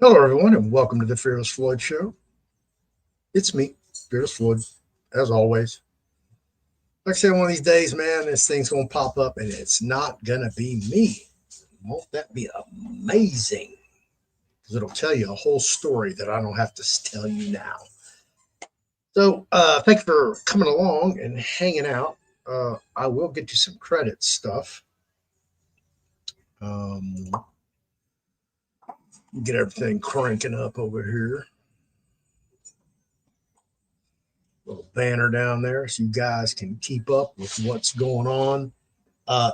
Hello, everyone, and welcome to the Fearless Floyd Show. It's me, Fearless Floyd, as always. Like I said, one of these days, man, this thing's going to pop up, and it's not going to be me. Won't that be amazing? Because it'll tell you a whole story that I don't have to tell you now. So, thank you for coming along and hanging out. I will get you some credit stuff. Um, get everything cranking up over here. Little banner down there so you guys can keep up with what's going on.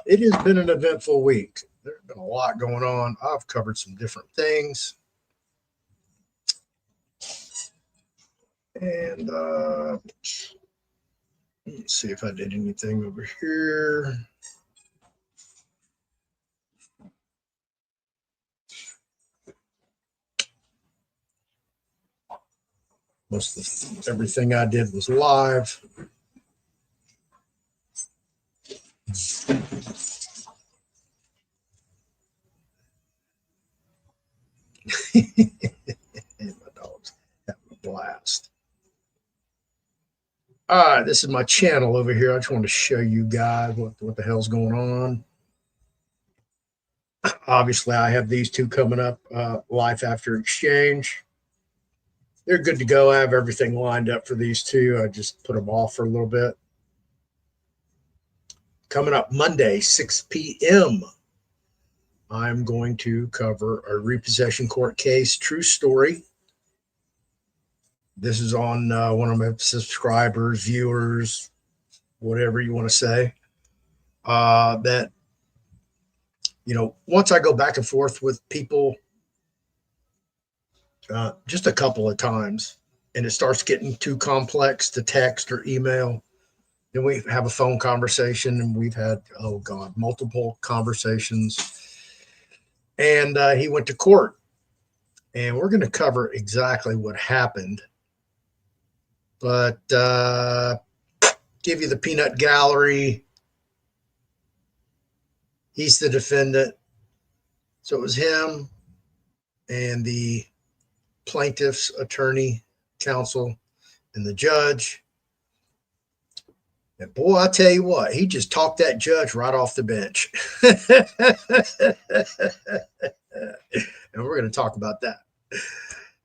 It has been an eventful week. There's been a lot going on. I've covered some different things. And let's see if I did anything over here. Most of everything I did was live. And my dogs having a blast. All right, this is my channel over here. I just want to show you guys what the hell's going on. Obviously, I have these two coming up, Life After Exchange. They're good to go. I have everything lined up for these two. I just put them off for a little bit. Coming up Monday, 6 p.m., I'm going to cover a repossession court case, true story. This is on one of my subscribers, viewers, whatever you want to say. That, once I go back and forth with people, just a couple of times, and it starts getting too complex to text or email, then we have a phone conversation, and we've had, multiple conversations. And he went to court, and we're going to cover exactly what happened. But give you the peanut gallery. He's the defendant. So it was him and the plaintiff's attorney, counsel, and the judge. And boy, I tell you what, he just talked that judge right off the bench. And we're going to talk about that.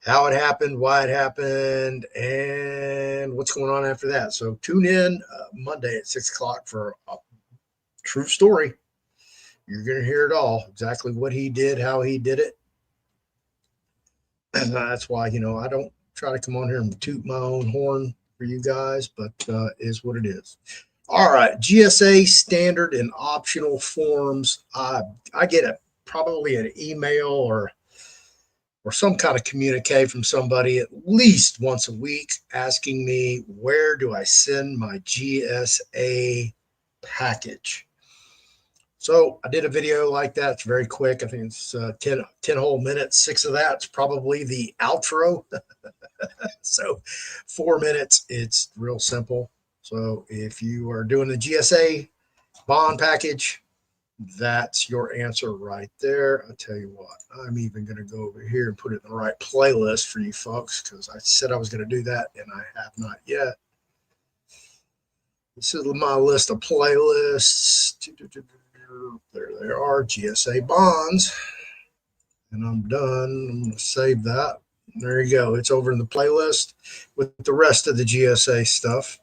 How it happened, why it happened, and what's going on after that. So tune in Monday at 6 o'clock for a true story. You're going to hear it all, exactly what he did, how he did it. And that's why, I don't try to come on here and toot my own horn for you guys, but is what it is. All right, GSA standard and optional forms. I get probably an email or some kind of communique from somebody at least once a week asking me, where do I send my GSA package? So I did a video like that. It's very quick. I think it's 10 whole minutes. 6 of that's probably the outro. So 4 minutes, it's real simple. So if you are doing the GSA bond package, that's your answer right there. I'll tell you what, I'm even going to go over here and put it in the right playlist for you folks, because I said I was going to do that, and I have not yet. This is my list of playlists. There they are, GSA bonds. And I'm done. I'm going to save that. There you go. It's over in the playlist with the rest of the GSA stuff.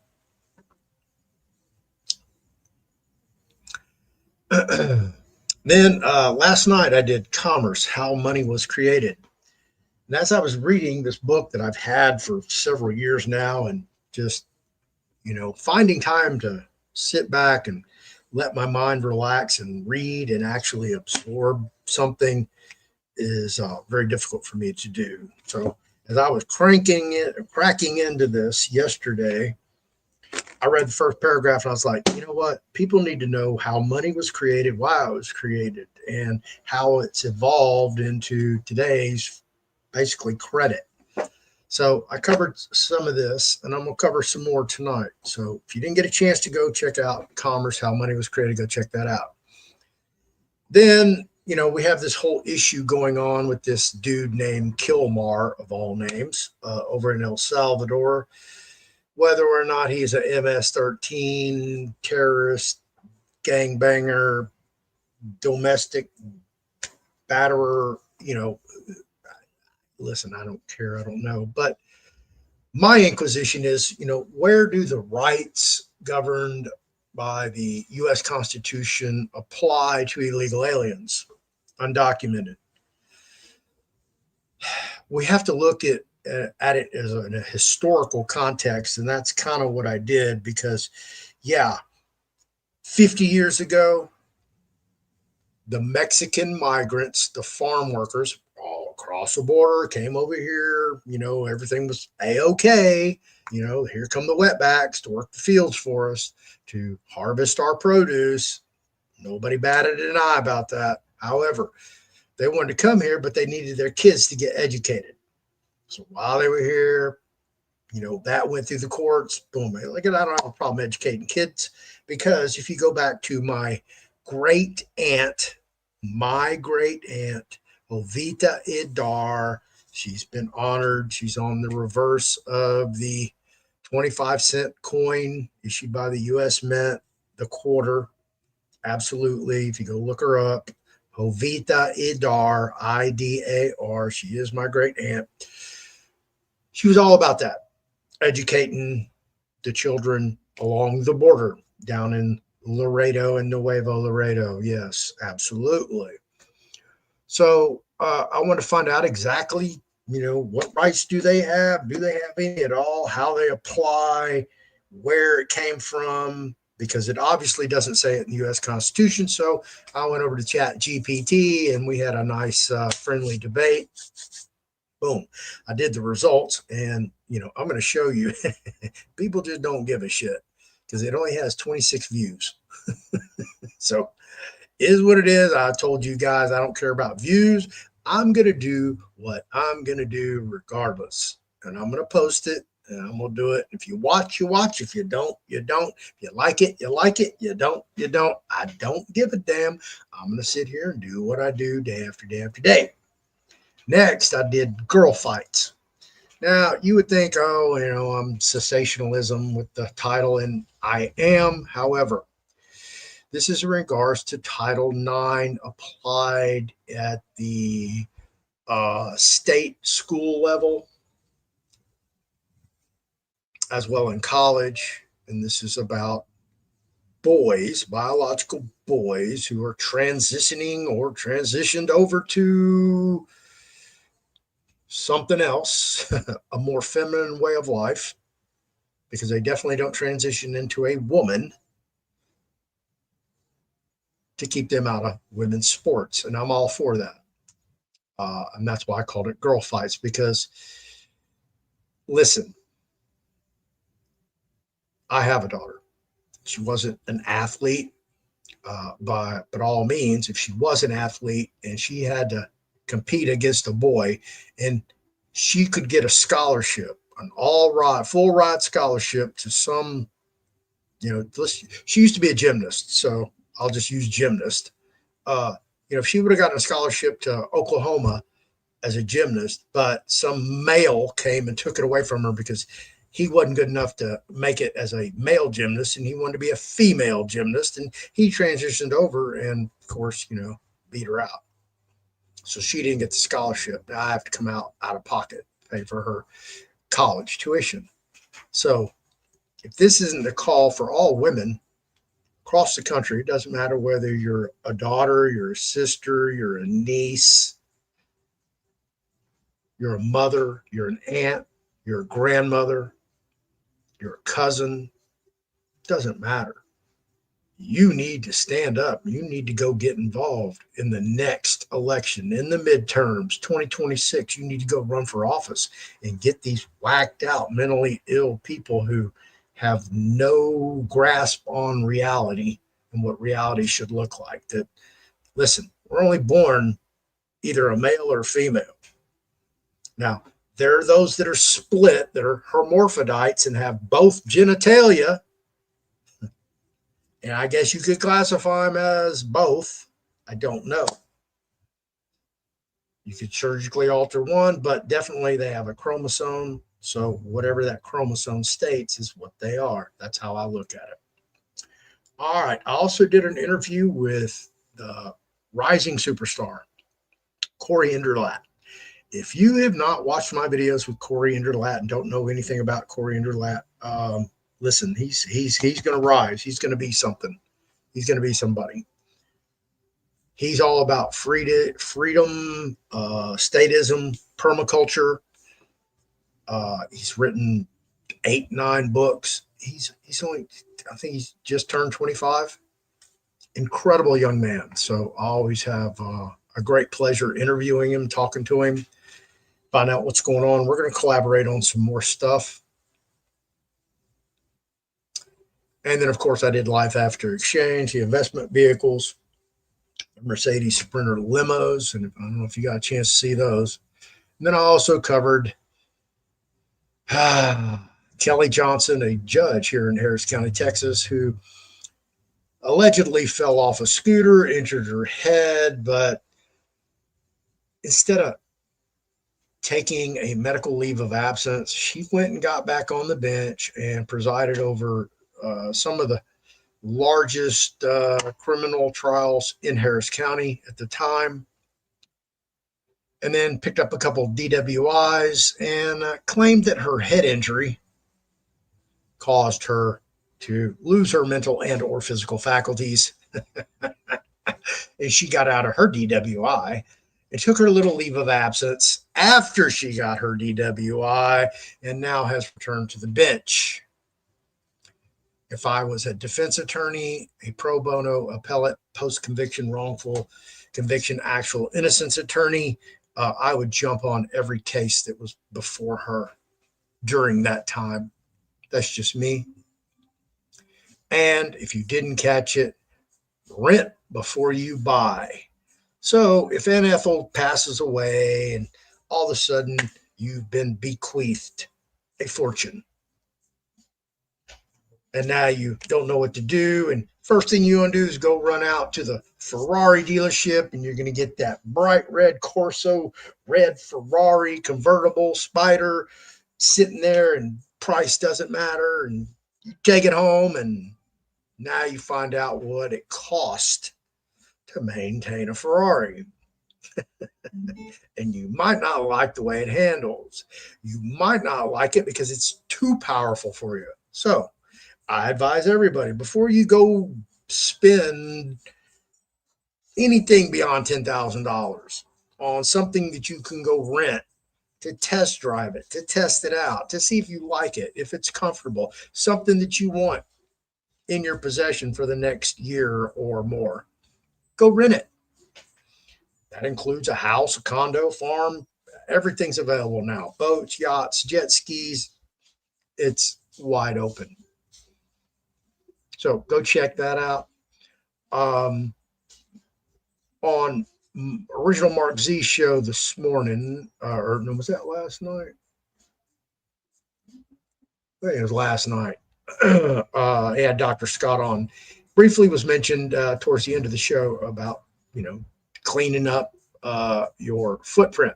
Then last night I did Commerce, How Money Was Created. And as I was reading this book that I've had for several years now, and just, finding time to sit back and let my mind relax and read and actually absorb something is very difficult for me to do. So as I was cracking into this yesterday, I read the first paragraph and I was like, you know what? People need to know how money was created, why it was created, and how it's evolved into today's basically credit. So I covered some of this, and I'm going to cover some more tonight. So if you didn't get a chance to go check out Commerce, How Money Was Created, go check that out. Then, we have this whole issue going on with this dude named Kilmar, of all names, over in El Salvador, whether or not he's a MS-13 terrorist, gangbanger, domestic batterer. Listen, I don't care. I don't know. But my inquisition is, where do the rights governed by the U.S. Constitution apply to illegal aliens, undocumented? We have to look at it as in a historical context, and that's kind of what I did because, yeah, 50 years ago, the Mexican migrants, the farm workers, all across the border came over here. Everything was a-okay. Here come the wetbacks to work the fields for us, to harvest our produce. Nobody batted an eye about that. However, they wanted to come here, but they needed their kids to get educated. So while they were here, that went through the courts. Boom. Look at that. I don't have a problem educating kids, because if you go back to my great aunt, Ovita Idar, she's been honored. She's on the reverse of the 25-cent coin issued by the U.S. Mint, the quarter. Absolutely. If you go look her up, Ovita Idar, Idar. She is my great aunt. She was all about that, educating the children along the border down in Laredo and Nuevo Laredo. Yes, absolutely. So I want to find out exactly, what rights do they have? Do they have any at all? How they apply, where it came from, because it obviously doesn't say it in the U.S. Constitution. So I went over to Chat GPT and we had a nice friendly debate. Boom. I did the results, and, I'm going to show you. People just don't give a shit because it only has 26 views. So is what it is. I told you guys I don't care about views. I'm going to do what I'm going to do regardless. And I'm going to post it, and I'm going to do it. If you watch, you watch. If you don't, you don't. If you like it, you like it. You don't, you don't. I don't give a damn. I'm going to sit here and do what I do day after day after day. Next, I did girl fights. Now, you would think, I'm sensationalism with the title, and I am. However, this is in regards to Title IX applied at the state school level, as well in college. And this is about boys, biological boys, who are transitioning or transitioned over to something else, a more feminine way of life, because they definitely don't transition into a woman, to keep them out of women's sports. And I'm all for that. And that's why I called it girl fights, because listen, I have a daughter. She wasn't an athlete by all means. If she was an athlete and she had to compete against a boy, and she could get a scholarship, an full ride scholarship to some, she used to be a gymnast, so I'll just use gymnast. If she would have gotten a scholarship to Oklahoma as a gymnast, but some male came and took it away from her because he wasn't good enough to make it as a male gymnast, and he wanted to be a female gymnast, and he transitioned over and, of course, beat her out. So she didn't get the scholarship. Now I have to come out of pocket, pay for her college tuition. So if this isn't a call for all women across the country, it doesn't matter whether you're a daughter, you're a sister, you're a niece, you're a mother, you're an aunt, you're a grandmother, you're a cousin, doesn't matter. You need to stand up. You need to go get involved in the next election, in the midterms, 2026. You need to go run for office and get these whacked out, mentally ill people who have no grasp on reality and what reality should look like. That, listen, we're only born either a male or a female. Now, there are those that are split, that are hermaphrodites and have both genitalia. And I guess you could classify them as both. I don't know. You could surgically alter one, but definitely they have a chromosome. So whatever that chromosome states is what they are. That's how I look at it. All right. I also did an interview with the rising superstar, Corey Enderlat. If you have not watched my videos with Corey Enderlat and don't know anything about Corey Enderlat, listen, he's going to rise. He's going to be something. He's going to be somebody. He's all about freedom, statism, permaculture. He's written 8, 9 books. He's only, I think he's just turned 25. Incredible young man. So I always have a great pleasure interviewing him, talking to him, find out what's going on. We're going to collaborate on some more stuff. And then, of course, I did Life After Exchange, the investment vehicles, Mercedes Sprinter limos, and I don't know if you got a chance to see those. And then I also covered Kelly Johnson, a judge here in Harris County, Texas, who allegedly fell off a scooter, injured her head, but instead of taking a medical leave of absence, she went and got back on the bench and presided over some of the largest criminal trials in Harris County at the time, and then picked up a couple of DWIs and claimed that her head injury caused her to lose her mental and or physical faculties. And she got out of her DWI and took her little leave of absence after she got her DWI and now has returned to the bench. If I was a defense attorney, a pro bono appellate, post-conviction wrongful conviction, actual innocence attorney, I would jump on every case that was before her during that time. That's just me. And if you didn't catch it, rent before you buy. So if Aunt Ethel passes away and all of a sudden you've been bequeathed a fortune, and now you don't know what to do, and first thing you want to do is go run out to the Ferrari dealership, and you're going to get that bright red Corso, red Ferrari convertible Spider sitting there, and price doesn't matter, and you take it home, and now you find out what it cost to maintain a Ferrari. And you might not like the way it handles. You might not like it because it's too powerful for you. So I advise everybody, before you go spend anything beyond $10,000 on something that you can go rent, to test drive it, to test it out, to see if you like it, if it's comfortable, something that you want in your possession for the next year or more, go rent it. That includes a house, a condo, farm. Everything's available now. Boats, yachts, jet skis. It's wide open. So go check that out. On Original Mark Z show this morning, or no, was that last night? I think it was last night. He had Dr. Scott on. Briefly was mentioned towards the end of the show about, cleaning up your footprint.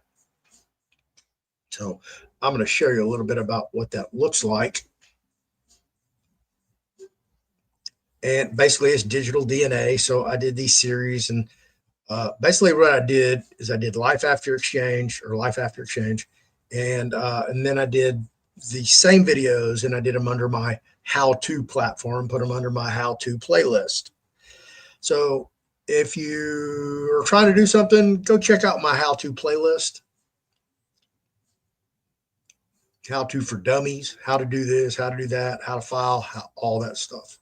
So I'm going to show you a little bit about what that looks like. And basically it's digital DNA. So I did these series, and basically what I did is I did Life After Exchange. And then I did the same videos, and I did them under my how-to platform, put them under my how-to playlist. So if you are trying to do something, go check out my how-to playlist. How to for dummies, how to do this, how to do that, how to file, all that stuff.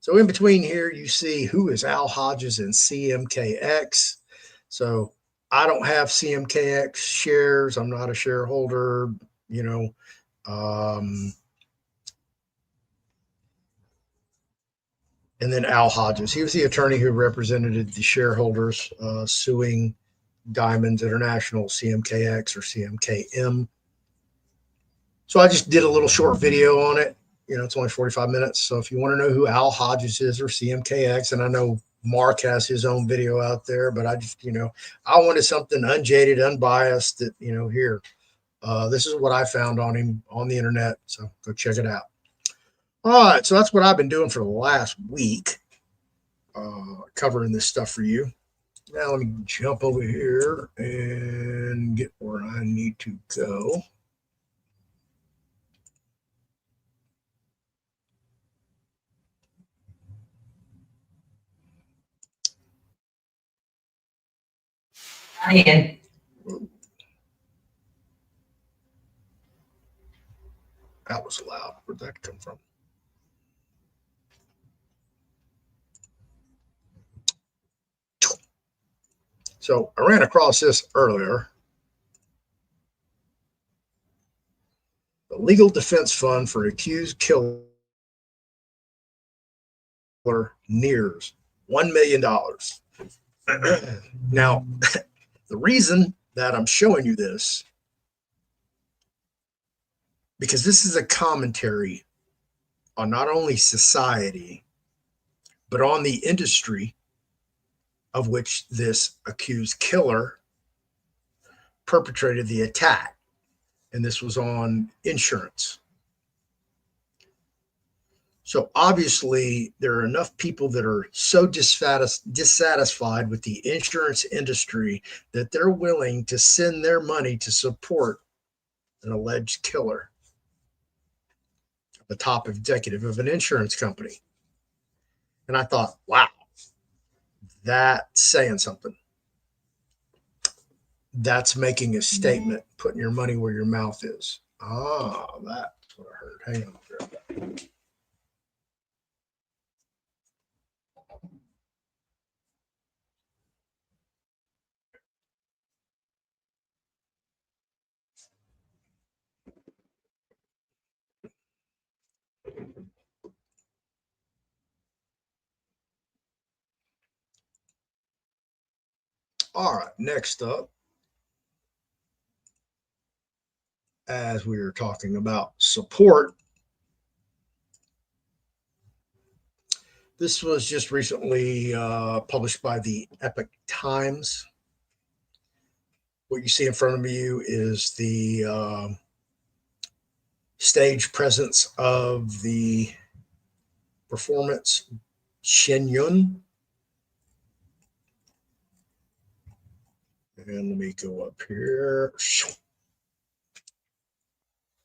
So in between here, you see who is Al Hodges and CMKX. So I don't have CMKX shares. I'm not a shareholder, and then Al Hodges, he was the attorney who represented the shareholders suing Diamonds International, CMKX or CMKM. So I just did a little short video on it. It's only 45 minutes. So if you want to know who Al Hodges is or CMKX, and I know Mark has his own video out there, but I just, I wanted something unjaded, unbiased that, here. This is what I found on him on the internet. So go check it out. All right. So that's what I've been doing for the last week, covering this stuff for you. Now let me jump over here and get where I need to go. Ian. That was loud. Where'd that come from? So I ran across this earlier. The Legal Defense Fund for Accused Killer nears $1 million. Now, the reason that I'm showing you this, because this is a commentary on not only society, but on the industry of which this accused killer perpetrated the attack. And this was on insurance. So obviously, there are enough people that are so dissatisfied with the insurance industry that they're willing to send their money to support an alleged killer, the top executive of an insurance company. And I thought, wow, that's saying something. That's making a statement, putting your money where your mouth is. Ah, that's what I heard. Hang on. All right, next up, as we were talking about support, this was just recently published by the Epoch Times. What you see in front of you is the stage presence of the performance Shen Yun. And let me go up here.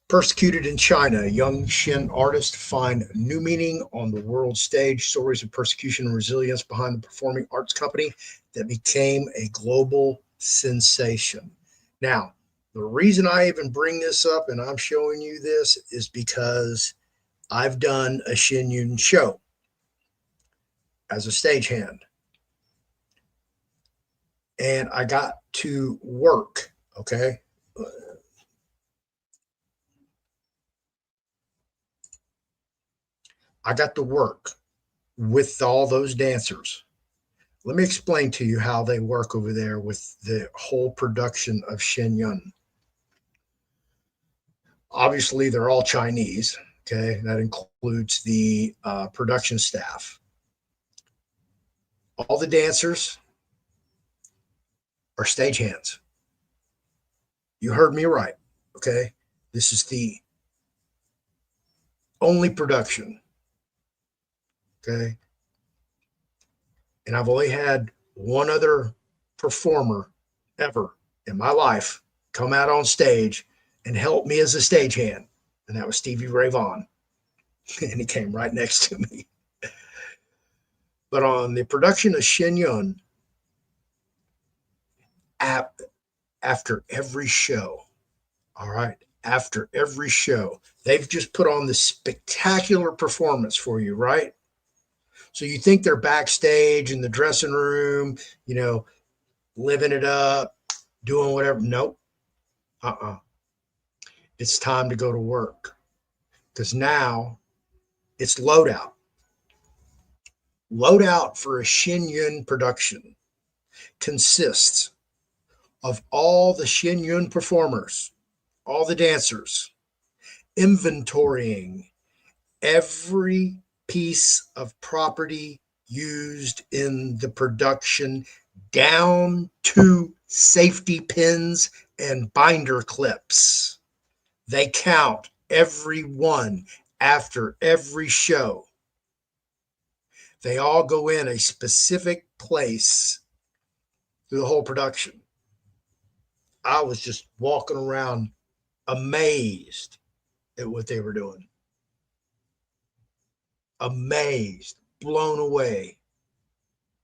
Persecuted in China, young Shen artists find new meaning on the world stage. Stories of persecution and resilience behind the performing arts company that became a global sensation. Now, the reason I even bring this up and I'm showing you this is because I've done a Shen Yun show as a stagehand. And I got to work, okay? I got to work with all those dancers. Let me explain to you how they work over there with the whole production of Shen Yun. Obviously, they're all Chinese. Okay, that includes the production staff. All the dancers are stagehands. You heard me right. Okay, this is the only production. Okay, and I've only had one other performer ever in my life come out on stage and help me as a stagehand, and that was Stevie Ray Vaughan. And he came right next to me. But on the production of Shen Yun, after every show, all right, after every show, they've just put on this spectacular performance for you, right? So you think they're backstage in the dressing room, living it up, doing whatever. Nope. It's time to go to work because now it's loadout. Loadout for a Shen Yun production consists of all the Shen Yun performers, all the dancers, inventorying every piece of property used in the production, down to safety pins and binder clips. They count every one after every show. They all go in a specific place through the whole production. I was just walking around amazed at what they were doing. Amazed, blown away.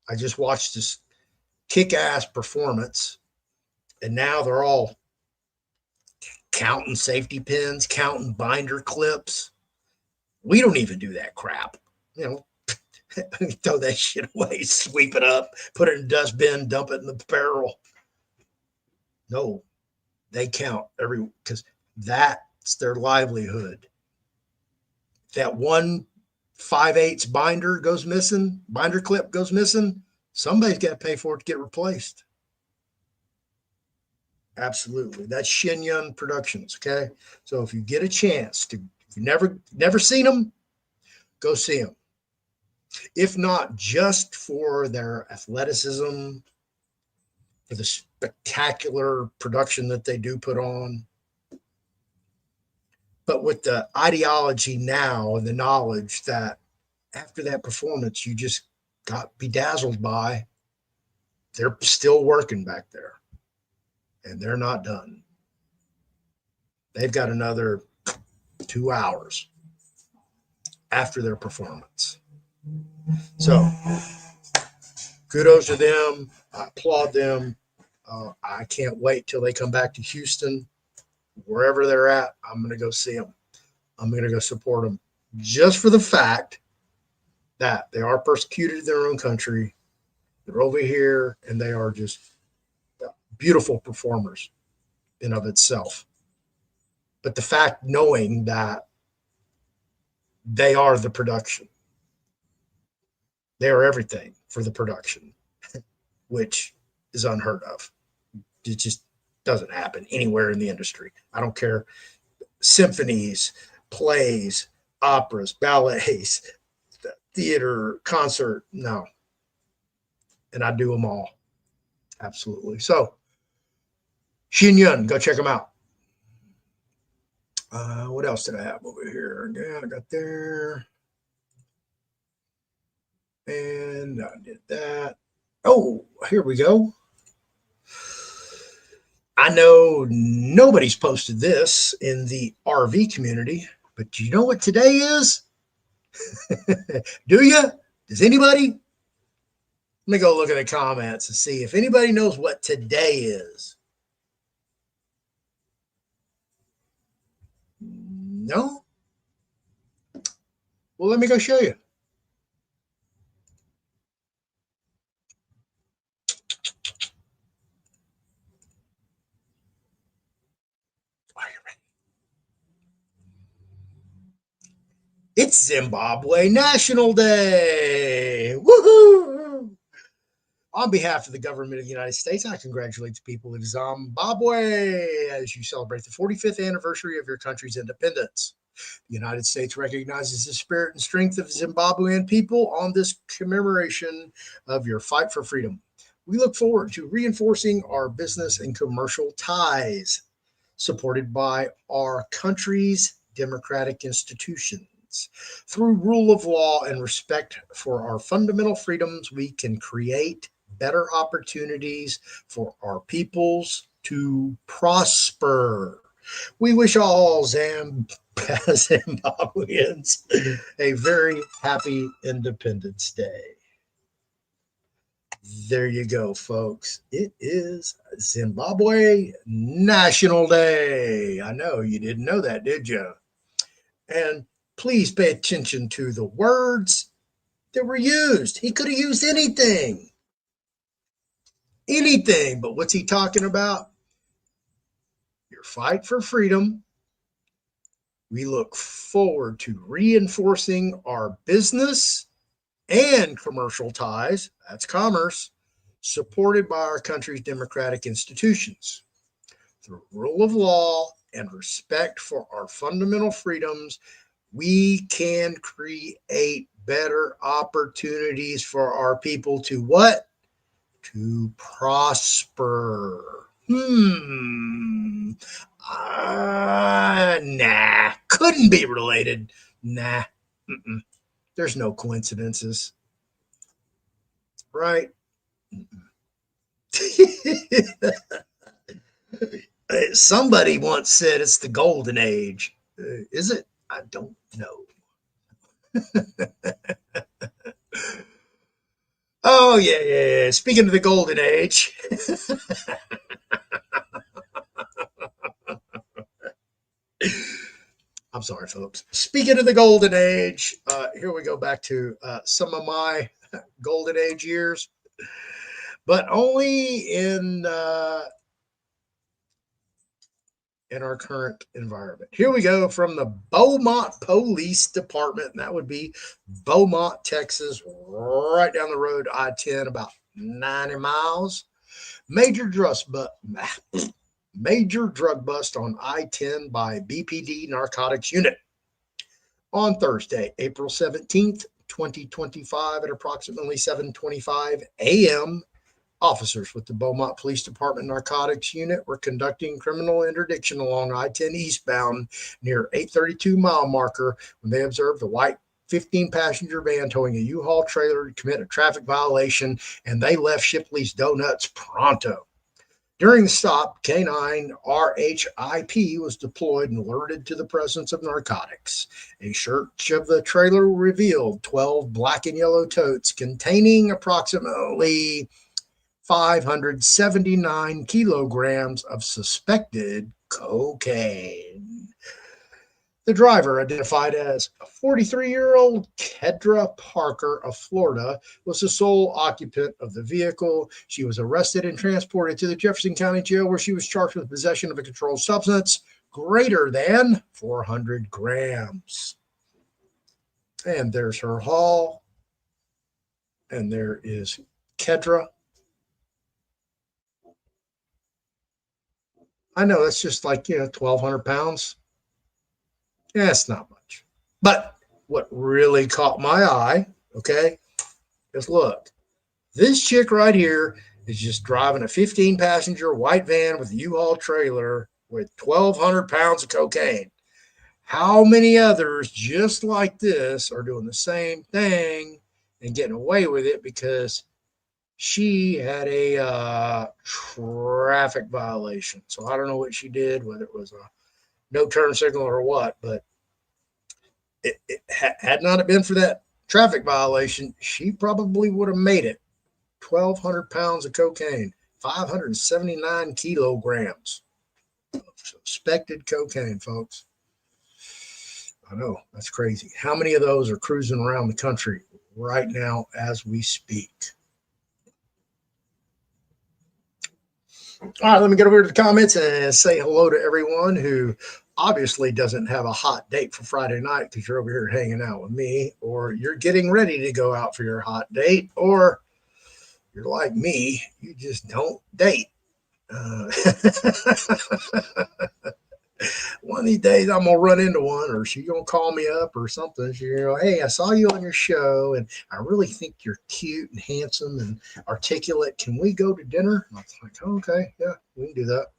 I just watched this kick-ass performance, and now they're all counting safety pins, counting binder clips. We don't even do that crap. You know, throw that shit away, sweep it up, put it in a dustbin, dump it in the barrel. No, they count every, because that's their livelihood. That one 5/8 binder goes missing, binder clip goes missing, somebody's got to pay for it to get replaced. Absolutely. That's Shenyun Productions. Okay. So if you get a chance to, if you never seen them, go see them. If not just for their athleticism, for the spectacular production that they do put on, but with the ideology now and the knowledge that after that performance you just got bedazzled by, they're still working back there and they're not done. They've got another 2 hours after their performance. So kudos to them. I applaud them. I can't wait till they come back to Houston. Wherever they're at, I'm going to go see them. I'm going to go support them just for the fact that they are persecuted in their own country. They're over here and they are just beautiful performers in of itself. But the fact knowing that they are the production, they are everything for the production, which is unheard of. It just doesn't happen anywhere in the industry. I don't care. Symphonies, plays, operas, ballets, theater, concert, no. And I do them all. Absolutely. So, Shenyun, go check them out. What else did I have over here? Yeah, I got there. And I did that. Oh, here we go. I know nobody's posted this in the RV community, but do you know what today is? Do you? Does anybody? Let me go look at the comments and see if anybody knows what today is. No? Well, let me go show you. Are you ready? It's Zimbabwe National Day. Woohoo! On behalf of the government of the United States, I congratulate the people of Zimbabwe as you celebrate the 45th anniversary of your country's independence. The United States recognizes the spirit and strength of Zimbabwean people on this commemoration of your fight for freedom. We look forward to reinforcing our business and commercial ties, supported by our country's democratic institutions. Through rule of law and respect for our fundamental freedoms, we can create better opportunities for our peoples to prosper. We wish all Zimbabweans a very happy Independence Day. There you go, folks. It is Zimbabwe National Day. I know you didn't know that, did you? And please pay attention to the words that were used. He could have used anything. Anything. But what's he talking about? Your fight for freedom. We look forward to reinforcing our business and commercial ties, that's commerce, supported by our country's democratic institutions. Through rule of law and respect for our fundamental freedoms, we can create better opportunities for our people to what? To prosper. Nah, couldn't be related. Nah, there's no coincidences, right? Somebody once said it's the golden age. Is it? I don't know. Oh, yeah. Speaking of the golden age, I'm sorry, folks. Speaking of the golden age, here we go back to some of my golden age years, but only in our current environment. Here we go from the Beaumont Police Department, and that would be Beaumont, Texas, right down the road, I-10, about 90 miles. Major drug bust on I-10 by BPD Narcotics Unit. On Thursday, April 17th, 2025, at approximately 7:25 a.m., officers with the Beaumont Police Department Narcotics Unit were conducting criminal interdiction along I-10 eastbound near 832 mile marker when they observed a white 15-passenger van towing a U-Haul trailer to commit a traffic violation, and they left Shipley's Donuts pronto. During the stop, Canine RHIP was deployed and alerted to the presence of narcotics. A search of the trailer revealed 12 black and yellow totes containing approximately 579 kilograms of suspected cocaine. The driver, identified as 43-year-old Kedra Parker of Florida, was the sole occupant of the vehicle. She was arrested and transported to the Jefferson County Jail, where she was charged with possession of a controlled substance greater than 400 grams. And there's her haul. And there is Kedra. I know that's just like, 1,200 pounds. Yeah, it's not much. But what really caught my eye, okay, is look, this chick right here is just driving a 15-passenger white van with a U-Haul trailer with 1,200 pounds of cocaine. How many others just like this are doing the same thing and getting away with it because she had a traffic violation? So I don't know what she did, whether it was a no turn signal or what, but had not been for that traffic violation, she probably would have made it. 1,200 pounds of cocaine, 579 kilograms of suspected cocaine, folks. I know, that's crazy. How many of those are cruising around the country right now as we speak? All right, let me get over to the comments and say hello to everyone who obviously doesn't have a hot date for Friday night because you're over here hanging out with me, or you're getting ready to go out for your hot date, or you're like me, you just don't date. One of these days I'm gonna run into one, or she's gonna call me up or something. Hey, I saw you on your show, and I really think you're cute and handsome and articulate. Can we go to dinner? And I was like, oh, okay, yeah, we can do that.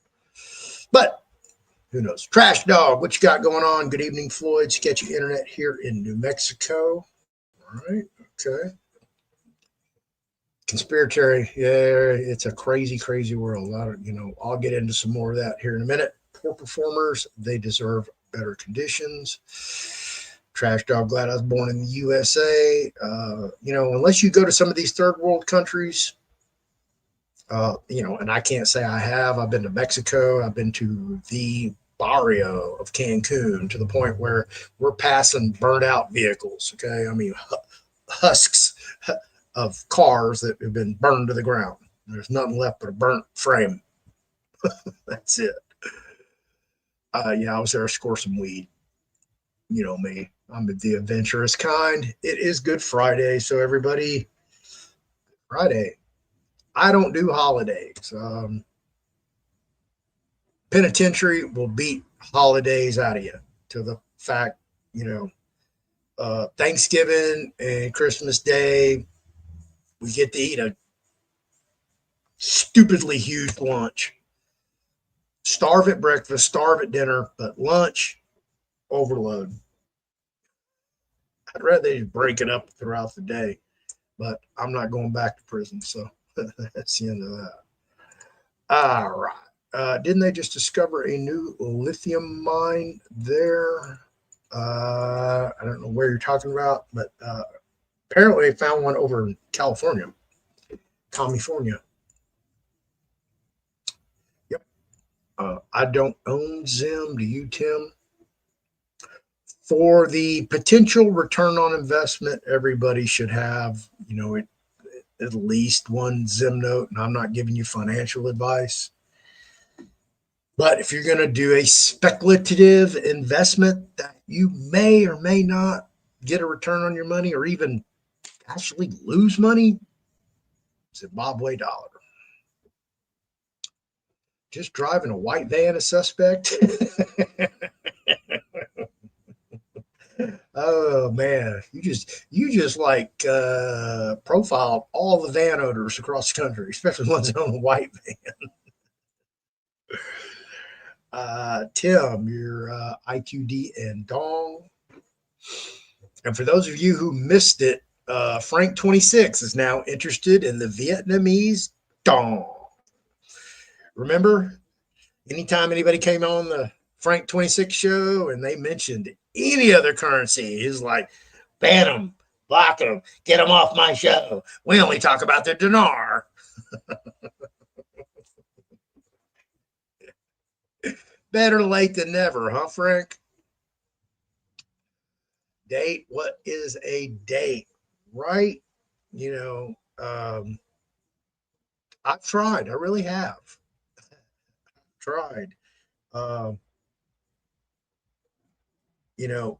But who knows? Trash Dog, what you got going on? Good evening, Floyd. Sketchy internet here in New Mexico. All right, okay. Conspiratory, yeah, it's a crazy, crazy world. I'll get into some more of that here in a minute. Poor performers, they deserve better conditions. Trash Dog, glad I was born in the USA. Unless you go to some of these third world countries, and I can't say I have. I've been to Mexico. I've been to the barrio of Cancun, to the point where we're passing burnt out vehicles. Okay. I mean, husks of cars that have been burned to the ground. There's nothing left but a burnt frame. That's it. I was there to score some weed. You know me, I'm the adventurous kind. It is Good Friday, so everybody, Friday. I don't do holidays. Penitentiary will beat holidays out of you, to the fact, Thanksgiving and Christmas Day, we get to eat a stupidly huge lunch. Starve at breakfast, starve at dinner, but lunch, overload. I'd rather they just break it up throughout the day, but I'm not going back to prison. So that's the end of that. All right. Didn't they just discover a new lithium mine there? I don't know where you're talking about, but apparently they found one over in California, California. Yep. I don't own Zim. Do you, Tim? For the potential return on investment, everybody should have, at least one Zim note. And I'm not giving you financial advice. But if you're going to do a speculative investment that you may or may not get a return on your money or even actually lose money, Zimbabwe dollar. Just driving a white van a suspect. Oh man, you just like profiled all the van owners across the country, especially ones that own a white van. Tim, your IQD and Dong. And for those of you who missed it, Frank 26 is now interested in the Vietnamese Dong. Remember, anytime anybody came on the Frank 26 show and they mentioned any other currency, he's like, ban them, block them, get them off my show. We only talk about the dinar. Better late than never, huh, Frank? Date? What is a date? Right? I've tried. I really have tried. Um,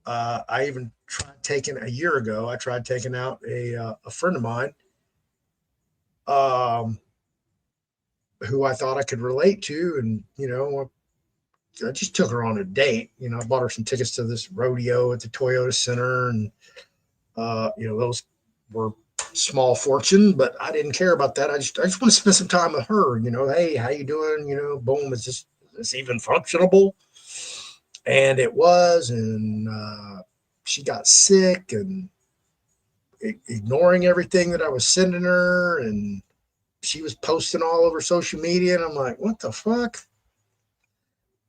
I even tried taking a year ago. I tried taking out a friend of mine, um, who I thought I could relate to, and I just took her on a date. I bought her some tickets to this rodeo at the Toyota Center, and those were small fortune, but I didn't care about that. I just want to spend some time with her. Hey, how you doing? Boom, is this even functionable? And it was, and she got sick and ignoring everything that I was sending her, and she was posting all over social media, and I'm like, what the fuck?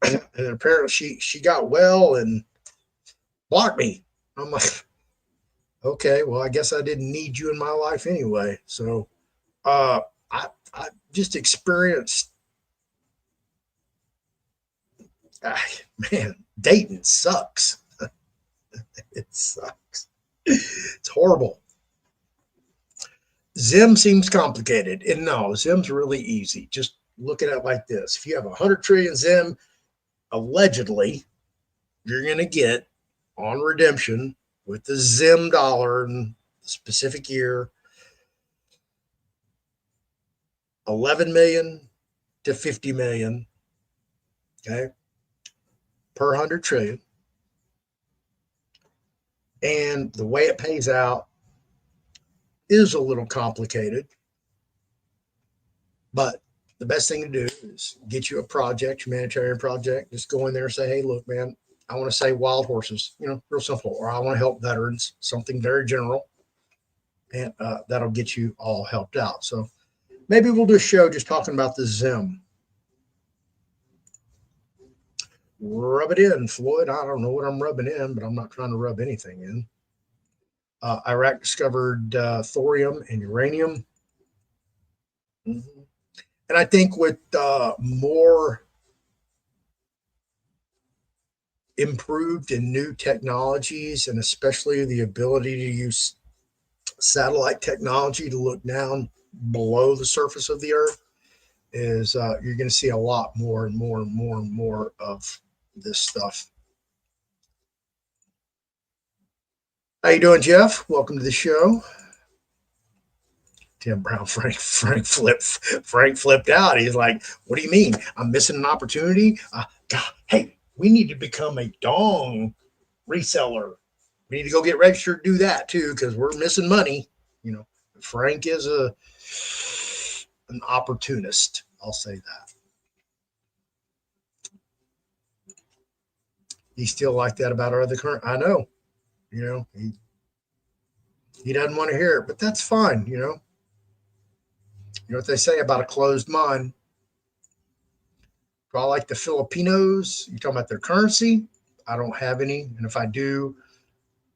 And apparently she got well and blocked me. I'm like, okay, well, I guess I didn't need you in my life anyway. So I just experienced, man, dating sucks. It sucks. It's horrible. Zim seems complicated. And no, Zim's really easy. Just look at it like this. If you have 100 trillion Zim, allegedly, you're going to get on redemption with the Zim dollar in the specific year, 11 million to 50 million, okay, per 100 trillion. And the way it pays out is a little complicated, but the best thing to do is get you a project, humanitarian project. Just go in there and say, hey, look, man, I want to save wild horses, real simple, or I want to help veterans, something very general. And that'll get you all helped out. So maybe we'll do a show just talking about the Zim. Rub it in, Floyd. I don't know what I'm rubbing in, but I'm not trying to rub anything in. Iraq discovered thorium and uranium. Mm-hmm. And I think with more improved and new technologies, and especially the ability to use satellite technology to look down below the surface of the earth, is you're going to see a lot more and more and more and more of this stuff. How you doing, Jeff? Welcome to the show. Tim Brown, Frank flipped out. He's like, "What do you mean? I'm missing an opportunity? God, hey, we need to become a dong reseller. We need to go get registered to do that too, because we're missing money. You know, Frank is an opportunist. I'll say that. He's still like that about our other current. I know. You know, he doesn't want to hear it, but that's fine. You know what they say about a closed mind. Do I like the Filipinos? You talking about their currency? I don't have any, and if I do,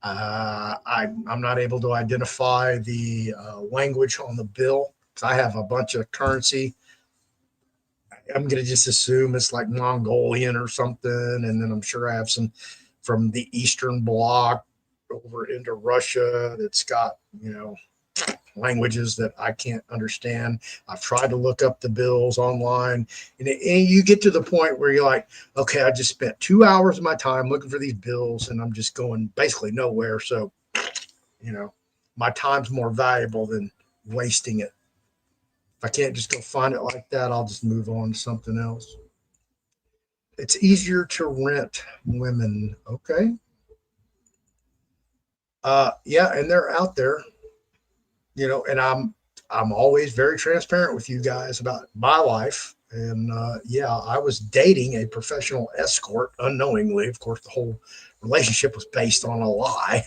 I'm not able to identify the language on the bill. I have a bunch of currency. I'm going to just assume it's like Mongolian or something. And then I'm sure I have some from the Eastern Bloc over into Russia that's got, languages that I can't understand. I've tried to look up the bills online, and you get to the point where you're like, okay, I just spent 2 hours of my time looking for these bills, and I'm just going basically nowhere. So, my time's more valuable than wasting it. If I can't just go find it like that, I'll just move on to something else. It's easier to rent women. Okay. Yeah, and they're out there, and I'm always very transparent with you guys about my life. And yeah, I was dating a professional escort unknowingly. Of course, the whole relationship was based on a lie,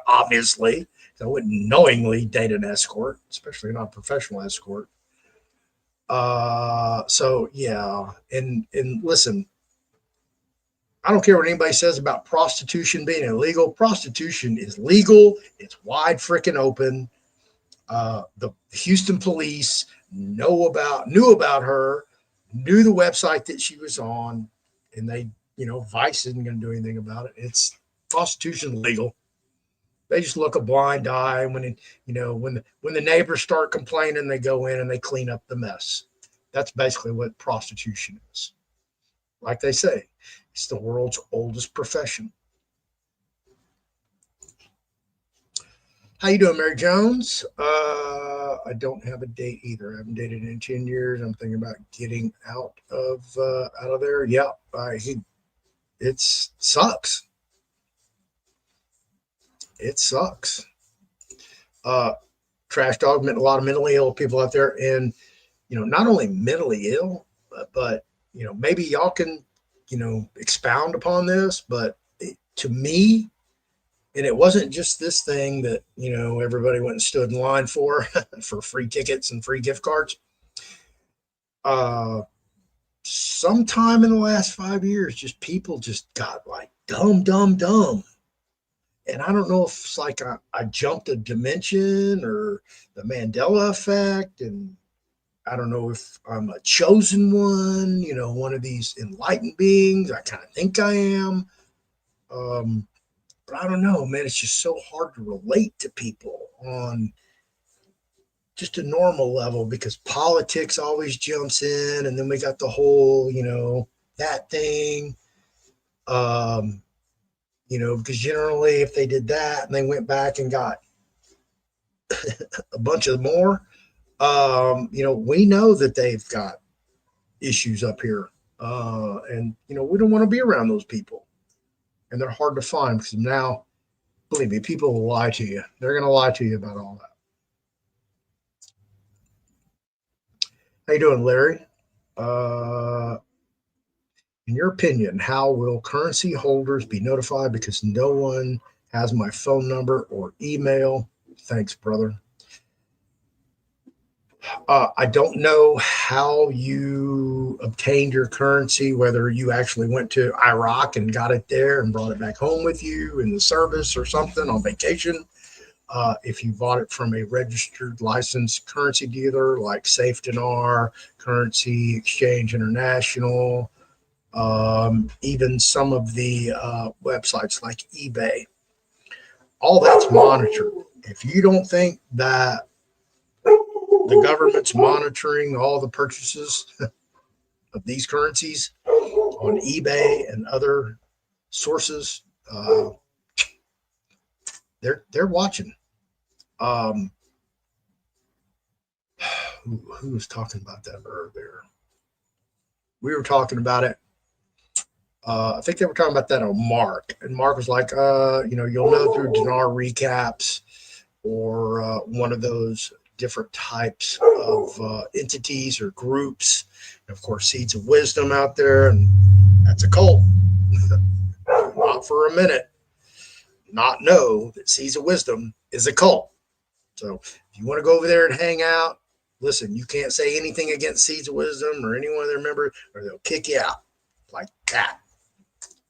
obviously. I wouldn't knowingly date an escort, especially not a professional escort. So yeah, and listen, I don't care what anybody says about prostitution being illegal. Prostitution is legal. It's wide freaking open. The Houston police knew about her, knew the website that she was on, and they, Vice isn't going to do anything about it. It's prostitution legal. They just look a blind eye when when the neighbors start complaining, they go in and they clean up the mess. That's basically what prostitution is. Like they say, it's the world's oldest profession. How you doing, Mary Jones? I don't have a date either. I haven't dated in 10 years. I'm thinking about getting out of there. Yeah, it sucks. It sucks. Uh, Trash Dog met a lot of mentally ill people out there, and not only mentally ill, but maybe y'all can expound upon this. But to me, and it wasn't just this thing that everybody went and stood in line for for free tickets and free gift cards. Uh, Sometime in the last 5 years, just people just got like dumb, dumb, dumb. And I don't know if it's like I jumped a dimension or the Mandela effect, and I don't know if I'm a chosen one, one of these enlightened beings. I kind of think I am. But I don't know, man. It's just so hard to relate to people on just a normal level because politics always jumps in, and then we got the whole, that thing. Um, because generally, if they did that and they went back and got a bunch of more, we know that they've got issues up here, and we don't want to be around those people, and they're hard to find because now, believe me, people will lie to you. They're going to lie to you about all that. How you doing, Larry? Uh, in your opinion, how will currency holders be notified because no one has my phone number or email? Thanks, brother. I don't know how you obtained your currency, whether you actually went to Iraq and got it there and brought it back home with you in the service or something on vacation. If you bought it from a registered licensed currency dealer like Safe Dinar, Currency Exchange International, even some of the websites like eBay, all that's monitored. If you don't think that the government's monitoring all the purchases of these currencies on eBay and other sources, they're watching. Um, who was talking about that earlier? We were talking about it. I think they were talking about that on Mark, and Mark was like, you'll know through dinar recaps or one of those different types of entities or groups. And of course, Seeds of Wisdom out there, and that's a cult. Not for a minute. Not know that Seeds of Wisdom is a cult. So if you want to go over there and hang out, listen, you can't say anything against Seeds of Wisdom or any one of their members, or they'll kick you out like that.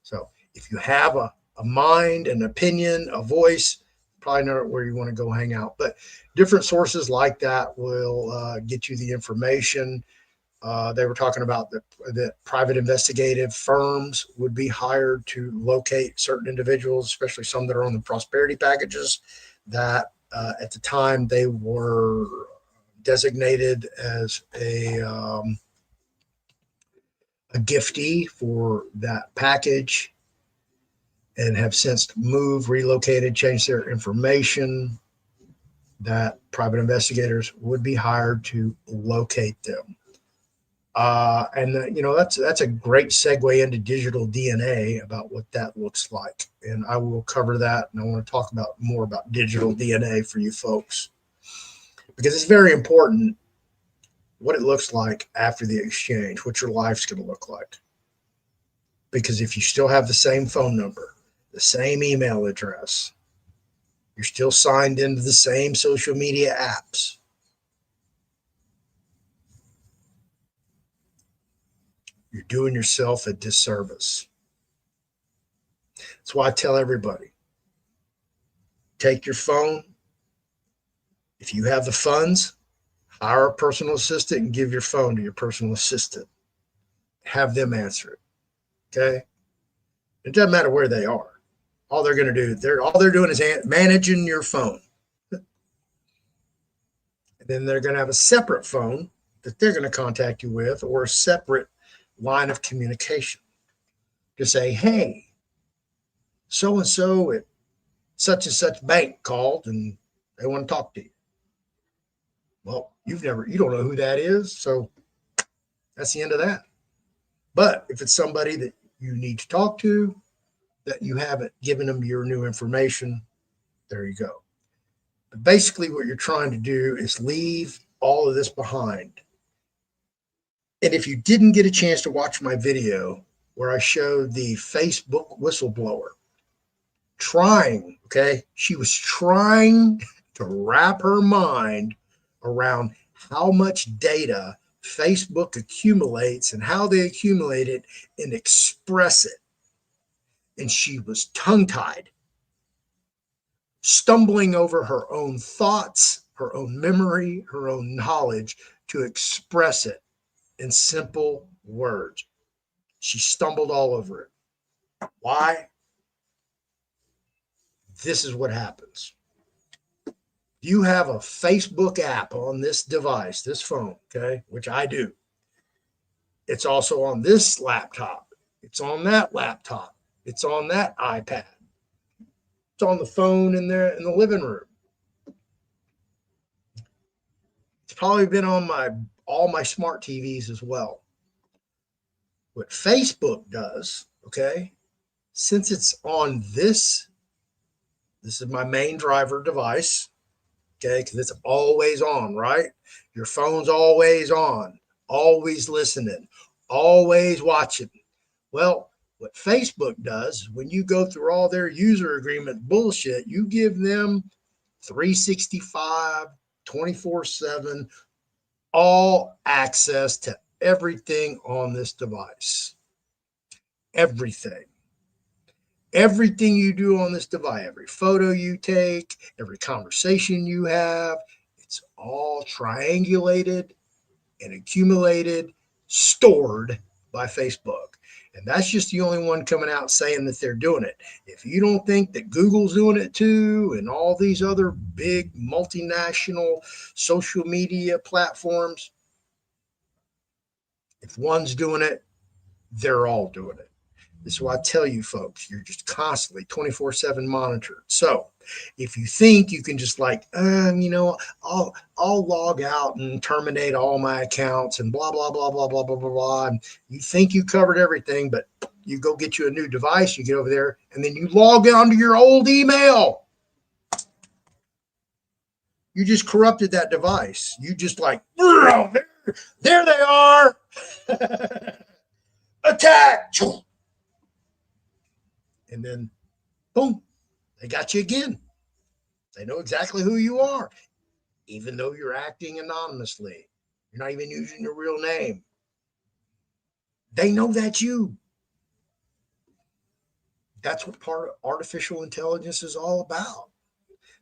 So if you have a mind, an opinion, a voice, probably not where you want to go hang out. But different sources like that will get you the information. They were talking about that private investigative firms would be hired to locate certain individuals, especially some that are on the prosperity packages, that at the time they were designated as a giftee for that package and have since moved, relocated, changed their information, that private investigators would be hired to locate them. That's a great segue into digital DNA about what that looks like. And I will cover that. And I want to talk about more about digital DNA for you folks, because it's very important what it looks like after the exchange, what your life's going to look like. Because if you still have the same phone number, the same email address, you're still signed into the same social media apps, you're doing yourself a disservice. That's why I tell everybody, take your phone. If you have the funds, hire a personal assistant and give your phone to your personal assistant. Have them answer it. Okay? It doesn't matter where they are. All they're going to do, all they're doing is managing your phone. And then they're going to have a separate phone that they're going to contact you with, or a separate line of communication to say, hey, so and so at such and such bank called and they want to talk to you. Well, you don't know who that is, so that's the end of that. But if it's somebody that you need to talk to, that you haven't given them your new information, there you go. But basically, what you're trying to do is leave all of this behind. And if you didn't get a chance to watch my video where I showed the Facebook whistleblower she was trying to wrap her mind around how much data Facebook accumulates and how they accumulate it and express it. And she was tongue-tied, stumbling over her own thoughts, her own memory, her own knowledge to express it in simple words. She stumbled all over it. Why? This is what happens. You have a Facebook app on this device, this phone, okay, which I do. It's also on this laptop. It's on that laptop. It's on that iPad. It's on the phone in there in the living room. It's probably been on all my smart TVs as well. What Facebook does, okay, since it's on this is my main driver device, okay, because it's always on, right? Your phone's always on, always listening, always watching. Well, what Facebook does, when you go through all their user agreement bullshit, you give them 365, 24/7, all access to everything on this device. Everything. Everything you do on this device, every photo you take, every conversation you have, it's all triangulated and accumulated, stored by Facebook. And that's just the only one coming out saying that they're doing it. If you don't think that Google's doing it too, and all these other big multinational social media platforms, if one's doing it, they're all doing it. This is why I tell you folks, you're just constantly 24/7 monitored. So if you think you can just I'll log out and terminate all my accounts and blah, blah, blah, blah, blah, blah, blah, blah, and you think you covered everything, but you go get you a new device, you get over there, and then you log on to your old email. You just corrupted that device. You just like, there they are. Attack. And then, boom, they got you again. They know exactly who you are, even though you're acting anonymously. You're not even using your real name. They know that's you. That's what part of artificial intelligence is all about.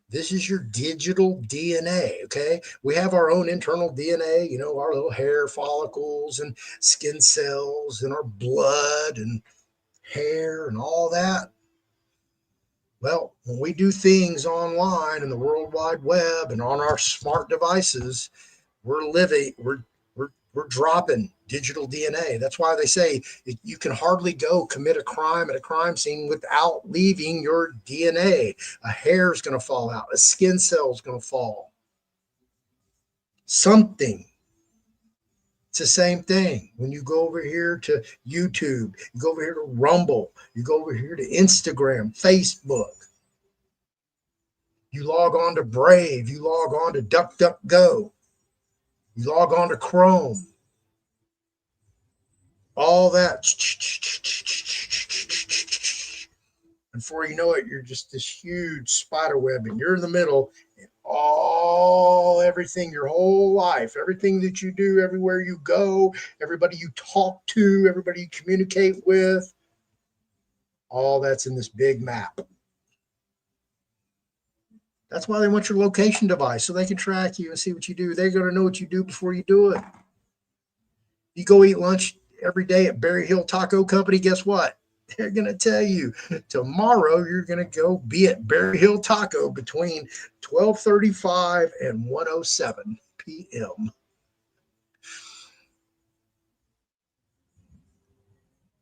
This is your digital DNA, okay? We have our own internal DNA, you know, our little hair follicles and skin cells and our blood and hair and all that. Well, when we do things online in the World Wide Web and on our smart devices, we're dropping digital DNA. That's why they say you can hardly go commit a crime at a crime scene without leaving your DNA. A hair is going to fall out, a skin cell is going to fall. Something. It's the same thing. When you go over here to YouTube, you go over here to Rumble, you go over here to Instagram, Facebook. You log on to Brave, you log on to DuckDuckGo, you log on to Chrome. All that. And before you know it, you're just this huge spider web, and you're in the middle, and everything, your whole life, everything that you do, everywhere you go, everybody you talk to, everybody you communicate with, all that's in this big map. That's why they want your location device, so they can track you and see what you do. They're going to know what you do before you do it. You go eat lunch every day at Berry Hill Taco Company, guess what? They're going to tell you tomorrow you're going to go be at Berry Hill Taco between 12:35 and 1:07 p.m.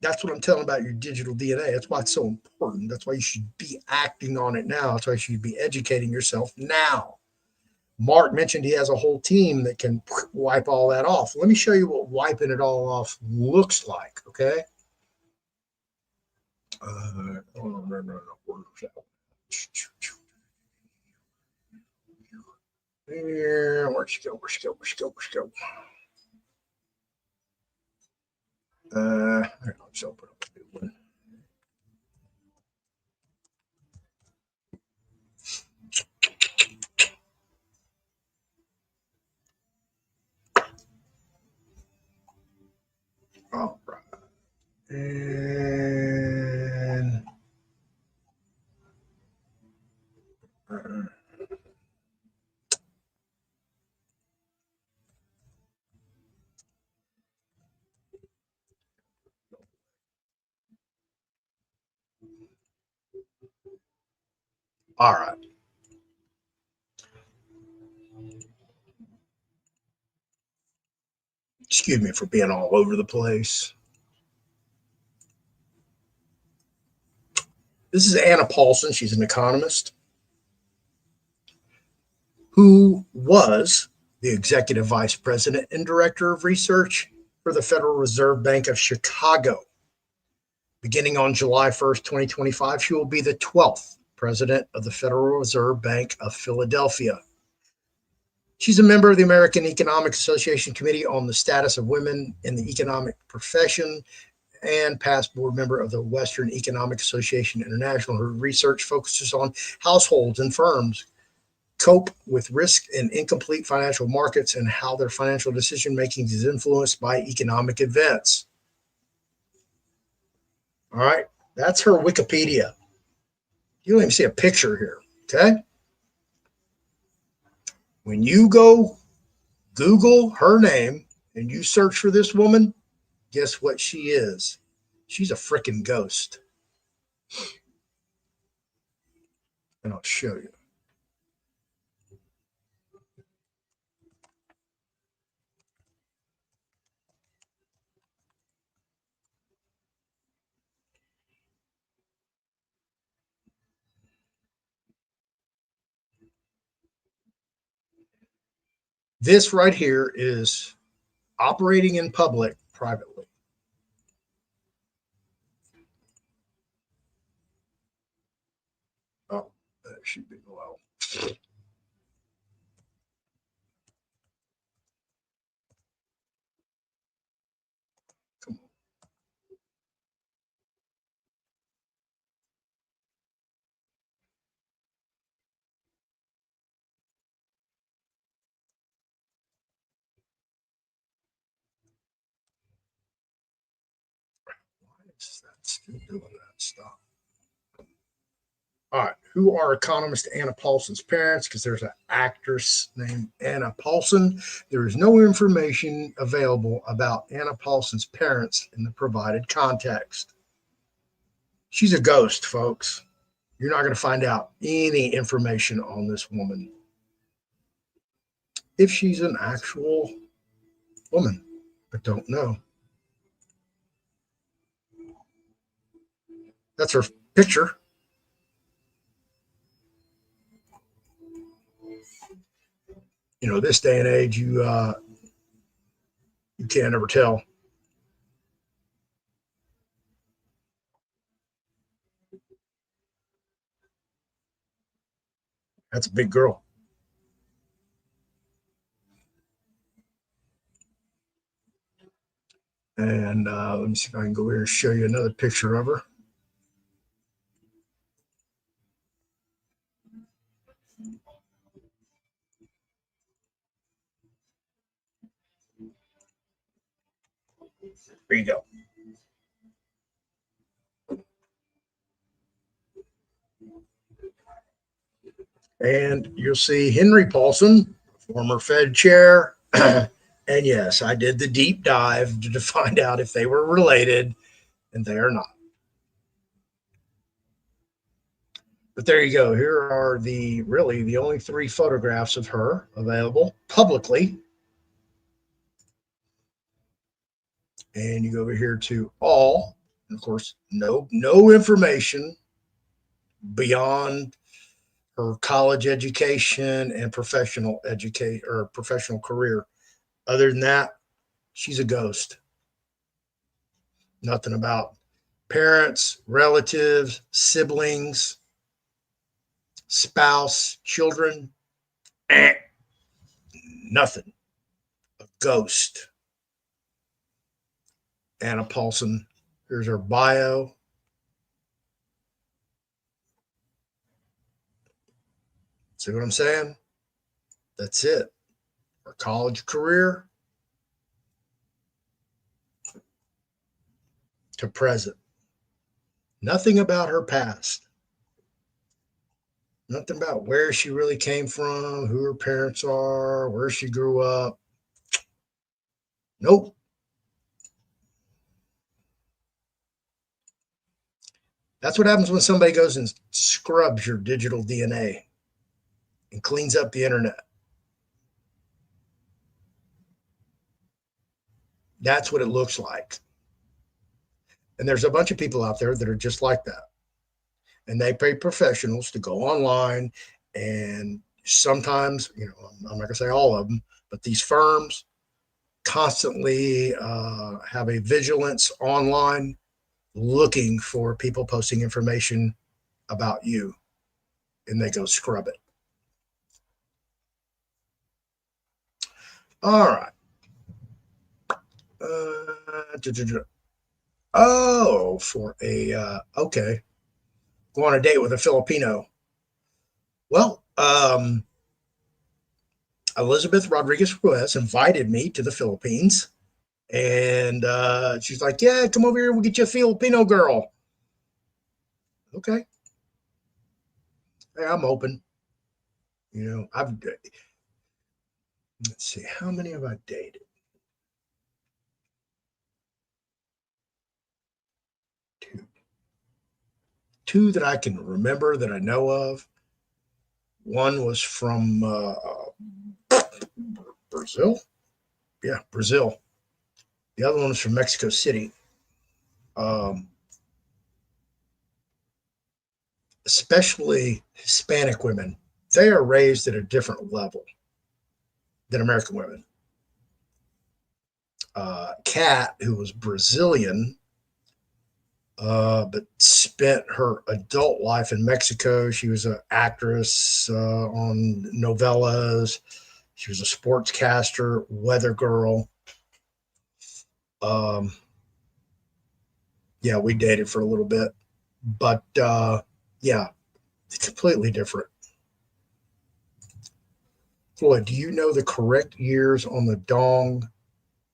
That's what I'm telling about your digital DNA. That's why it's so important. That's why you should be acting on it now. That's why you should be educating yourself now. Mark mentioned he has a whole team that can wipe all that off. Let me show you what wiping it all off looks like, okay? Where'd she go? Let's open up a new one. All right. And all right. Excuse me for being all over the place. This is Anna Paulson. She's an economist who was the executive vice president and director of research for the Federal Reserve Bank of Chicago. Beginning on July 1st, 2025, she will be the 12th president of the Federal Reserve Bank of Philadelphia. She's a member of the American Economic Association Committee on the Status of Women in the Economic Profession and past board member of the Western Economic Association International. Her research focuses on households and firms cope with risk in incomplete financial markets and how their financial decision making is influenced by economic events. All right, that's her Wikipedia. You don't even see a picture here, okay? When you go Google her name and you search for this woman, guess what she is? She's a freaking ghost. And I'll show you. This right here is operating in public privately. she be low? Come on. Why is that still doing that? Stop. All right. Who are economist Anna Paulson's parents? Because there's an actress named Anna Paulson. There is no information available about Anna Paulson's parents in the provided context. She's a ghost, folks. You're not going to find out any information on this woman if she's an actual woman, but don't know. That's her picture. You know, this day and age, you can't ever tell. That's a big girl. And let me see if I can go here and show you another picture of her. There you go. And you'll see Henry Paulson, former Fed chair. And yes, I did the deep dive to find out if they were related, and they are not. But there you go. Here are the only three photographs of her available publicly. And you go over here to all. And of course, no information beyond her college education and professional career. Other than that, she's a ghost. Nothing about parents, relatives, siblings, spouse, children. Eh, nothing. A ghost. Anna Paulson. Here's her bio. See what I'm saying? That's it. Her college career to present. Nothing about her past. Nothing about where she really came from, who her parents are, where she grew up. Nope. That's what happens when somebody goes and scrubs your digital DNA and cleans up the internet. That's what it looks like. And there's a bunch of people out there that are just like that. And they pay professionals to go online. And sometimes, I'm not going to say all of them, but these firms constantly have a vigilance online looking for people posting information about you. And they go scrub it. All right. For okay. Go on a date with a Filipino. Well, Elizabeth Rodriguez Ruiz invited me to the Philippines. And she's like, yeah, come over here. We'll get you a Filipino girl. Okay. Hey, I'm open. Let's see, how many have I dated? Two. Two that I can remember that I know of. One was from Brazil. Yeah, Brazil. The other one was from Mexico City. Um, especially Hispanic women. They are raised at a different level than American women. Kat, who was Brazilian, but spent her adult life in Mexico. She was an actress on novellas. She was a sportscaster, weather girl. Um, yeah, we dated for a little bit, but yeah, it's completely different. Floyd, do you know the correct years on the dong?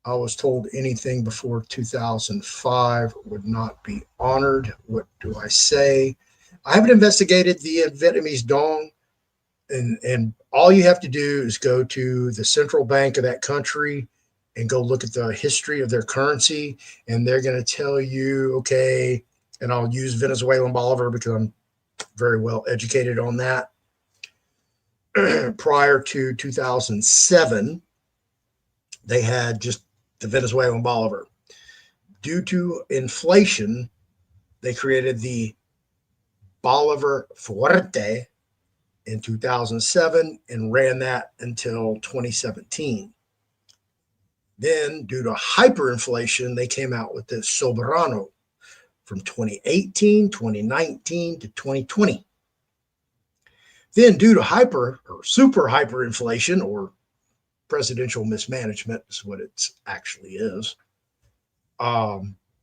I was told anything before 2005 would not be honored. What do I say? I haven't investigated the Vietnamese dong, and all you have to do is go to the central bank of that country and go look at the history of their currency, and they're going to tell you, okay, and I'll use Venezuelan bolivar because I'm very well educated on that. Prior to 2007, they had just the Venezuelan bolivar. Due to inflation, they created the Bolivar Fuerte in 2007 and ran that until 2017. Then, due to hyperinflation, they came out with the Soberano from 2018, 2019 to 2020. Then, due to hyper or super hyperinflation or presidential mismanagement, is what it actually is,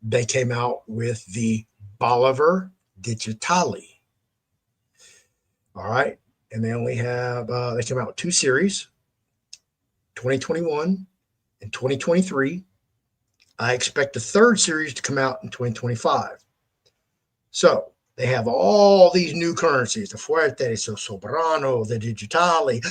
they came out with the Bolivar Digitali. All right. And they only have, they came out with two series, 2021 and 2023. I expect the third series to come out in 2025. So they have all these new currencies, the Fuerte, so Soberano, the Digitali.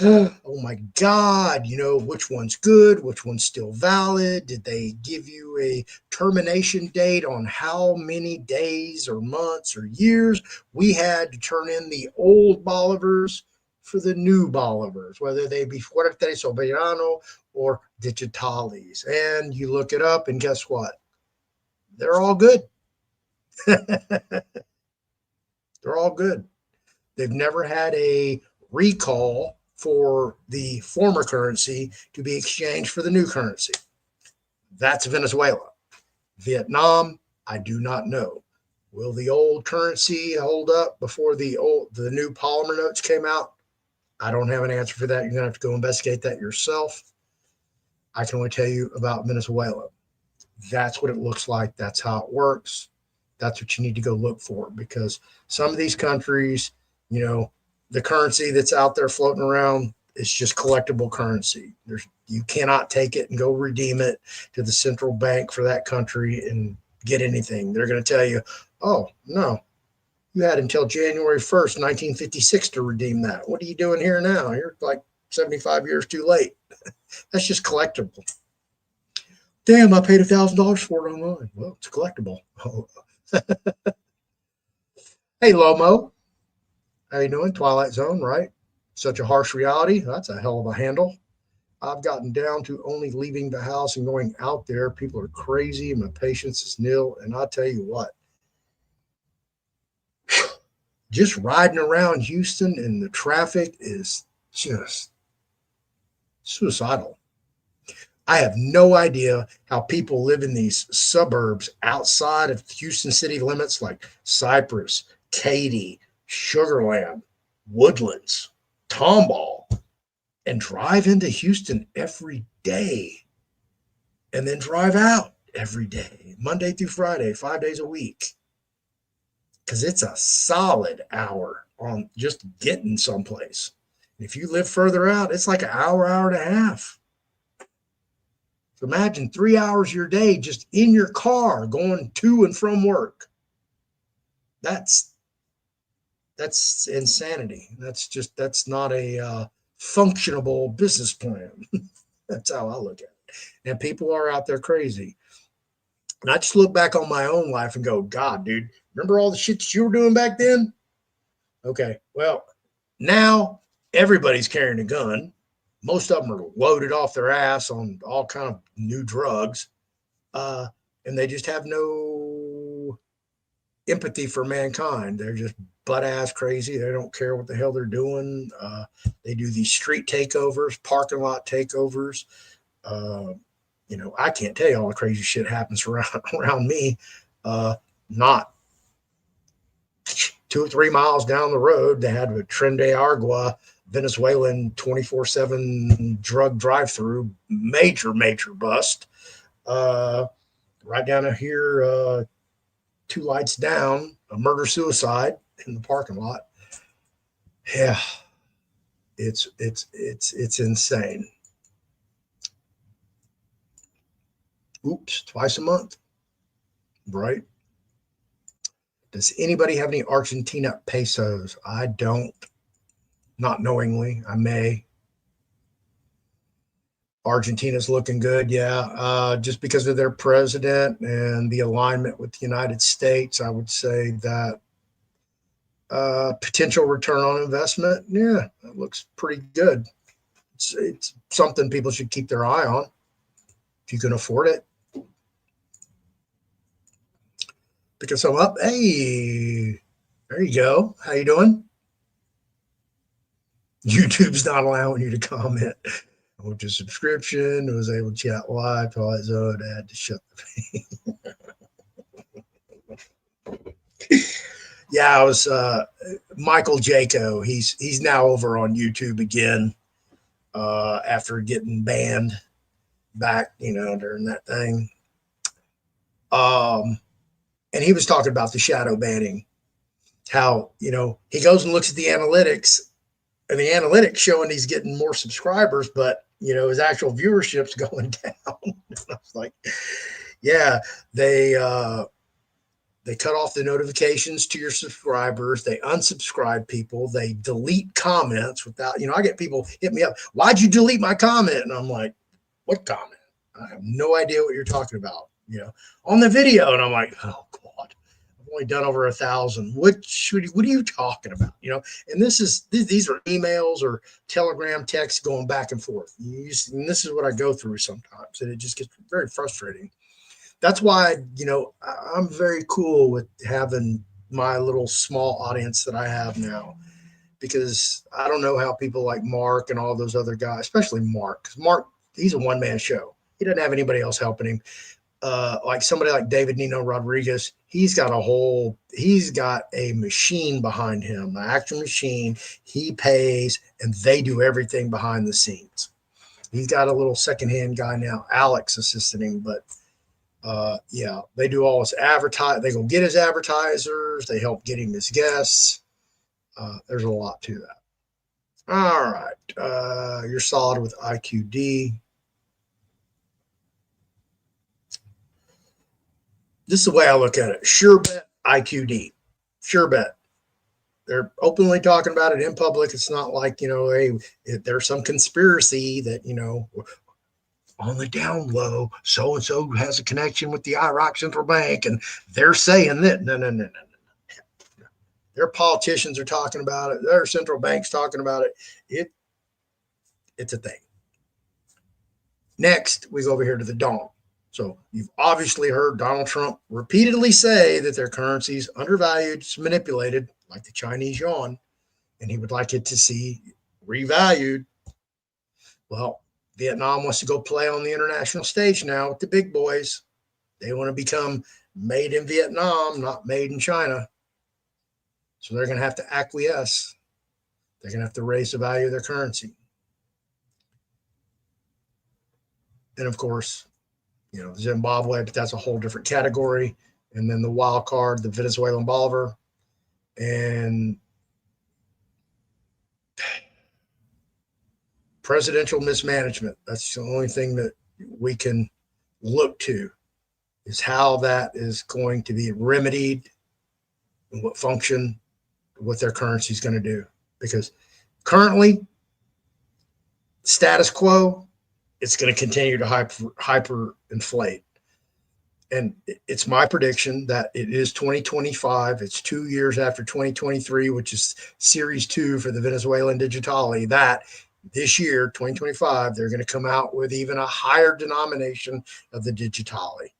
Oh my God, you know, which one's good? Which one's still valid? Did they give you a termination date on how many days or months or years we had to turn in the old Bolivars for the new Bolivars, whether they be Fuerte, Soberano, or Digitalis? And you look it up, and guess what? They're all good. They're all good. They've never had a recall for the former currency to be exchanged for the new currency. That's Venezuela. Vietnam, I do not know. Will the old currency hold up before the new polymer notes came out? I don't have an answer for that. You're going to have to go investigate that yourself. I can only tell you about Venezuela. That's what it looks like. That's how it works. That's what you need to go look for, because some of these countries, you know, the currency that's out there floating around is just collectible currency. You cannot take it and go redeem it to the central bank for that country and get anything. They're going to tell you, oh, no, you had until January 1st, 1956 to redeem that. What are you doing here now? You're like 75 years too late. That's just collectible. Damn, I paid $1,000 for it online. Well, it's collectible. Hey, Lomo. How you doing? Twilight Zone, right? Such a harsh reality. That's a hell of a handle. I've gotten down to only leaving the house and going out there. People are crazy and my patience is nil. And I'll tell you what, just riding around Houston and the traffic is just suicidal. I have no idea how people live in these suburbs outside of Houston city limits like Cypress, Katy, Sugarland, Woodlands, Tomball, and drive into Houston every day and then drive out every day, Monday through Friday, 5 days a week. Because it's a solid hour on just getting someplace. If you live further out, it's like an hour, hour and a half. So imagine 3 hours of your day just in your car going to and from work. That's insanity. That's not a functionable business plan. That's how I look at it. And people are out there crazy. And I just look back on my own life and go, God, dude, remember all the shit that you were doing back then? Okay, well, now everybody's carrying a gun. Most of them are loaded off their ass on all kind of new drugs, and they just have no empathy for mankind. They're just butt ass crazy. They don't care what the hell they're doing. They do these street takeovers, parking lot takeovers. You know, I can't tell you all the crazy shit happens around me. Not 2 or 3 miles down the road, they had a Tren de Agua Venezuelan 24/7 drug drive-through, major bust. Right down here, 2 lights down, a murder-suicide in the parking lot. Yeah, it's insane. Oops, twice a month, right? Does anybody have any Argentina pesos? I don't. Not knowingly, I may. Argentina's looking good, yeah. Just because of their president and the alignment with the United States, I would say that potential return on investment, yeah, that looks pretty good. It's something people should keep their eye on if you can afford it. Picking some up. Hey, there you go. How you doing? YouTube's not allowing you to comment. With your subscription, was able to chat live, Twilight Zone, I had to shut the Yeah, I was Michael Jaco. He's now over on YouTube again after getting banned back, during that thing. And he was talking about the shadow banning, how he goes and looks at the analytics, and the analytics showing he's getting more subscribers, but his actual viewership's going down. I was like, yeah, they cut off the notifications to your subscribers. They unsubscribe people. They delete comments without, I get people hit me up. Why'd you delete my comment? And I'm like, what comment? I have no idea what you're talking about, on the video. And I'm like, oh God, I've only done over 1,000. What are you talking about? And these are emails or Telegram texts going back and forth. And this is what I go through sometimes. And it just gets very frustrating. That's why, I'm very cool with having my little small audience that I have now, because I don't know how people like Mark and all those other guys, especially Mark, because Mark, he's a one-man show. He doesn't have anybody else helping him. Like somebody like David Nino Rodriguez, he's got a machine behind him, an actual machine. He pays and they do everything behind the scenes. He's got a little secondhand guy now, Alex, assisting him, but yeah, they do all his advertise. They go get his advertisers. They help get him his guests. There's a lot to that. All right. You're solid with IQD. This is the way I look at it. Sure bet IQD. Sure bet. They're openly talking about it in public. It's not like, hey, there's some conspiracy that, on the down low, so-and-so has a connection with the Iraq Central Bank, and they're saying that. No. Their politicians are talking about it. Their central bank's talking about it. It's a thing. Next, we go over here to the dong. So you've obviously heard Donald Trump repeatedly say that their currency is undervalued, it's manipulated, like the Chinese yuan, and he would like it to see revalued. Well, Vietnam wants to go play on the international stage now with the big boys. They want to become made in Vietnam, not made in China. So they're going to have to acquiesce. They're going to have to raise the value of their currency. And of course, Zimbabwe, but that's a whole different category. And then the wild card, the Venezuelan bolivar. And presidential mismanagement. That's the only thing that we can look to, is how that is going to be remedied and what function, what their currency is going to do. Because currently, status quo, it's going to continue to hyperinflate. And it's my prediction that it is 2025. It's 2 years after 2023, which is Series 2 for the Venezuelan digitale, that this year, 2025, they're going to come out with even a higher denomination of the digitale.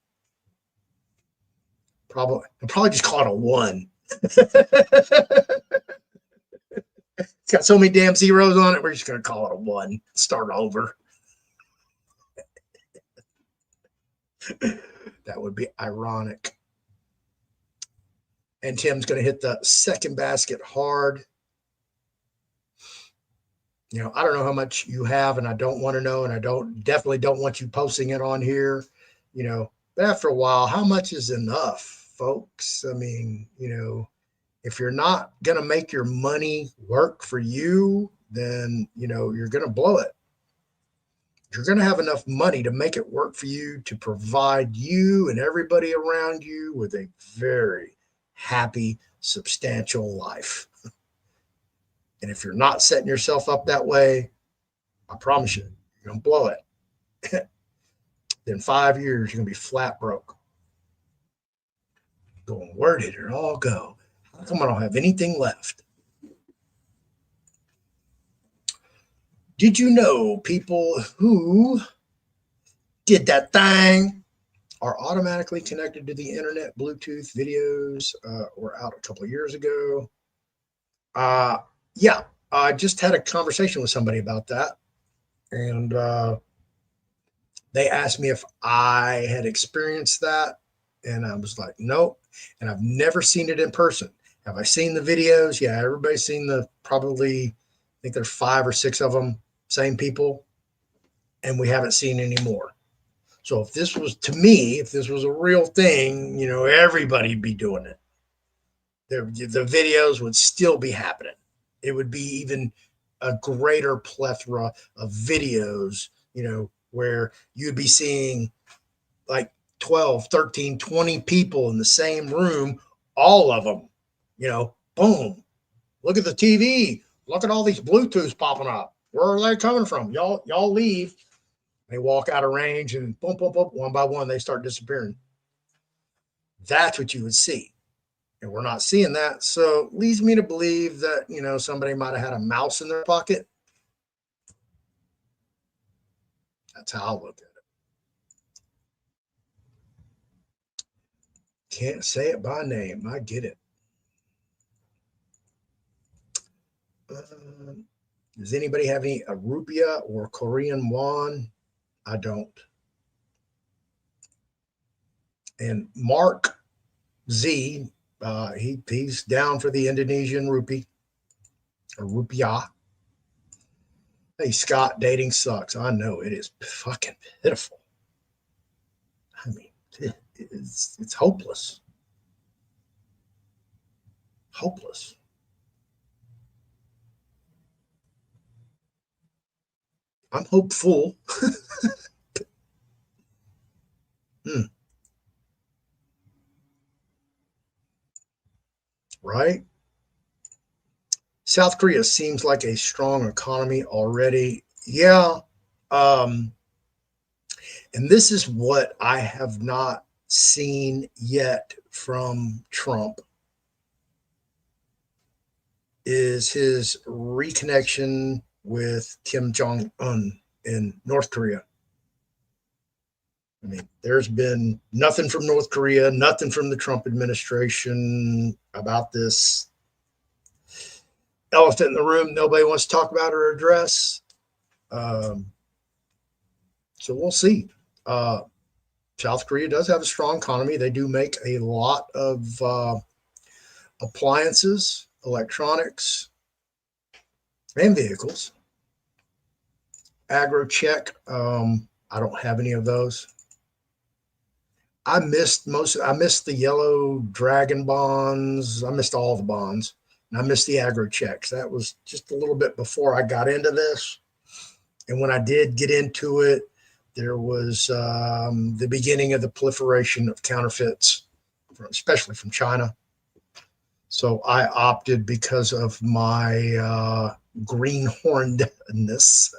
Probably just call it a 1. It's got so many damn zeros on it, we're just going to call it a 1. Start over. That would be ironic. And Tim's going to hit the second basket hard. You know, I don't know how much you have, and I don't want to know, and I definitely don't want you posting it on here, you know, but after a while, how much is enough, folks? I mean, you know, if you're not going to make your money work for you, then, you know, you're going to blow it. You're going to have enough money to make it work for you, to provide you and everybody around you with a very happy, substantial life. And if you're not setting yourself up that way, I promise you, you're going to blow it. In 5 years, you're going to be flat broke. Going, where did it all go? How come I don't have anything left? Did you know people who did that thing are automatically connected to the internet? Bluetooth videos were out a couple of years ago. Yeah, I just had a conversation with somebody about that. And they asked me if I had experienced that. And I was like, nope. And I've never seen it in person. Have I seen the videos? Yeah, everybody's seen probably, I think there's 5 or 6 of them, same people. And we haven't seen any more. So if this was, to me, if this was a real thing, you know, everybody'd be doing it. The videos would still be happening. It would be even a greater plethora of videos, you know, where you'd be seeing like 12, 13, 20 people in the same room, all of them, you know, boom. Look at the TV. Look at all these Bluetooths popping up. Where are they coming from? Y'all leave. They walk out of range and boom, boom, boom, one by one, they start disappearing. That's what you would see. And we're not seeing that. So it leads me to believe that, you know, somebody might have had a mouse in their pocket. That's how I look at it. Can't say it by name. I get it. Does anybody have any rupiah or Korean won? I don't. And Mark Z, he's down for the Indonesian rupee or rupiah. Hey, Scott, dating sucks. I know it is fucking pitiful. I mean, it's hopeless. Hopeless. I'm hopeful. Right? South Korea seems like a strong economy already. Yeah. And this is what I have not seen yet from Trump is his reconnection with Kim Jong-un in North Korea. I mean, there's been nothing from North Korea, nothing from the Trump administration about this elephant in the room nobody wants to talk about or address. So we'll see. South Korea does have a strong economy. They do make a lot of appliances, electronics, and vehicles. Agro check. I don't have any of those. I missed the yellow dragon bonds. I missed all the bonds. And I missed the agro checks. That was just a little bit before I got into this. And when I did get into it, there was the beginning of the proliferation of counterfeits, especially from China. So I opted, because of my greenhornedness,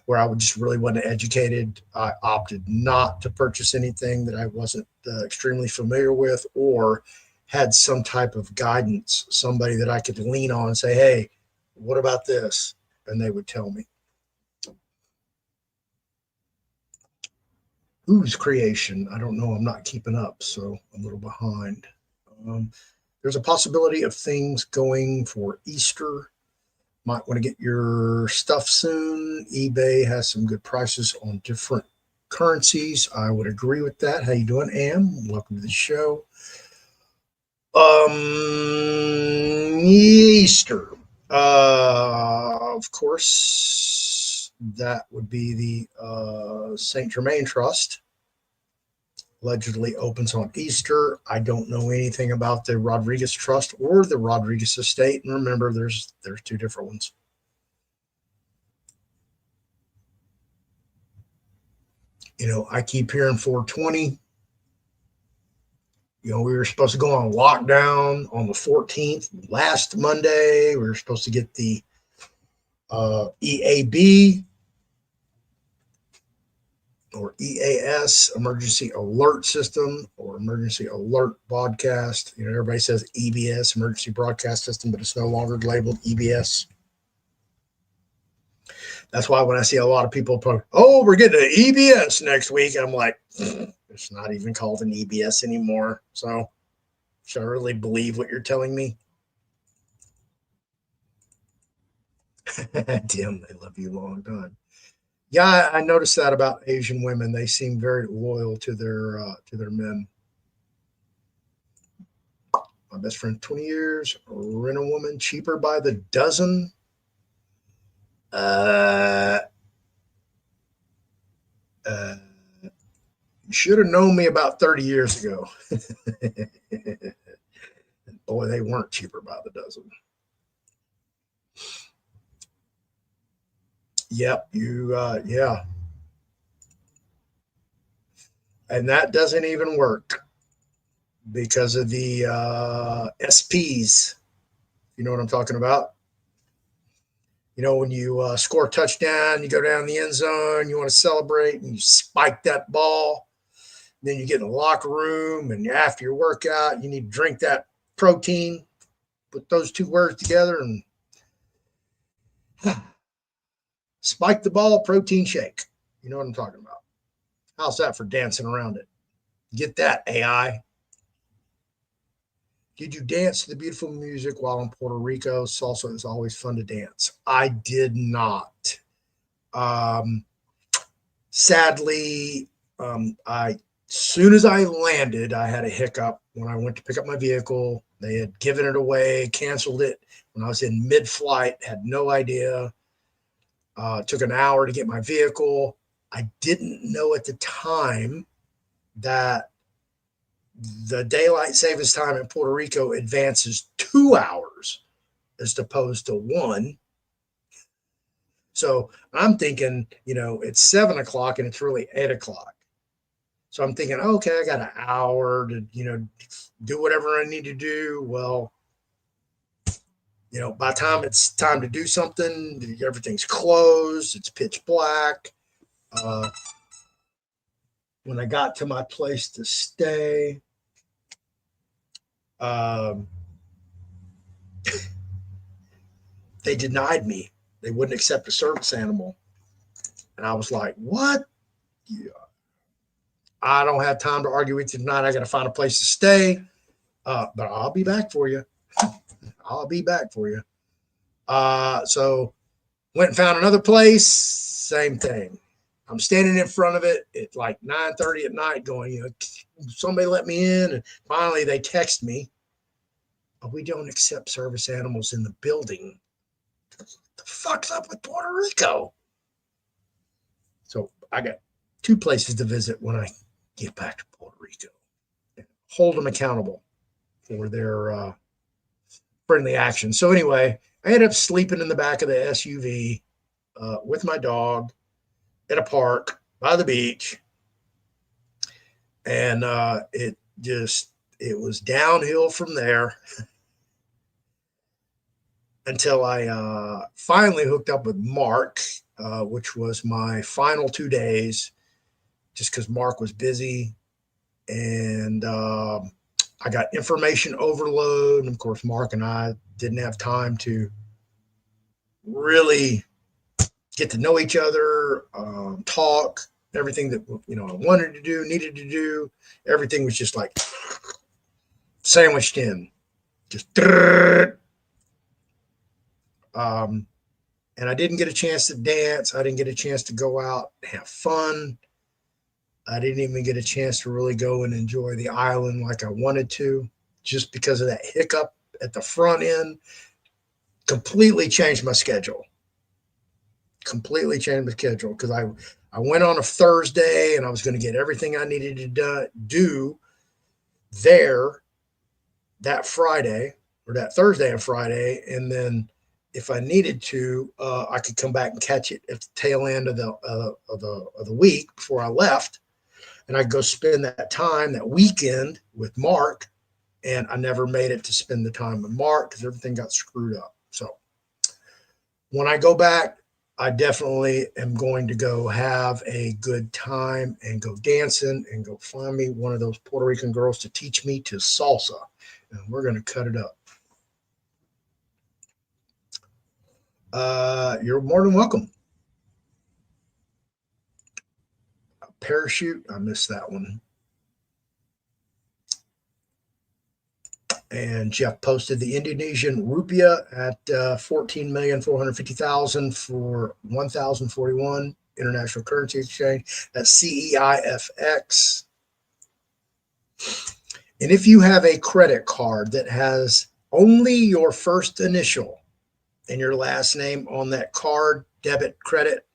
where I just really wasn't educated, I opted not to purchase anything that I wasn't extremely familiar with or had some type of guidance, somebody that I could lean on and say, hey, what about this? And they would tell me. Whose creation? I don't know. I'm not keeping up, so I'm a little behind. There's a possibility of things going for Easter. Might want to get your stuff soon. eBay has some good prices on different currencies. I would agree with that. How you doing, Am? Welcome to the show. Easter. Of course, that would be the Saint Germain Trust. Allegedly opens on Easter. I don't know anything about the Rodriguez Trust or the Rodriguez Estate. And remember, there's two different ones. You know, I keep hearing 420. You know, we were supposed to go on lockdown on the 14th. Last Monday, we were supposed to get the EAB or EAS, Emergency Alert System, or Emergency Alert Broadcast. You know, everybody says EBS, Emergency Broadcast System, but it's no longer labeled EBS. That's why when I see a lot of people put, oh, we're getting an EBS next week, I'm like, it's not even called an EBS anymore. So should I really believe what you're telling me? Tim, they love you long time. Yeah, I noticed that about Asian women. They seem very loyal to their men. My best friend, 20 years, rent a woman cheaper by the dozen. You should have known me about 30 years ago. Boy, they weren't cheaper by the dozen. Yep, yeah. And that doesn't even work because of the SPs. You know what I'm talking about? You know, when you score a touchdown, you go down the end zone, you want to celebrate, and you spike that ball. Then you get in the locker room, and after your workout, you need to drink that protein. Put those two words together and spike the ball, protein shake. You know what I'm talking about. How's that for dancing around it? Get that, AI. Did you dance to the beautiful music while in Puerto Rico? Salsa is always fun to dance. I did not. Um, Sadly, I soon as I landed, I had a hiccup when I went to pick up my vehicle. They had given it away, canceled it when I was in mid-flight. Had no idea. It took an hour to get my vehicle. I didn't know at the time that the daylight savings time in Puerto Rico advances 2 hours as opposed to one. So I'm thinking, you know, it's 7 o'clock and it's really 8 o'clock. So I'm thinking, okay, I got an hour to, you know, do whatever I need to do. Well, you know, by the time it's time to do something, everything's closed. It's pitch black. When I got to my place to stay, um, they denied me. They wouldn't accept a service animal. And I was like, what? Yeah. I don't have time to argue with you tonight. I got to find a place to stay. But I'll be back for you. I'll be back for you. So went and found another place. Same thing. I'm standing in front of it at like 9:30 at night going, you know, somebody let me in. And finally they text me, oh, we don't accept service animals in the building. What the fuck's up with Puerto Rico? So I got 2 places to visit when I get back to Puerto Rico. Hold them accountable for their friendly action. So anyway, I ended up sleeping in the back of the SUV with my dog at a park by the beach. And it was downhill from there until I finally hooked up with Mark, which was my final 2 days, just because Mark was busy. And I got information overload. And of course, Mark and I didn't have time to really get to know each other, talk, everything that, you know, I wanted to do, needed to do. Everything was just like sandwiched in. Just and I didn't get a chance to dance. I didn't get a chance to go out and have fun. I didn't even get a chance to really go and enjoy the island like I wanted to. just because of that hiccup at the front end. Completely changed my schedule. Completely changed my schedule because I went on a Thursday and I was going to get everything I needed to do there that Friday or that Thursday and Friday. And then if I needed to, I could come back and catch it at the tail end of the week before I left. And I'd go spend that time, that weekend with Mark. And I never made it to spend the time with Mark because everything got screwed up. So when I go back, I definitely am going to go have a good time and go dancing and go find me one of those Puerto Rican girls to teach me to salsa. And we're going to cut it up. You're more than welcome. A parachute. I missed that one. And Jeff posted the Indonesian rupiah at 14,450,000 for 1,041 international currency exchange. That's CEIFX. And if you have a credit card that has only your first initial and your last name on that card, debit, credit,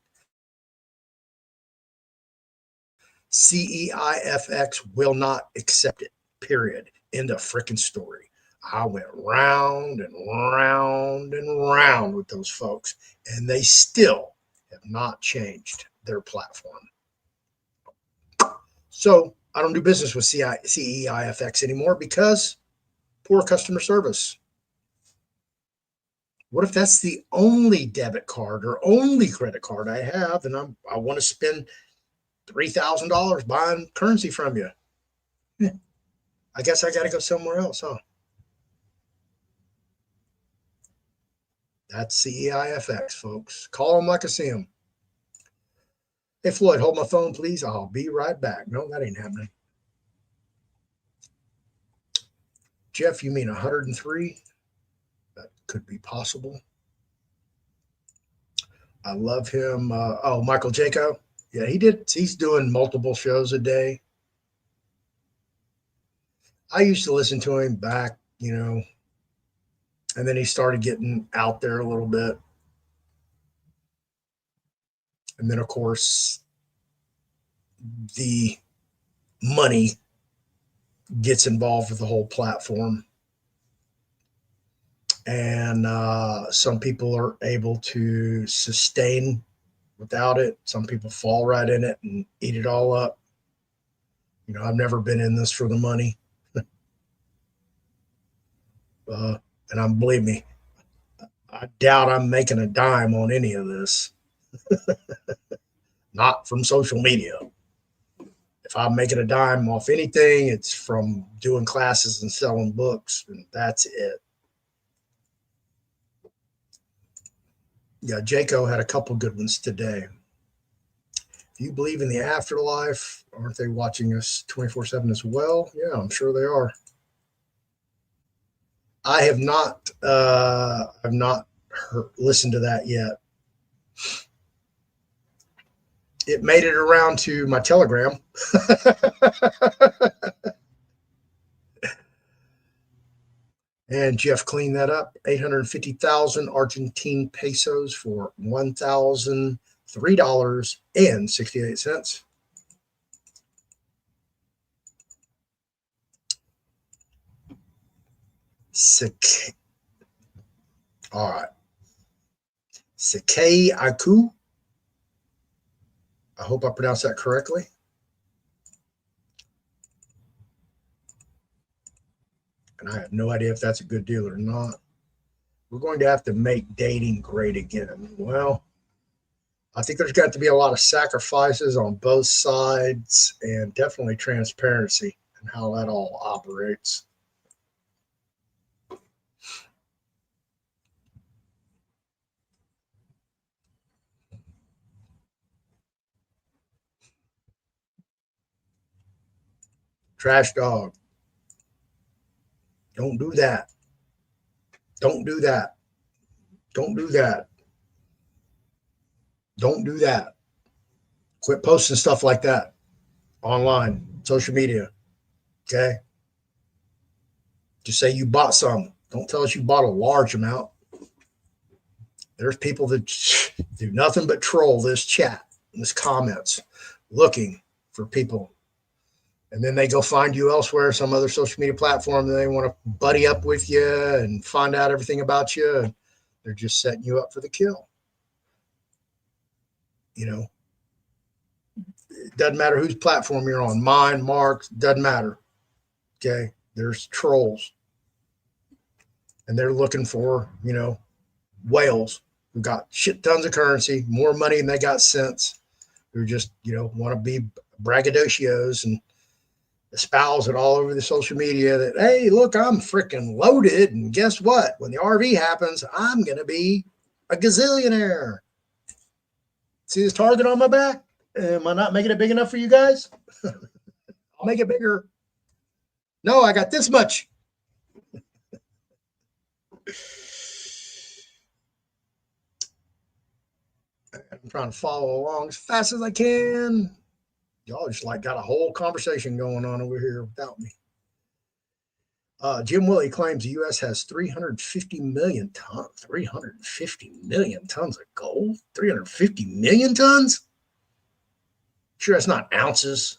CEIFX will not accept it, period. End of freaking story. I went round and round and round with those folks, and they still have not changed their platform. So I don't do business with CEIFX anymore because poor customer service. What if that's the only debit card or only credit card I have, and I want to spend $3,000 buying currency from you? I guess I got to go somewhere else, huh? That's CEIFX, folks. Call them like I see them. Hey, Floyd, hold my phone, please. I'll be right back. No, that ain't happening. Jeff, you mean 103? That could be possible. I love him. Michael Jaco. Yeah, he's doing multiple shows a day. I used to listen to him back, and then he started getting out there a little bit. And then, of course, the money gets involved with the whole platform. And some people are able to sustain without it. Some people fall right in it and eat it all up. I've never been in this for the money. And believe me, I doubt I'm making a dime on any of this. Not from social media. If I'm making a dime off anything, it's from doing classes and selling books, and that's it. Yeah, Jaco had a couple good ones today. If you believe in the afterlife, aren't they watching us 24/7 as well? Yeah, I'm sure they are. I have not listened to that yet. It made it around to my Telegram. And Jeff cleaned that up. 850,000 Argentine pesos for $1,003.68. All right. Sekei Aku. I hope I pronounced that correctly. And I have no idea if that's a good deal or not. We're going to have to make dating great again. Well, I think there's got to be a lot of sacrifices on both sides and definitely transparency and how that all operates. Trash dog. Don't do that. Don't do that. Don't do that. Don't do that. Quit posting stuff like that online, social media. Okay. Just say you bought some. Don't tell us you bought a large amount. There's people that do nothing but troll this chat, this comments, looking for people. And then they go find you elsewhere, some other social media platform, and they want to buddy up with you and find out everything about you. And they're just setting you up for the kill. You know, it doesn't matter whose platform you're on, mine, Mark's, doesn't matter. Okay. There's trolls. And they're looking for, you know, whales who got shit tons of currency, more money than they got sense, who just, you know, want to be braggadocios and espouse it all over the social media that, hey, look, I'm freaking loaded. And guess what? When the RV happens, I'm going to be a gazillionaire. See this target on my back? Am I not making it big enough for you guys? I'll make it bigger. No, I got this much. I'm trying to follow along as fast as I can. Y'all just like got a whole conversation going on over here without me. Jim Willie claims the U.S. has 350 million tons. 350 million tons of gold? 350 million tons? Sure, that's not ounces.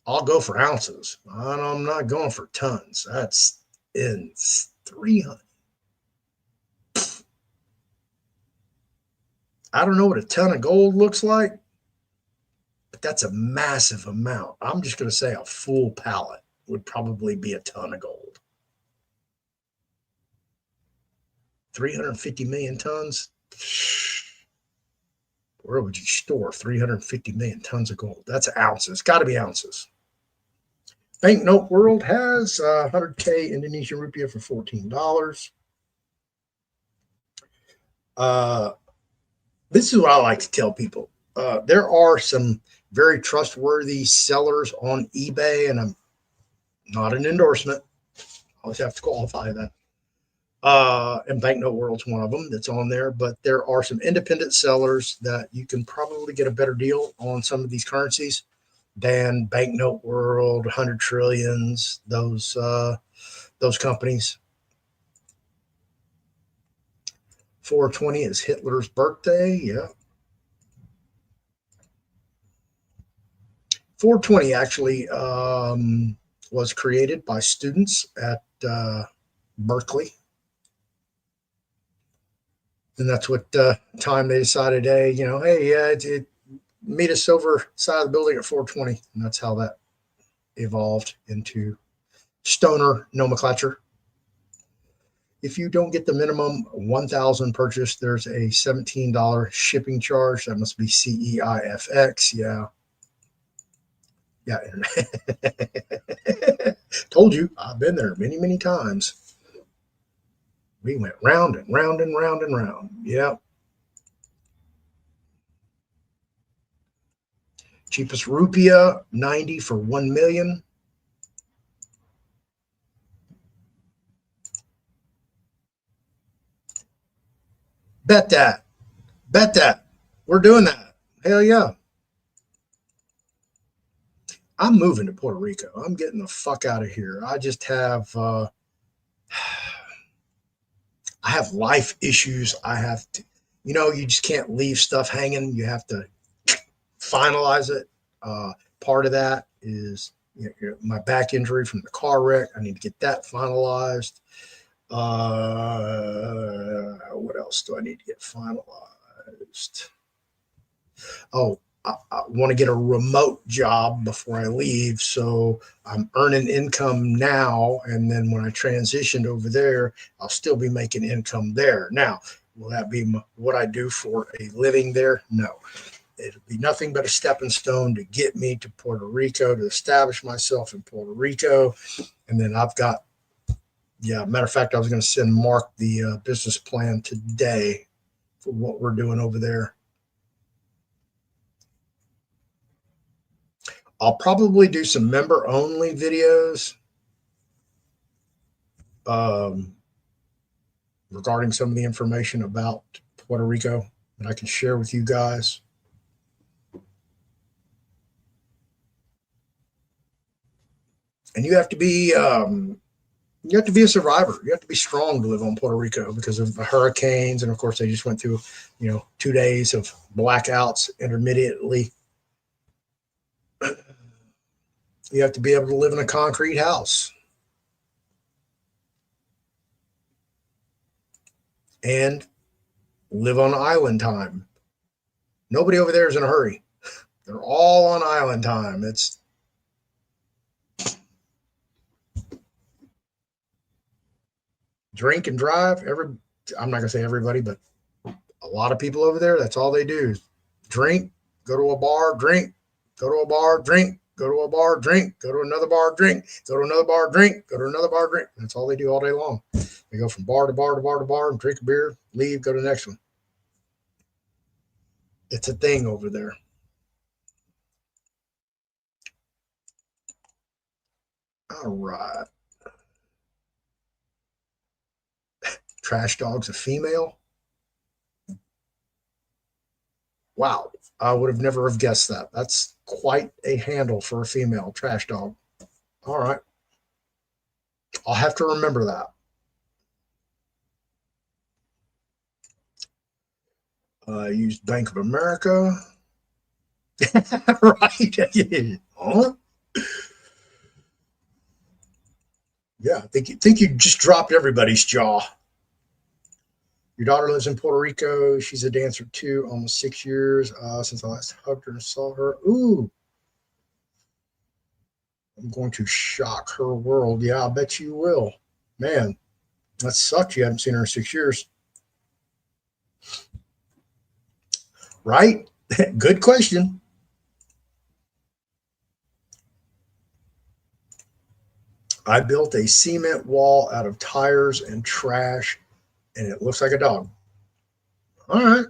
I'll go for ounces. I'm not going for tons. That's in 300. I don't know what a ton of gold looks like, but that's a massive amount. I'm just going to say a full pallet would probably be a ton of gold. 350 million tons? Where would you store 350 million tons of gold? That's ounces. Got to be ounces. Banknote World has 100K Indonesian rupiah for $14. This is what I like to tell people. There are some very trustworthy sellers on eBay, and I'm not an endorsement. I always have to qualify that. And Banknote World's one of them that's on there, but there are some independent sellers that you can probably get a better deal on some of these currencies than Banknote World, 100 Trillions, those companies. 420 is Hitler's birthday. Yeah. 420 actually was created by students at Berkeley. And that's what time they decided, hey, meet us over side of the building at 420. And that's how that evolved into stoner nomenclature. If you don't get the minimum 1,000 purchase, there's a $17 shipping charge. That must be CEIFX. Yeah. Yeah. Told you, I've been there many, many times. We went round and round and round and round. Yeah. Cheapest rupiah, 90 for 1 million. Bet that. Bet that. We're doing that. Hell yeah. I'm moving to Puerto Rico. I'm getting the fuck out of here. I just have I have life issues. I have to, you just can't leave stuff hanging. You have to finalize it. Part of that is my back injury from the car wreck. I need to get that finalized. What else do I need to get finalized? Oh, I want to get a remote job before I leave. So I'm earning income now. And then when I transitioned over there, I'll still be making income there. Now, will that be what I do for a living there? No. It'll be nothing but a stepping stone to get me to Puerto Rico, to establish myself in Puerto Rico. And then I've got, matter of fact, I was going to send Mark the business plan today for what we're doing over there. I'll probably do some member-only videos regarding some of the information about Puerto Rico that I can share with you guys. And you have to be a survivor. You have to be strong to live on Puerto Rico because of the hurricanes, and of course they just went through 2 days of blackouts intermittently. You have to be able to live in a concrete house and live on island time. Nobody over there is in a hurry. They're all on island time. It's drink and drive. I'm not gonna say everybody, but a lot of people over there, that's all they do is drink, go to a bar, drink, go to a bar, drink, go to a bar, drink, go to another bar, drink, go to another bar, drink, go to another bar, drink. That's all they do all day long. They go from bar to bar to bar to bar and drink a beer, leave, go to the next one. It's a thing over there. All right. Trash dog's a female. Wow. I would have never have guessed that. That's quite a handle for a female trash dog. All right. I'll have to remember that. Used Bank of America. Right. Huh? Yeah, I think you just dropped everybody's jaw. Your daughter lives in Puerto Rico. She's a dancer too, almost 6 years since I last hugged her and saw her. Ooh, I'm going to shock her world. Yeah, I bet you will. Man, that sucks. You haven't seen her in 6 years. Right? Good question. I built a cement wall out of tires and trash, and it looks like a dog. All right.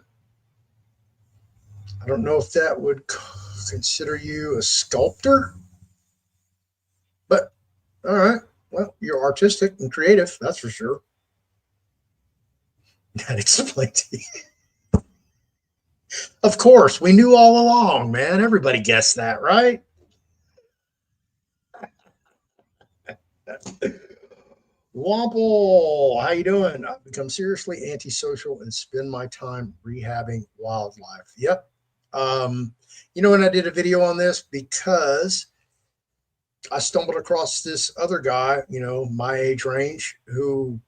I don't know if that would consider you a sculptor, but all right. Well, you're artistic and creative, that's for sure. That explains it. Of course, we knew all along, man. Everybody guessed that, right? Womple, how you doing? I've become seriously antisocial and spend my time rehabbing wildlife. Yep. And I did a video on this because I stumbled across this other guy, my age range, who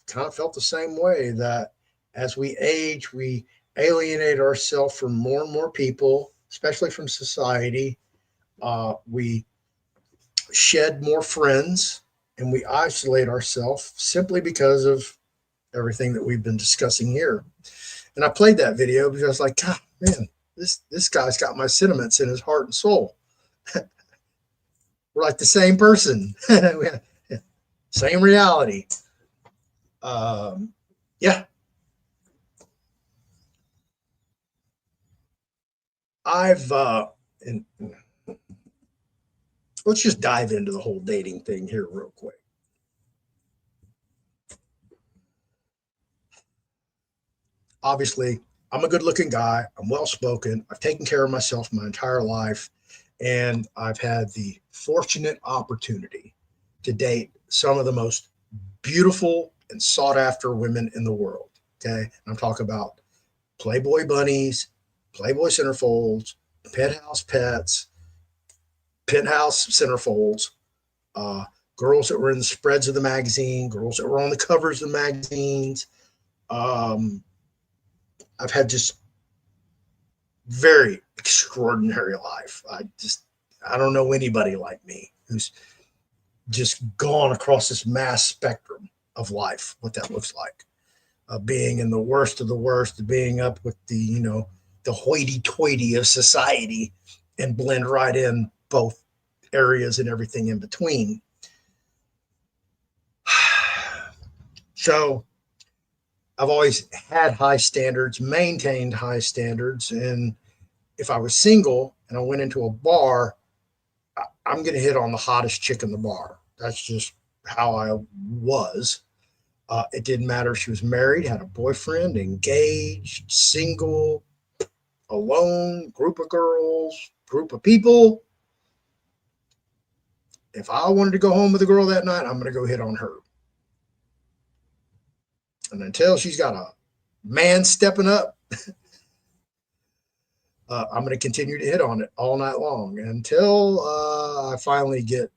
kind of felt the same way that as we age, we alienate ourselves from more and more people, especially from society. We shed more friends and we isolate ourselves simply because of everything that we've been discussing here. And I played that video because I was like, God, man, this guy's got my sentiments in his heart and soul. We're like the same person, same reality. Yeah, I've and let's just dive into the whole dating thing here real quick. Obviously, I'm a good looking guy. I'm well spoken. I've taken care of myself my entire life. And I've had the fortunate opportunity to date some of the most beautiful and sought after women in the world. Okay. And I'm talking about Playboy bunnies, Playboy centerfolds, penthouse pets, penthouse centerfolds, uh, girls that were in the spreads of the magazine, girls that were on the covers of the magazines. Um, I've had just very extraordinary life. I don't know anybody like me who's just gone across this mass spectrum of life, what that looks like. Being in the worst of the worst, being up with the hoity-toity of society and blend right in both areas and everything in between. So I've always had high standards, maintained high standards, and if I was single and I went into a bar, I'm going to hit on the hottest chick in the bar. That's just how I was. It didn't matter if she was married, had a boyfriend, engaged, single, alone, group of girls, group of people. if I wanted to go home with a girl that night, I'm going to go hit on her. And until she's got a man stepping up, I'm going to continue to hit on it all night long until I finally get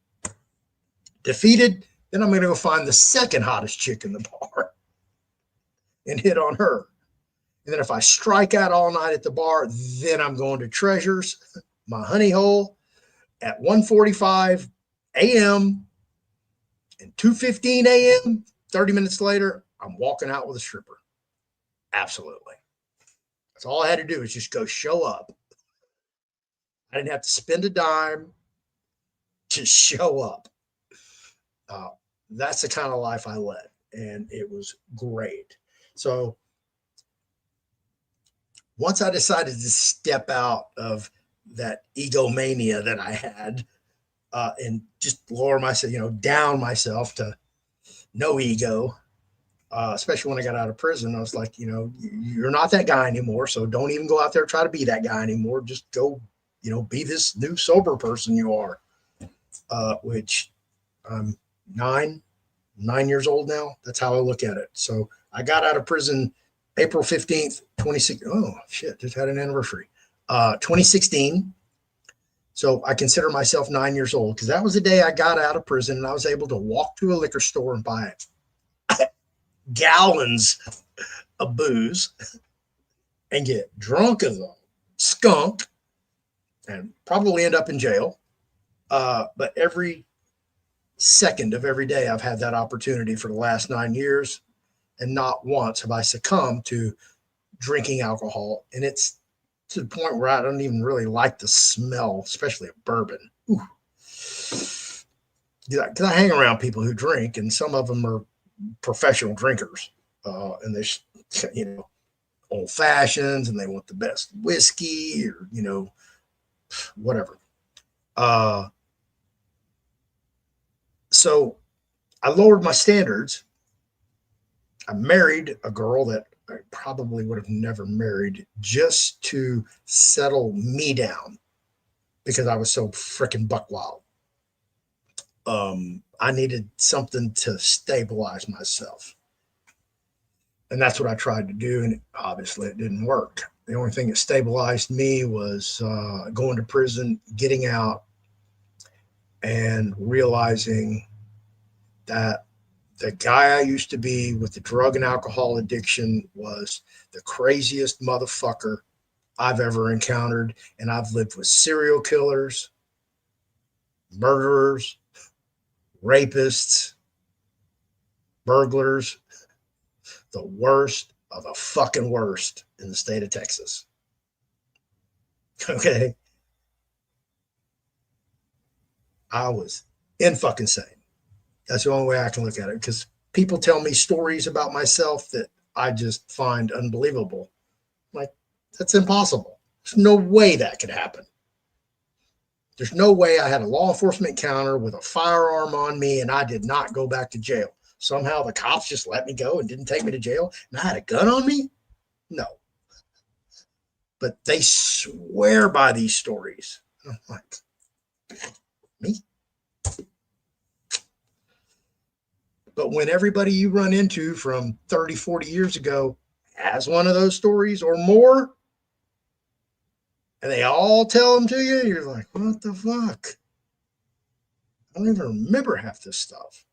defeated. Then I'm going to go find the second hottest chick in the bar and hit on her. And then if I strike out all night at the bar, then I'm going to Treasures, my honey hole, at 1:45 a.m. and 2:15 a.m., 30 minutes later, I'm walking out with a stripper. Absolutely. That's all I had to do is just go show up. I didn't have to spend a dime to show up. That's the kind of life I led, and it was great. So once I decided to step out of that egomania that I had and just lower myself, down myself to no ego, especially when I got out of prison, I was like, you're not that guy anymore. So don't even go out there and try to be that guy anymore. Just go, be this new sober person you are, which I'm 9 years old now. That's how I look at it. So I got out of prison April 15th, 2016. Oh, shit, just had an anniversary. 2016. So I consider myself 9 years old because that was the day I got out of prison and I was able to walk to a liquor store and buy gallons of booze and get drunk as a skunk and probably end up in jail. But every second of every day, I've had that opportunity for the last 9 years. And not once have I succumbed to drinking alcohol. And it's to the point where I don't even really like the smell, especially of bourbon. Because I hang around people who drink, and some of them are professional drinkers. And they're, old fashions, and they want the best whiskey or, whatever. So I lowered my standards. I married a girl that I probably would have never married just to settle me down because I was so freaking buck wild. I needed something to stabilize myself. And that's what I tried to do. And obviously it didn't work. The only thing that stabilized me was going to prison, getting out, and realizing that the guy I used to be with the drug and alcohol addiction was the craziest motherfucker I've ever encountered. And I've lived with serial killers, murderers, rapists, burglars, the worst of the fucking worst in the state of Texas. Okay. I was in fucking sane. That's the only way I can look at it, because people tell me stories about myself that I just find unbelievable. Like, that's impossible. There's no way that could happen. There's no way I had a law enforcement encounter with a firearm on me and I did not go back to jail. Somehow the cops just let me go and didn't take me to jail, and I had a gun on me? No. But they swear by these stories. I'm like, me? But when everybody you run into from 30, 40 years ago has one of those stories or more, and they all tell them to you, you're like, what the fuck? I don't even remember half this stuff.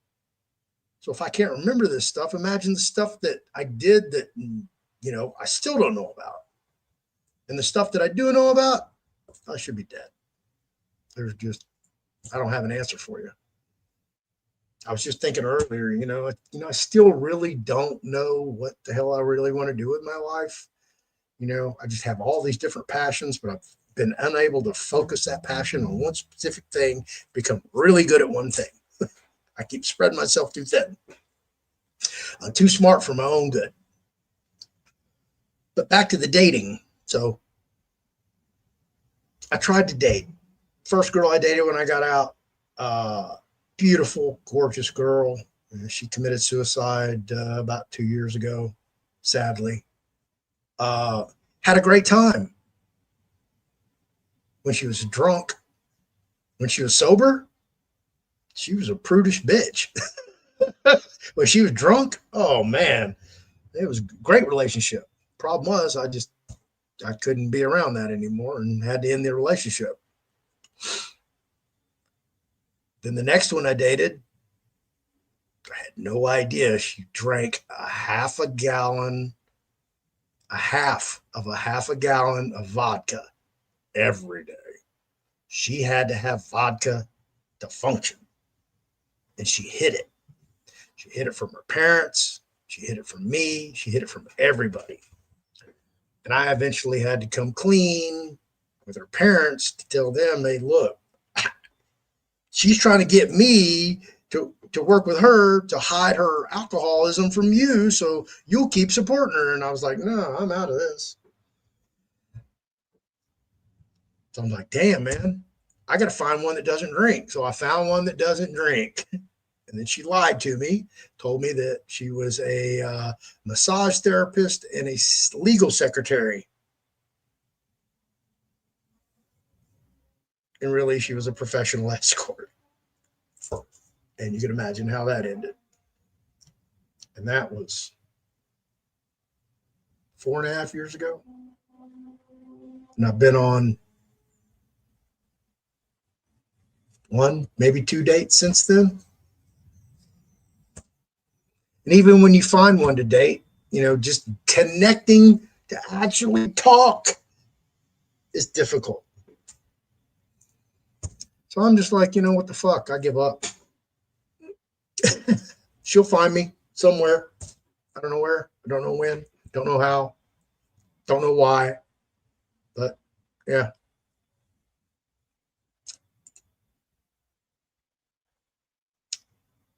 So if I can't remember this stuff, imagine the stuff that I did that, I still don't know about. And the stuff that I do know about, I should be dead. I don't have an answer for you. I was just thinking earlier, I still really don't know what the hell I really want to do with my life. I just have all these different passions, but I've been unable to focus that passion on one specific thing, become really good at one thing. I keep spreading myself too thin. I'm too smart for my own good. But back to the dating. So I tried to date. First girl I dated when I got out, beautiful, gorgeous girl. She committed suicide about 2 years ago, sadly. Had a great time. When she was drunk, when she was sober, She was a prudish bitch. When she was drunk, oh man, it was a great relationship. Problem was, I couldn't be around that anymore and had to end the relationship. Then the next one I dated, I had no idea she drank a half a gallon of vodka every day. She had to have vodka to function. And she hid it. She hid it from her parents. She hid it from me. She hid it from everybody. And I eventually had to come clean with her parents to tell them, hey, look, she's trying to get me to work with her to hide her alcoholism from you so you'll keep supporting her. And I was like, no, I'm out of this. So I'm like, damn, man, I got to find one that doesn't drink. So I found one that doesn't drink. And then she lied to me, told me that she was a massage therapist and a legal secretary. And really, she was a professional escort. And you can imagine how that ended. And that was 4.5 years ago. And I've been on one, maybe 2 dates since then. And even when you find one to date, just connecting to actually talk is difficult. So I'm just like, what the fuck? I give up. She'll find me somewhere. I don't know where. I don't know when. Don't know how. Don't know why. But yeah.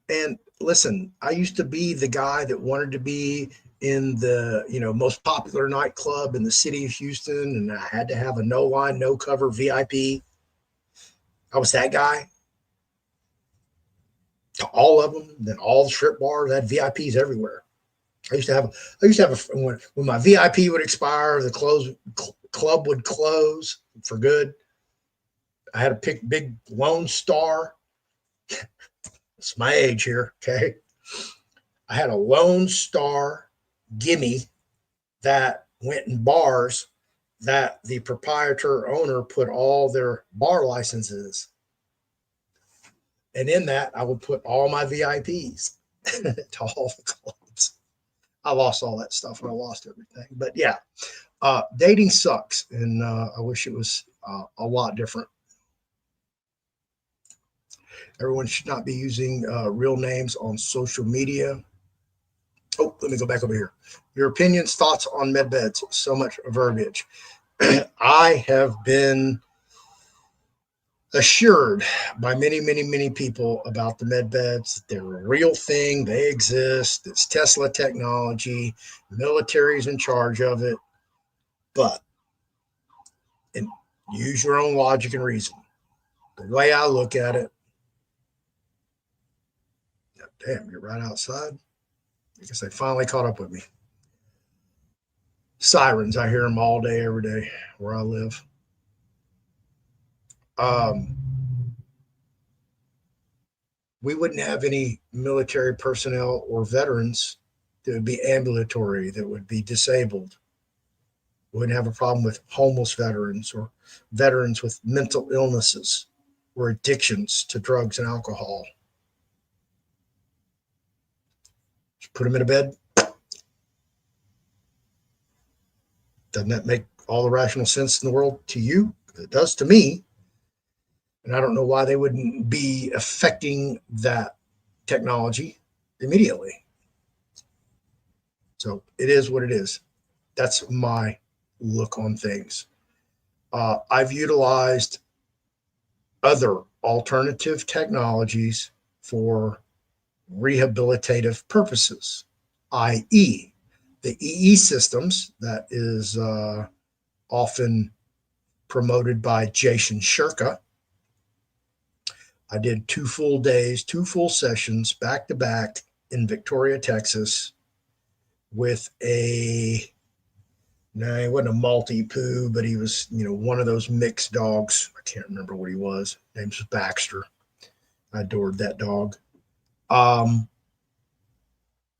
And listen, I used to be the guy that wanted to be in the most popular nightclub in the city of Houston, and I had to have a no line, no cover VIP. I was that guy. To all of them, then all the strip bars had VIPs everywhere. I used to have when my VIP would expire, the club would close for good. I had to pick big Lone Star. It's my age here, okay? I had a Lone Star gimme that went in bars that the proprietor owner put all their bar licenses. And in that, I would put all my VIPs to all the clubs. I lost all that stuff and I lost everything. But yeah, dating sucks. And I wish it was a lot different. Everyone should not be using real names on social media. Oh, let me go back over here. Your opinions, thoughts on med beds. So much verbiage. I have been assured by many, many, many people about the med beds. They're a real thing. They exist. It's Tesla technology. Military's in charge of it. But and use your own logic and reason. The way I look at it, damn, you're right outside. I guess they finally caught up with me. Sirens, I hear them all day, every day where I live. We wouldn't have any military personnel or veterans that would be ambulatory, that would be disabled. We wouldn't have a problem with homeless veterans or veterans with mental illnesses or addictions to drugs and alcohol. Just put them in a bed. Doesn't that make all the rational sense in the world to you? It does to me. And I don't know why they wouldn't be affecting that technology immediately. So it is what it is. That's my look on things. I've utilized other alternative technologies for rehabilitative purposes, i.e., the EE systems that is often promoted by Jason Shirka. I did 2 full days, 2 full sessions back to back in Victoria, Texas, with no, he wasn't a Maltipoo, but he was, one of those mixed dogs. I can't remember what he was. His name was Baxter. I adored that dog. Um,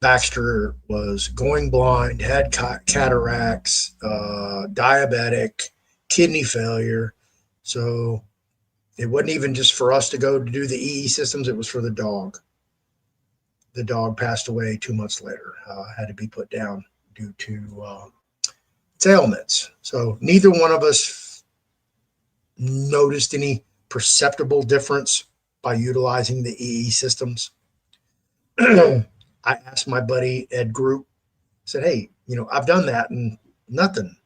Baxter was going blind, had cataracts, diabetic, kidney failure. So it wasn't even just for us to go to do the EE systems, it was for the dog. The dog passed away 2 months later, had to be put down due to ailments. So neither one of us noticed any perceptible difference by utilizing the EE systems. I asked my buddy Ed Group, said, "Hey, I've done that and nothing.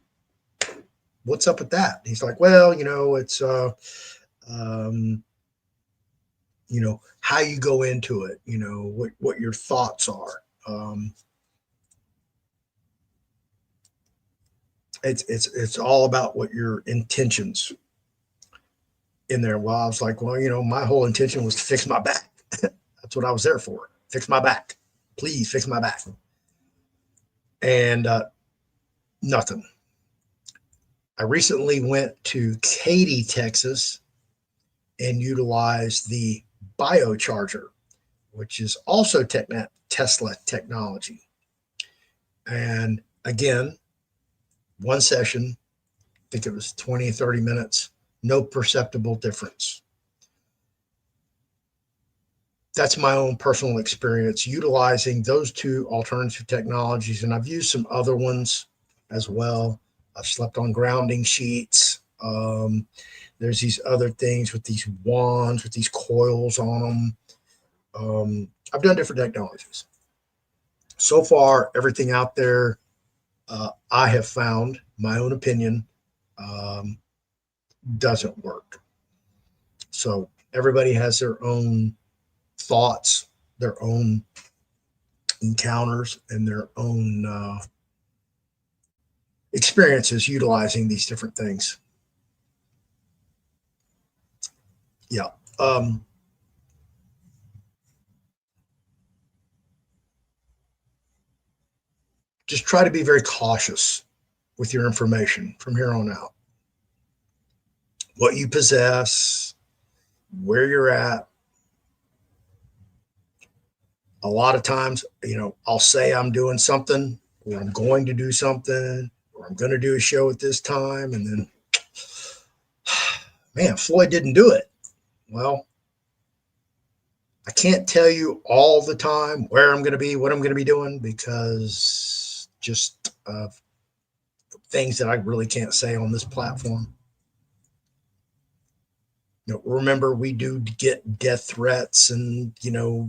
What's up with that?" He's like, "Well, it's um, how you go into it, what your thoughts are. It's all about what your intentions in there." Well, I was like, "Well, my whole intention was to fix my back. That's what I was there for. Fix my back. Please fix my back." And nothing. I recently went to Katy, Texas, and utilized the biocharger, which is also Tesla technology. And again, one session, I think it was 20, 30 minutes, no perceptible difference. That's my own personal experience utilizing those two alternative technologies. And I've used some other ones as well. I've slept on grounding sheets. There's these other things with these wands, with these coils on them. I've done different technologies. So far, everything out there, I have found, my own opinion, um, doesn't work. So everybody has their own thoughts, their own encounters, and their own experiences utilizing these different things. Yeah. Just try to be very cautious with your information from here on out. What you possess, where you're at. A lot of times, I'll say I'm doing something, or I'm going to do something, or I'm going to do a show at this time. And then, man, Floyd didn't do it. Well, I can't tell you all the time where I'm going to be, what I'm going to be doing, because just things that I really can't say on this platform. Remember, we do get death threats and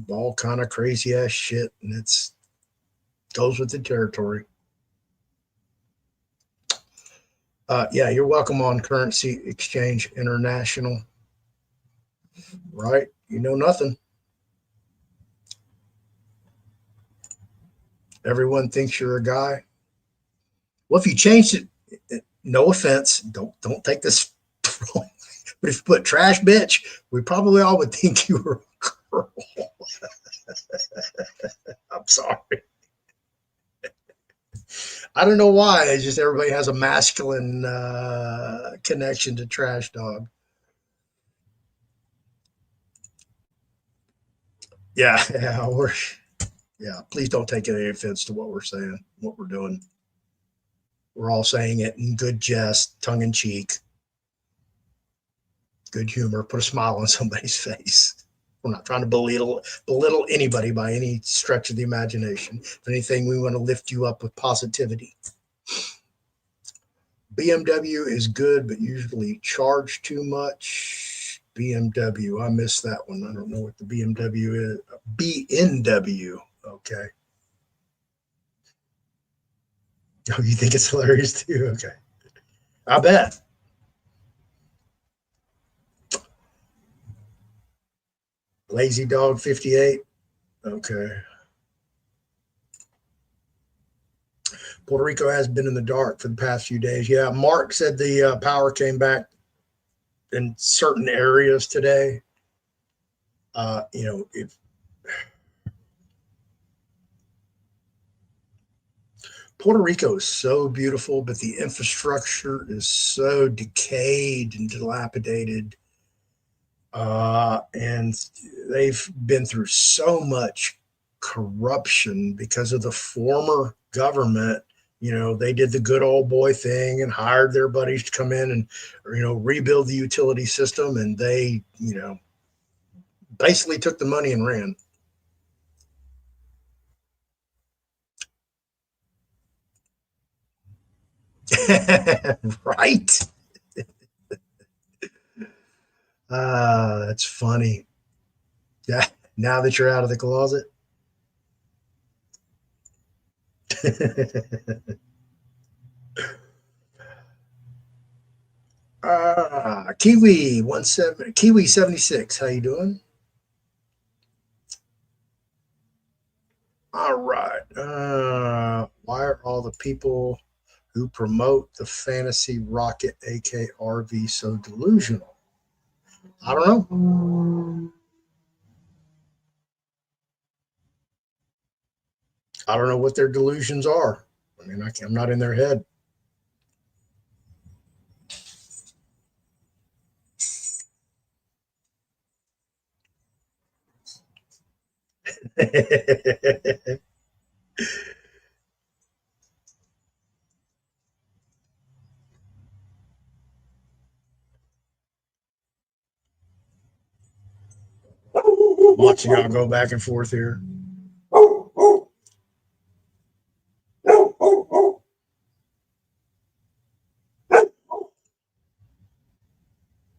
all kind of crazy ass shit, and it's goes with the territory. Yeah, you're welcome on Currency Exchange International. Right? You know nothing. Everyone thinks you're a guy. Well, if you changed it, no offense, don't take this wrong. But if you put trash bitch, we probably all would think you were a girl. I'm sorry. I don't know why. It's just everybody has a masculine connection to trash dog. Yeah, yeah. Please don't take any offense to what we're saying, what we're doing. We're all saying it in good jest, tongue in cheek, good humor, put a smile on somebody's face. We're not trying to belittle anybody by any stretch of the imagination. If anything, we want to lift you up with positivity. BMW is good, but usually charge too much. BMW, I missed that one. I don't know what the BMW is. BNW, okay. Oh, you think it's hilarious too? Okay, I bet. Lazy Dog 58. Okay. Puerto Rico has been in the dark for the past few days. Yeah, Mark said the power came back in certain areas today. If Puerto Rico is so beautiful, but the infrastructure is so decayed and dilapidated. And they've been through so much corruption because of the former government. They did the good old boy thing and hired their buddies to come in and, rebuild the utility system. And they, basically took the money and ran. Right. That's funny. Yeah. Now that you're out of the closet. Kiwi 76. How you doing? All right. Why are all the people who promote the fantasy rocket AKRV so delusional? I don't know. I don't know what their delusions are. I mean, I'm not in their head. Watching y'all go back and forth here.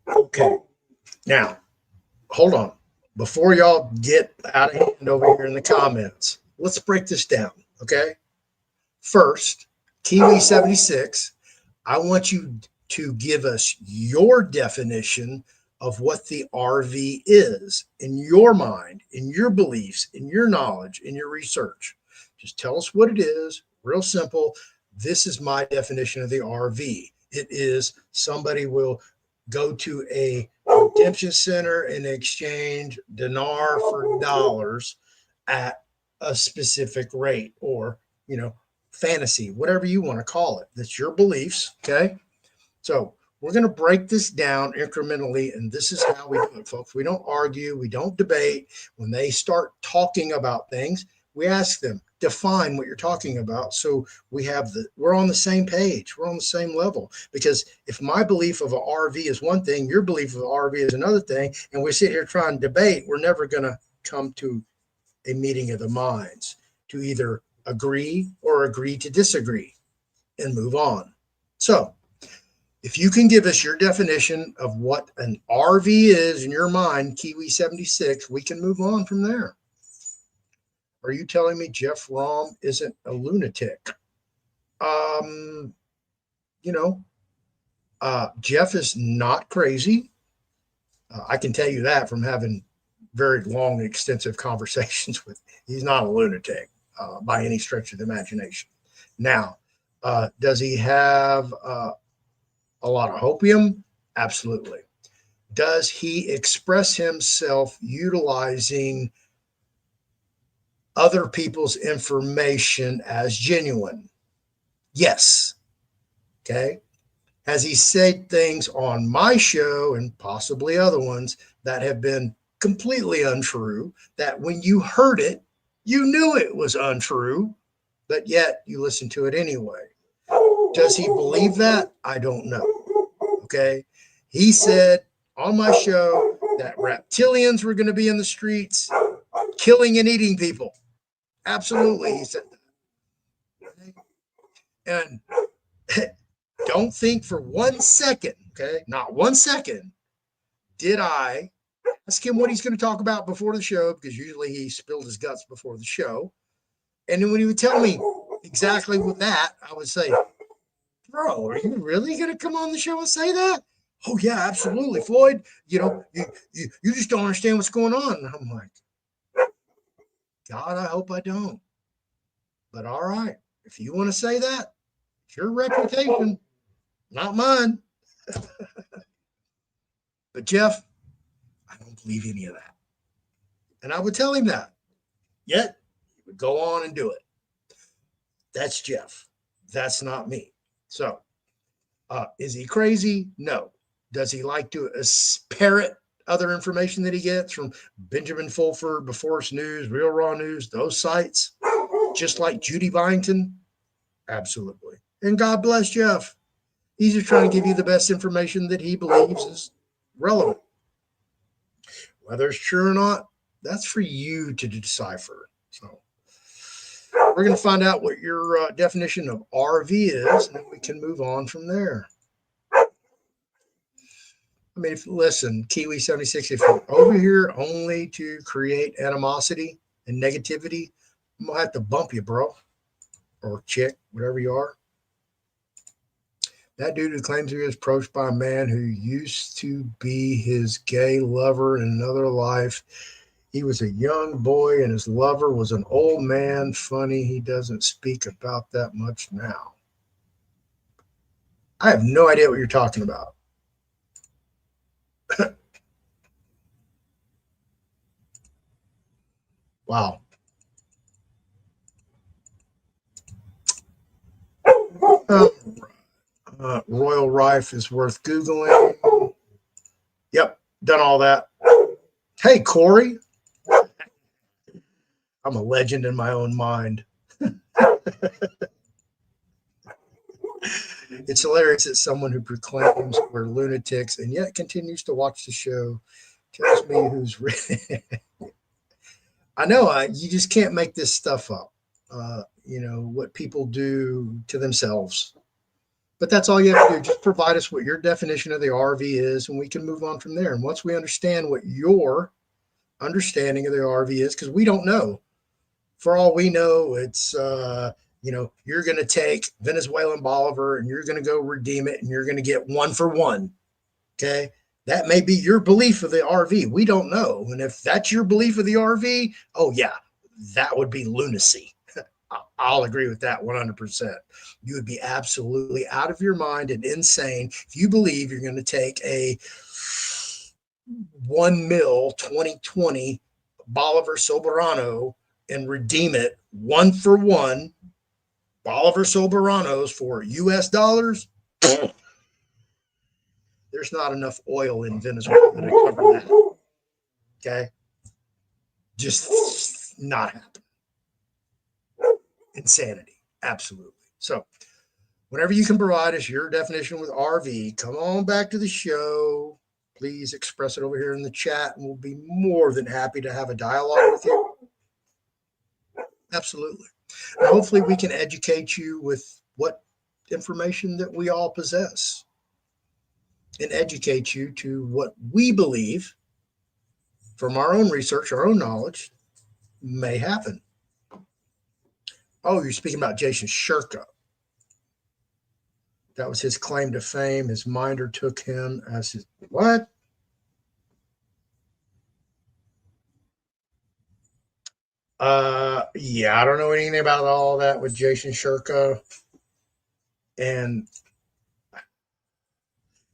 Okay. Now, hold on. Before y'all get out of hand over here in the comments, let's break this down. Okay. First, Kiwi 76, I want you to give us your definition of what the RV is in your mind, in your beliefs, in your knowledge, in your research. Just tell us what it is, real simple. This is my definition of the RV. It is somebody will go to a redemption center and exchange dinar for dollars at a specific rate, or, fantasy, whatever you want to call it. That's your beliefs. Okay. So we're going to break this down incrementally, and this is how we do it, folks. We don't argue, we don't debate. When they start talking about things, we ask them, define what you're talking about. So we're on the same page, we're on the same level. Because if my belief of an RV is one thing, your belief of an RV is another thing, and we sit here trying to debate, we're never going to come to a meeting of the minds to either agree or agree to disagree and move on. So if you can give us your definition of what an RV is in your mind, Kiwi 76, we can move on from there. Are you telling me Jeff Rom isn't a lunatic? Um, you know, Jeff is not crazy. I can tell you that from having very long, extensive conversations with. He's not a lunatic by any stretch of the imagination. Now, does he have a lot of hopium? Absolutely. Does he express himself utilizing other people's information as genuine? Yes. Okay. Has he said things on my show and possibly other ones that have been completely untrue, that when you heard it, you knew it was untrue, but yet you listened to it anyway? Does he believe that? I don't know. Okay. He said on my show that reptilians were going to be in the streets killing and eating people. Absolutely. He said that. And don't think for 1 second, okay, not 1 second, did I ask him what he's going to talk about before the show, because usually he spilled his guts before the show. And then when he would tell me exactly what that, I would say, bro, are you really going to come on the show and say that? Oh, yeah, absolutely, Floyd. You just don't understand what's going on. And I'm like, God, I hope I don't. But all right, if you want to say that, it's your reputation, not mine. But Jeff, I don't believe any of that. And I would tell him that. Yet he would go on and do it. That's Jeff. That's not me. So is he crazy? No. Does he like to parrot other information that he gets from Benjamin Fulford, BeForce News, Real Raw News, those sites, just like Judy Byington? Absolutely. And God bless Jeff. He's just trying to give you the best information that he believes is relevant. Whether it's true or not, that's for you to decipher. So we're going to find out what your definition of RV is, and then we can move on from there. I mean, listen, Kiwi76, if you're over here only to create animosity and negativity, I'm going to have to bump you, bro, or chick, whatever you are. That dude who claims he was approached by a man who used to be his gay lover in another life. He was a young boy and his lover was an old man. Funny, he doesn't speak about that much now. I have no idea what you're talking about. Wow. Royal Rife is worth Googling. Yep, done all that. Hey, Corey. I'm a legend in my own mind. It's hilarious that someone who proclaims we're lunatics and yet continues to watch the show tells me who's really. I know you just can't make this stuff up. What people do to themselves. But that's all you have to do. Just provide us what your definition of the RV is, and we can move on from there. And once we understand what your understanding of the RV is, because we don't know. For all we know, it's, you're going to take Venezuelan Bolivar and you're going to go redeem it and you're going to get 1 for 1. Okay. That may be your belief of the RV. We don't know. And if that's your belief of the RV, oh, yeah, that would be lunacy. I'll agree with that 100%. You would be absolutely out of your mind and insane if you believe you're going to take a 1 mil 2020 Bolivar Soberano and redeem it 1 for 1 Bolivar Soberanos for US dollars. There's not enough oil in Venezuela to cover that. Okay. Just not happening. Insanity. Absolutely. So whenever you can provide us your definition with RV, come on back to the show. Please express it over here in the chat, and we'll be more than happy to have a dialogue with you. Absolutely. And hopefully we can educate you with what information that we all possess and educate you to what we believe from our own research, our own knowledge may happen. Oh, you're speaking about Jason Shirka. That was his claim to fame. His minder took him as his what? Yeah, I don't know anything about all that with Jason Shirka. And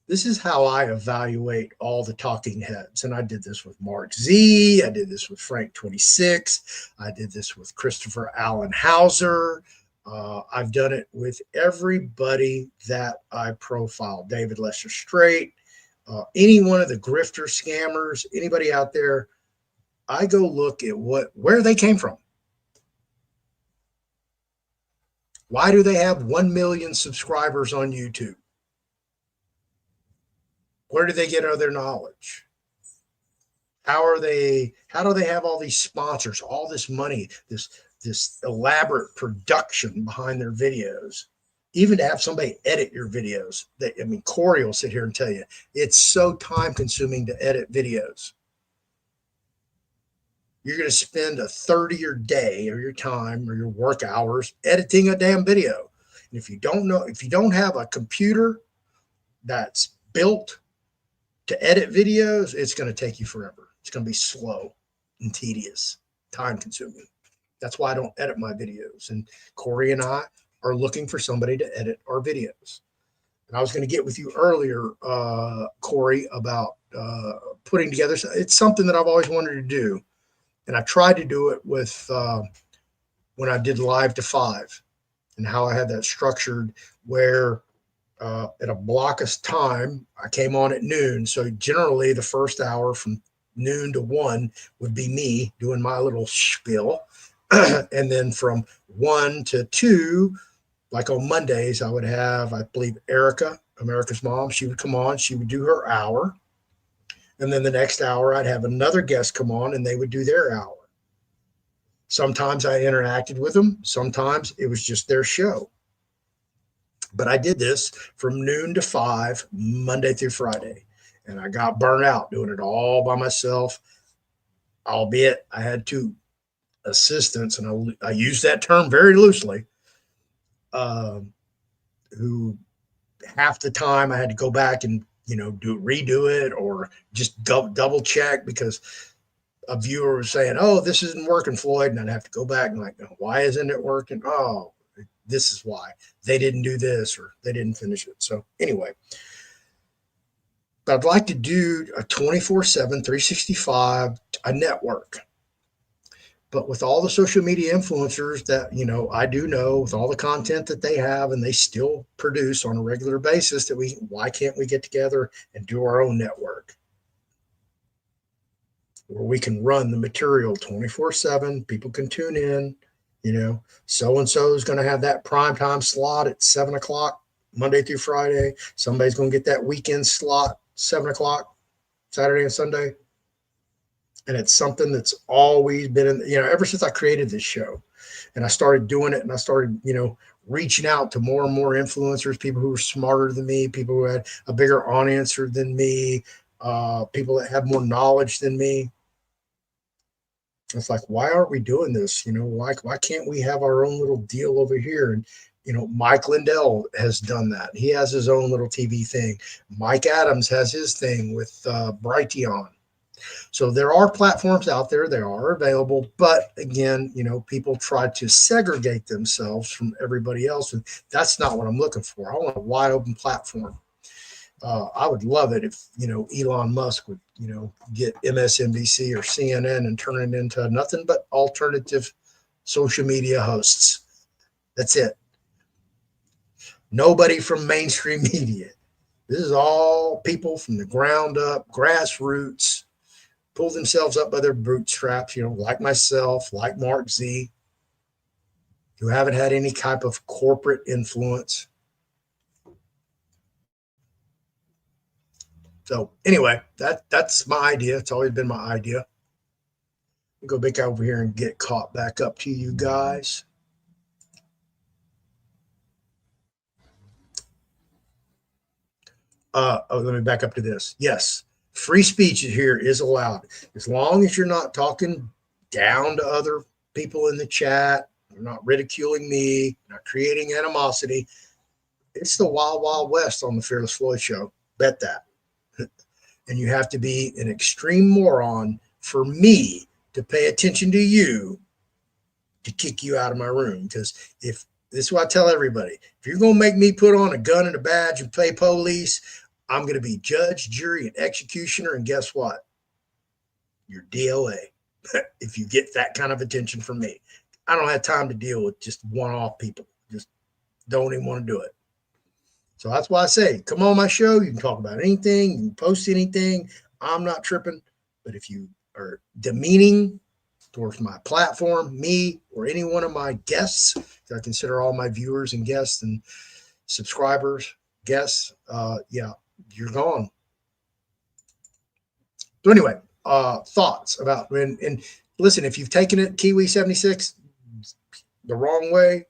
this is how I evaluate all the talking heads. And I did this with Mark Z. I did this with Frank 26. I did this with Christopher Allen Hauser. I've done it with everybody that I profile. David Lester Straight, any one of the grifter scammers, anybody out there. I go look at where they came from. Why do they have 1 million subscribers on YouTube? Where do they get all their knowledge? How do they have all these sponsors, all this money, this elaborate production behind their videos? Even to have somebody edit your videos. Corey will sit here and tell you it's so time consuming to edit videos. You're going to spend a third of your day or your time or your work hours editing a damn video. And if you don't have a computer that's built to edit videos, it's going to take you forever. It's going to be slow and tedious, time consuming. That's why I don't edit my videos. And Corey and I are looking for somebody to edit our videos. And I was going to get with you earlier, Corey, about putting together. It's something that I've always wanted to do. And I tried to do it with when I did Live to 5 and how I had that structured where at a block of time. I came on at noon. So generally the first hour from noon to 1 would be me doing my little spiel. And then from 1 to 2, like on Mondays, I would have, I believe, Erica, America's Mom. She would come on. She would do her hour. And then the next hour, I'd have another guest come on and they would do their hour. Sometimes I interacted with them. Sometimes it was just their show. But I did this from noon to 5, Monday through Friday. And I got burnt out doing it all by myself, albeit I had 2 assistants, and I use that term very loosely, who half the time I had to go back and, redo it or just double check because a viewer was saying, "Oh, this isn't working, Floyd." And I'd have to go back and like, "Why isn't it working?" "Oh, this is why. They didn't do this or they didn't finish it." So anyway, but I'd like to do a 24/7, 365, a network. But with all the social media influencers that, I do know, with all the content that they have and they still produce on a regular basis, why can't we get together and do our own network where we can run the material 24/7? People can tune in, so-and-so is going to have that primetime slot at 7 o'clock, Monday through Friday. Somebody's going to get that weekend slot, 7 o'clock, Saturday and Sunday. And it's something that's always been ever since I created this show and I started doing it, and I started, reaching out to more and more influencers, people who were smarter than me, people who had a bigger audience than me, people that have more knowledge than me. It's like, why aren't we doing this? Why can't we have our own little deal over here? And, Mike Lindell has done that. He has his own little TV thing. Mike Adams has his thing with Brighteon. So there are platforms out there, they are available, but again, people try to segregate themselves from everybody else, and that's not what I'm looking for. I want a wide open platform. I would love it if, Elon Musk would, get MSNBC or CNN and turn it into nothing but alternative social media hosts. That's it. Nobody from mainstream media. This is all people from the ground up, grassroots, pull themselves up by their bootstraps, like myself, like Mark Z, who haven't had any type of corporate influence. So anyway, that's my idea. It's always been my idea. I'll go back over here and get caught back up to you guys. Let me back up to this. Yes, free speech here is allowed as long as you're not talking down to other people in the chat. You're not ridiculing me, not creating animosity. It's the wild, wild west on the Fearless Floyd show. Bet that. And you have to be an extreme moron for me to pay attention to you to kick you out of my room. Because if this is what I tell everybody, if you're going to make me put on a gun and a badge and play police, I'm going to be judge, jury, and executioner. And guess what? You're DOA if you get that kind of attention from me. I don't have time to deal with just one-off people. Just don't even want to do it. So that's why I say, come on my show. You can talk about anything. You can post anything. I'm not tripping. But if you are demeaning towards my platform, me, or any one of my guests, I consider all my viewers and guests and subscribers, guests, yeah, you're gone. So anyway, thoughts about, and listen, if you've taken it, Kiwi 76, the wrong way,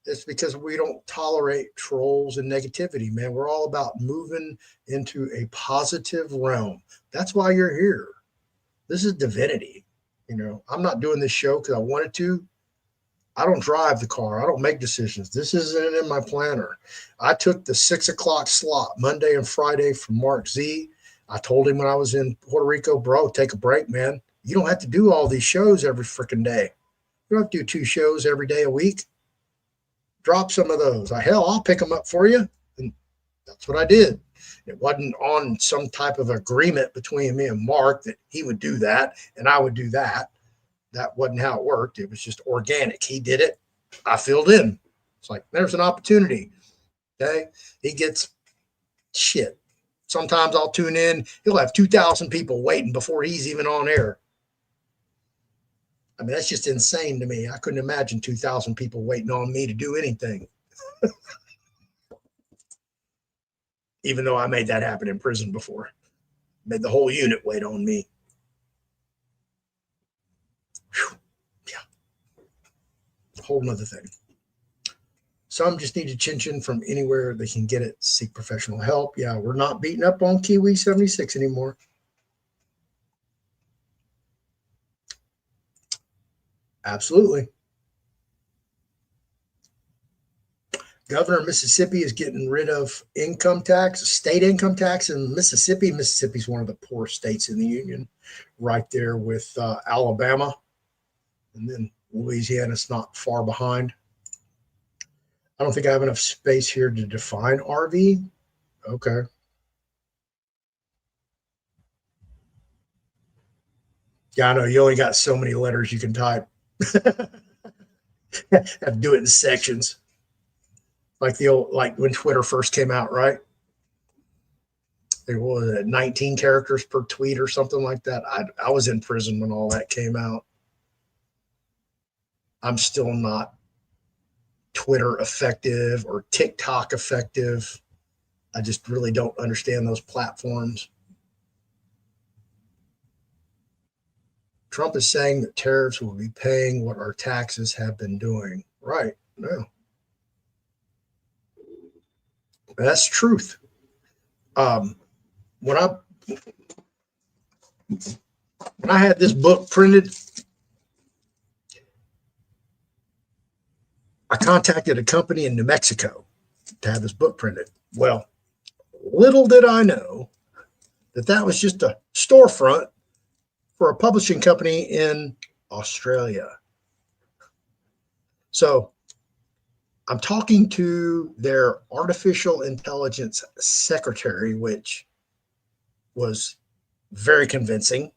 it's because we don't tolerate trolls and negativity, man. We're all about moving into a positive realm. That's why you're here. This is divinity. I'm not doing this show because I wanted to. I don't drive the car. I don't make decisions. This isn't in my planner. I took the 6 o'clock slot Monday and Friday from Mark Z. I told him when I was in Puerto Rico, bro, take a break, man. You don't have to do all these shows every freaking day. You don't have to do 2 shows every day a week. Drop some of those. Hell, I'll pick them up for you. And that's what I did. It wasn't on some type of agreement between me and Mark that he would do that and I would do that. That wasn't how it worked. It was just organic. He did it. I filled in. It's like, there's an opportunity. Okay. He gets Shit. Sometimes I'll tune in. He'll have 2,000 people waiting before he's even on air. I mean, that's just insane to me. I couldn't imagine 2,000 people waiting on me to do anything. Even though I made that happen in prison before. Made the whole unit wait on me. Whew. Yeah. Whole nother thing. Some just need attention from anywhere they can get it. Seek professional help. Yeah, we're not beating up on Kiwi 76 anymore. Absolutely. Governor of Mississippi is getting rid of income tax, state income tax in Mississippi. Mississippi is one of the poor states in the union, right there with Alabama. And then Louisiana's not far behind. I don't think I have enough space here to define RV. Okay. Yeah, I know you only got so many letters you can type. Have to do it in sections, like when Twitter first came out, right? There was 19 characters per tweet or something like that. I was in prison when all that came out. I'm still not Twitter effective or TikTok effective. I just really don't understand those platforms. Trump is saying that tariffs will be paying what our taxes have been doing. Right. No. That's truth. When I had this book printed, I contacted a company in New Mexico to have this book printed. Well, little did I know that was just a storefront for a publishing company in Australia. So I'm talking to their artificial intelligence secretary, which was very convincing,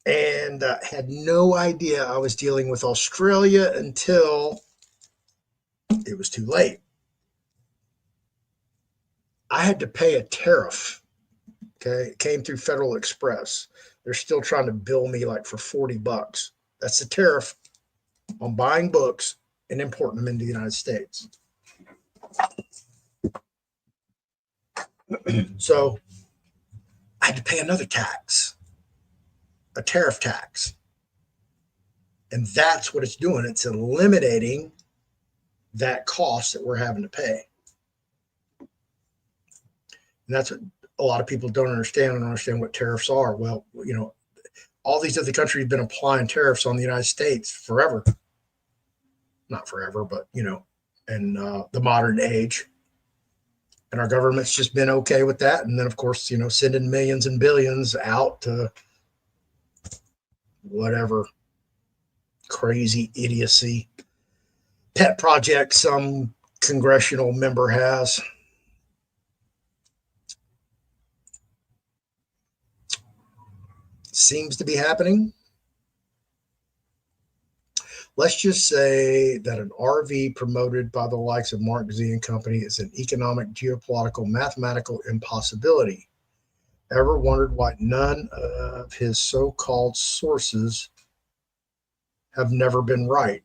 and had no idea I was dealing with Australia until it was too late. I had to pay a tariff. Okay, it came through Federal Express. They're still trying to bill me like for $40. That's the tariff on buying books and importing them into the United States. So I had to pay another tax, a tariff tax. And that's what it's doing. It's eliminating that cost that we're having to pay. And that's what a lot of people don't understand what tariffs are. Well, all these other countries have been applying tariffs on the United States forever. Not forever, but, in the modern age. And our government's just been okay with that. And then, of course, sending millions and billions out to whatever crazy idiocy pet project some congressional member has. Seems to be happening. Let's just say that an RV promoted by the likes of Mark Z and company is an economic, geopolitical, mathematical impossibility. Ever wondered why none of his so-called sources have never been right?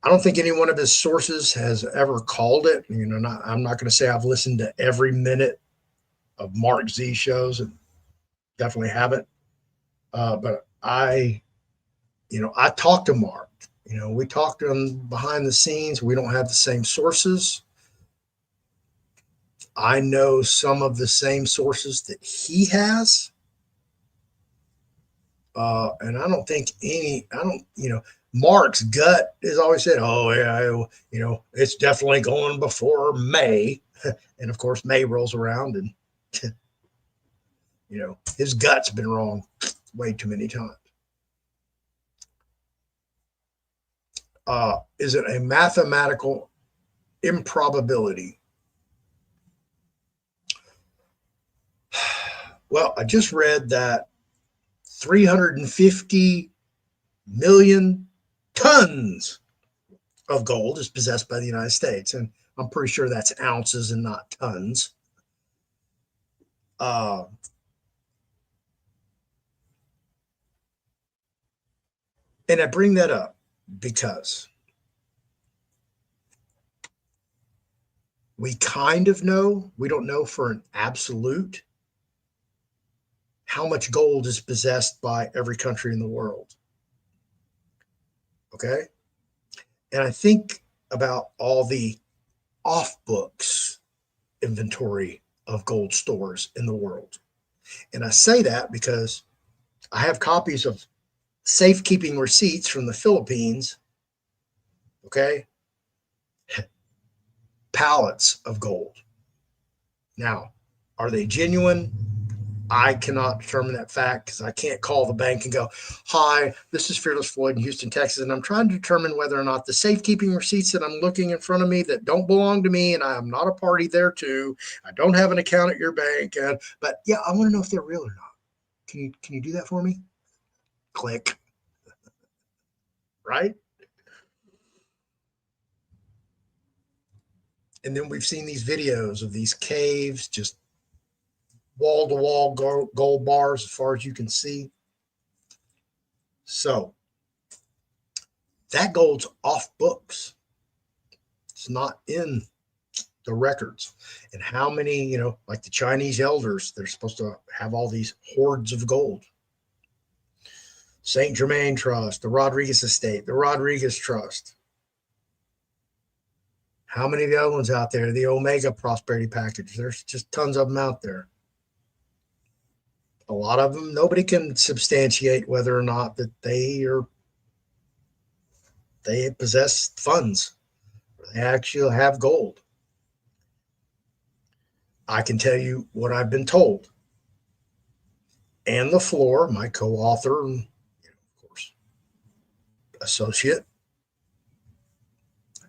I don't think any one of his sources has ever called it. I'm not going to say I've listened to every minute of Mark Z shows, and definitely haven't. But I talked to Mark. We talked to him behind the scenes. We don't have the same sources. I know some of the same sources that he has. And I don't think Mark's gut has always said, oh, yeah, it's definitely going before May. And of course, May rolls around and, his gut's been wrong way too many times. Is it a mathematical improbability? Well, I just read that 350 million tons of gold is possessed by the United States. And I'm pretty sure that's ounces and not tons. And I bring that up because we kind of know, we don't know for an absolute how much gold is possessed by every country in the world. Okay. And I think about all the off books inventory of gold stores in the world. And I say that because I have copies of safekeeping receipts from the Philippines. Okay. Pallets of gold. Now, are they genuine? I cannot determine that fact because I can't call the bank and go, hi, this is Fearless Floyd in Houston, Texas, and I'm trying to determine whether or not the safekeeping receipts that I'm looking in front of me that don't belong to me, and I am not a party there too. I don't have an account at your bank. But yeah, I want to know if they're real or not. Can you do that for me? Click. Right? And then we've seen these videos of these caves, just wall-to-wall gold bars as far as you can see. So that gold's off books. It's not in the records. And how many, like the Chinese elders, they're supposed to have all these hoards of gold. St. Germain Trust, the Rodriguez Estate, the Rodriguez Trust. How many of the other ones out there? The Omega Prosperity Package. There's just tons of them out there. A lot of them, nobody can substantiate whether or not that they possess funds. They actually have gold. I can tell you what I've been told. Ann LaFleur, my co-author and, of course, associate,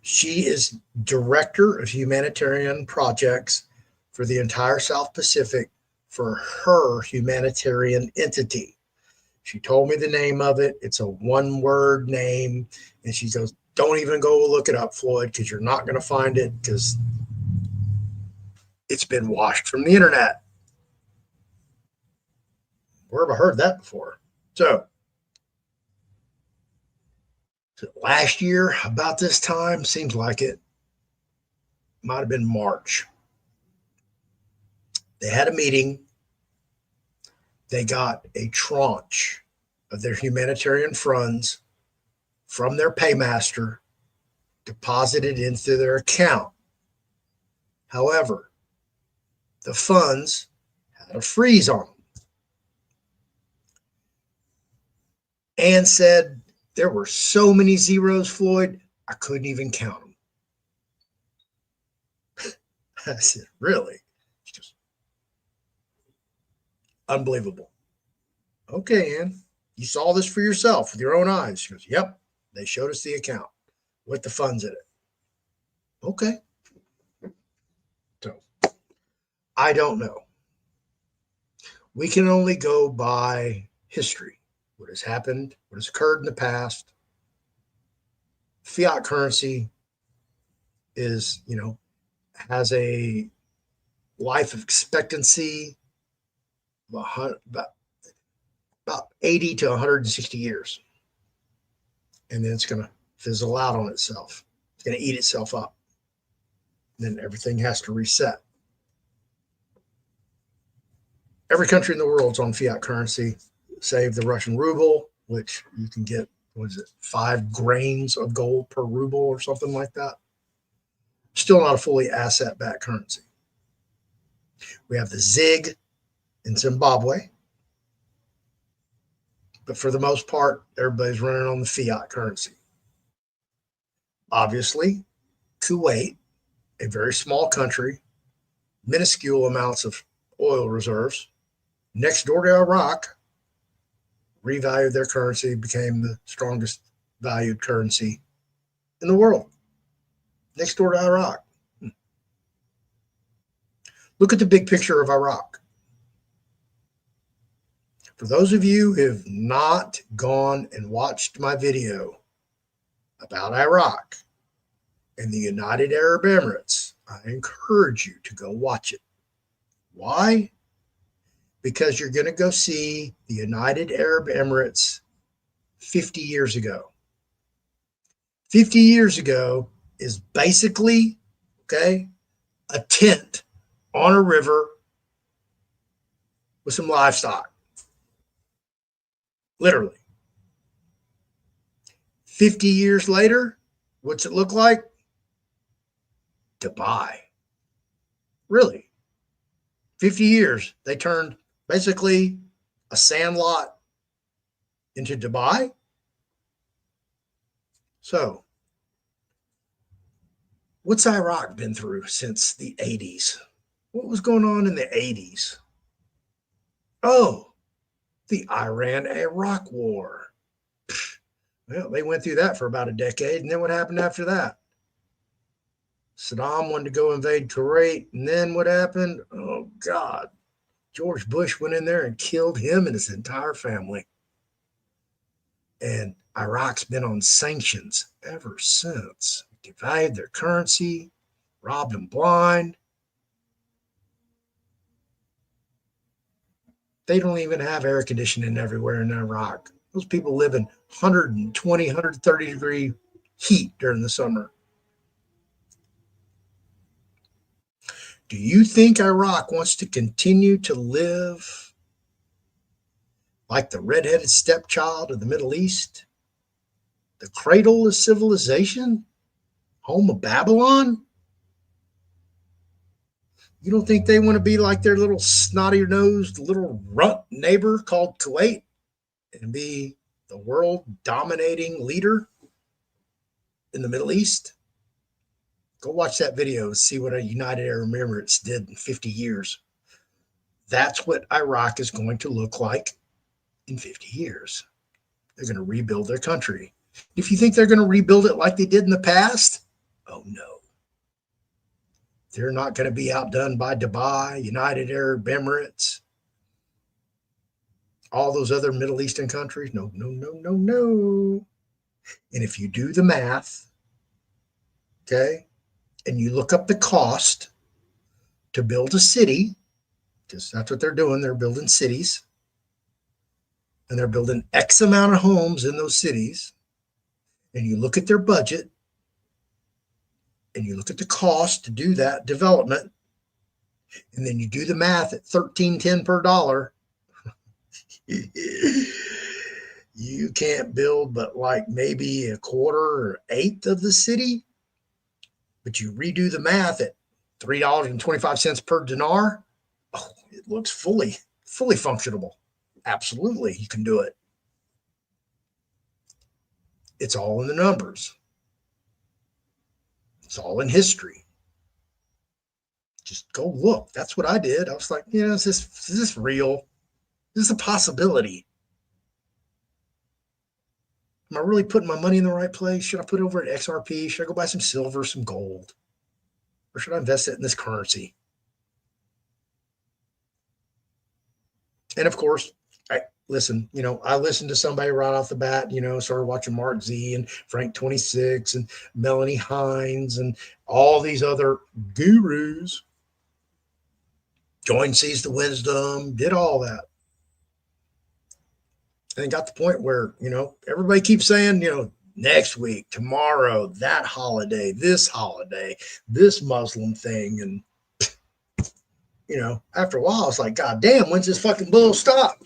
she is director of humanitarian projects for the entire South Pacific for her humanitarian entity. She told me the name of it. It's a one-word name. And she goes, don't even go look it up, Floyd, because you're not going to find it because it's been washed from the internet. Where have I heard that before? So last year, about this time, seems like it might have been March. They had a meeting. They got a tranche of their humanitarian funds from their paymaster deposited into their account. However, the funds had a freeze on them. And said there were so many zeros, Floyd, I couldn't even count them. I said, really? It's just unbelievable. Okay, Ann, you saw this for yourself with your own eyes. She goes, yep, they showed us the account with the funds in it. Okay. So I don't know. We can only go by history, what has happened, what has occurred in the past. Fiat currency is, has a life expectancy of about 80 to 160 years. And then it's going to fizzle out on itself. It's going to eat itself up. And then everything has to reset. Every country in the world is on fiat currency, save the Russian ruble, which you can get, 5 grains of gold per ruble or something like that. Still not a fully asset-backed currency. We have the ZiG in Zimbabwe. But for the most part, everybody's running on the fiat currency. Obviously, Kuwait, a very small country, minuscule amounts of oil reserves, next door to Iraq, revalued their currency, became the strongest valued currency in the world. Next door to Iraq. Look at the big picture of Iraq. For those of you who have not gone and watched my video about Iraq and the United Arab Emirates, I encourage you to go watch it. Why? Because you're going to go see the United Arab Emirates 50 years ago. 50 years ago is basically, okay, a tent on a river with some livestock. Literally. 50 years later, what's it look like? Dubai. Really. 50 years, they turned basically a sandlot into Dubai. So, what's Iraq been through since the 80s? What was going on in the 80s? Oh, the Iran-Iraq War. Well, they went through that for about a decade, and then what happened after that? Saddam wanted to go invade Kuwait, and then what happened? Oh, God. George Bush went in there and killed him and his entire family. And Iraq's been on sanctions ever since. Devalued their currency, robbed them blind. They don't even have air conditioning everywhere in Iraq. Those people live in 120, 130 degree heat during the summer. Do you think Iraq wants to continue to live like the redheaded stepchild of the Middle East? The cradle of civilization? Home of Babylon? You don't think they want to be like their little snotty-nosed little runt neighbor called Kuwait and be the world dominating leader in the Middle East? Go watch that video and see what a United Arab Emirates did in 50 years. That's what Iraq is going to look like in 50 years. They're going to rebuild their country. If you think they're going to rebuild it like they did in the past, oh no. They're not going to be outdone by Dubai, United Arab Emirates, all those other Middle Eastern countries. No, no, no, no, no. And if you do the math, okay, and you look up the cost to build a city, because that's what they're doing. They're building cities, and they're building X amount of homes in those cities, and you look at their budget, and you look at the cost to do that development, and then you do the math at $13.10 per dollar, you can't build but like maybe a quarter or eighth of the city. But you redo the math at $3.25 per dinar. Oh, it looks fully functionable. Absolutely, you can do it. It's all in the numbers. It's all in history. Just go look. That's what I did. I was like, is this real? Is this a possibility? Am I really putting my money in the right place? Should I put it over at XRP? Should I go buy some silver, some gold? Or should I invest it in this currency? And of course, I listened to somebody right off the bat, started watching Mark Z and Frank 26 and Melanie Hines and all these other gurus. Join Sees the Wisdom, did all that. And it got to the point where, everybody keeps saying, next week, tomorrow, that holiday, this Muslim thing. And, after a while, it's like, God damn, when's this fucking bull stop?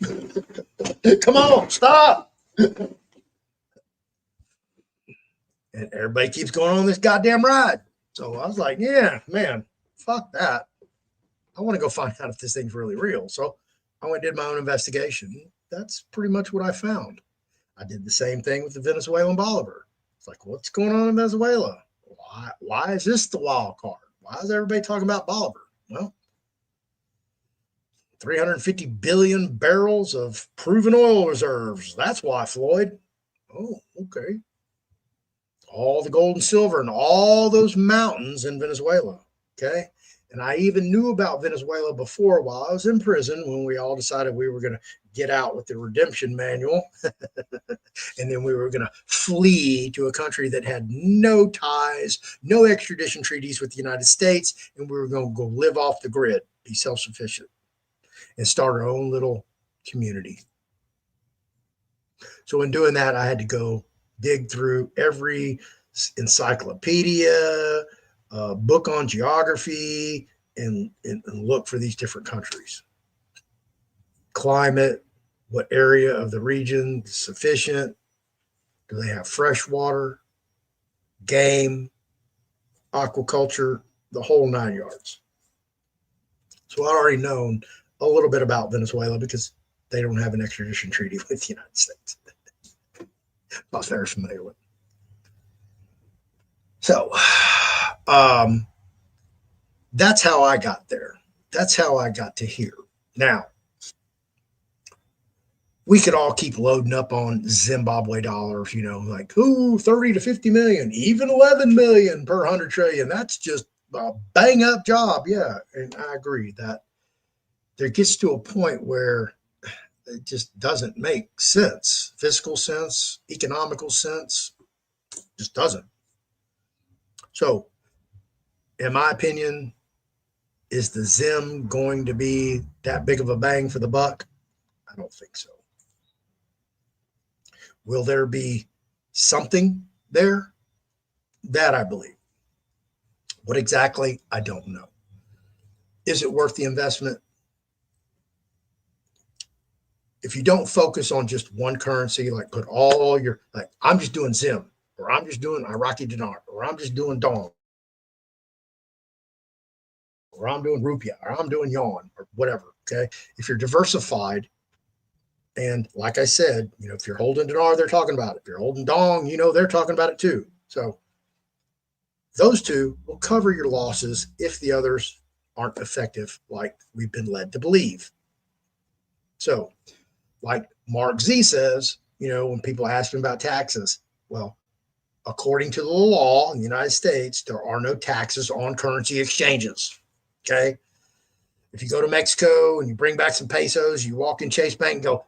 Come on, stop. And everybody keeps going on this goddamn ride. So I was like, yeah, man, fuck that. I want to go find out if this thing's really real. So I went and did my own investigation. That's pretty much what I found. I did the same thing with the Venezuelan Bolivar. It's like, what's going on in Venezuela? Why is this the wild card? Why is everybody talking about Bolivar? Well, 350 billion barrels of proven oil reserves. That's why, Floyd. Oh, okay. All the gold and silver and all those mountains in Venezuela. Okay. And I even knew about Venezuela before while I was in prison when we all decided we were going to get out with the redemption manual. And then we were going to flee to a country that had no ties, no extradition treaties with the United States. And we were going to go live off the grid, be self sufficient, and start our own little community. So in doing that, I had to go dig through every encyclopedia, book on geography, and look for these different countries. Climate, what area of the region is sufficient? Do they have fresh water, game, aquaculture, the whole 9 yards? So I already known a little bit about Venezuela because they don't have an extradition treaty with the United States. I was very familiar with it. So that's how I got there. That's how I got to here. Now, we could all keep loading up on Zimbabwe dollars, like, 30 to 50 million, even 11 million per 100 trillion. That's just a bang up job. Yeah. And I agree that there gets to a point where it just doesn't make sense. Fiscal sense, economical sense, just doesn't. So, in my opinion, is the Zim going to be that big of a bang for the buck? I don't think so. Will there be something there? That I believe. What exactly? I don't know. Is it worth the investment? If you don't focus on just one currency, like put all your, like, I'm just doing Zim, or I'm just doing Iraqi dinar, or I'm just doing Dong, or I'm doing Rupiah, or I'm doing Yuan, or whatever. Okay. If you're diversified, and like I said, if you're holding dinar, they're talking about it. If you're holding Dong, they're talking about it too. So those two will cover your losses if the others aren't effective, like we've been led to believe. So, like Mark Z says, when people ask him about taxes, well, according to the law in the United States, there are no taxes on currency exchanges. Okay. If you go to Mexico and you bring back some pesos, you walk in Chase Bank and go,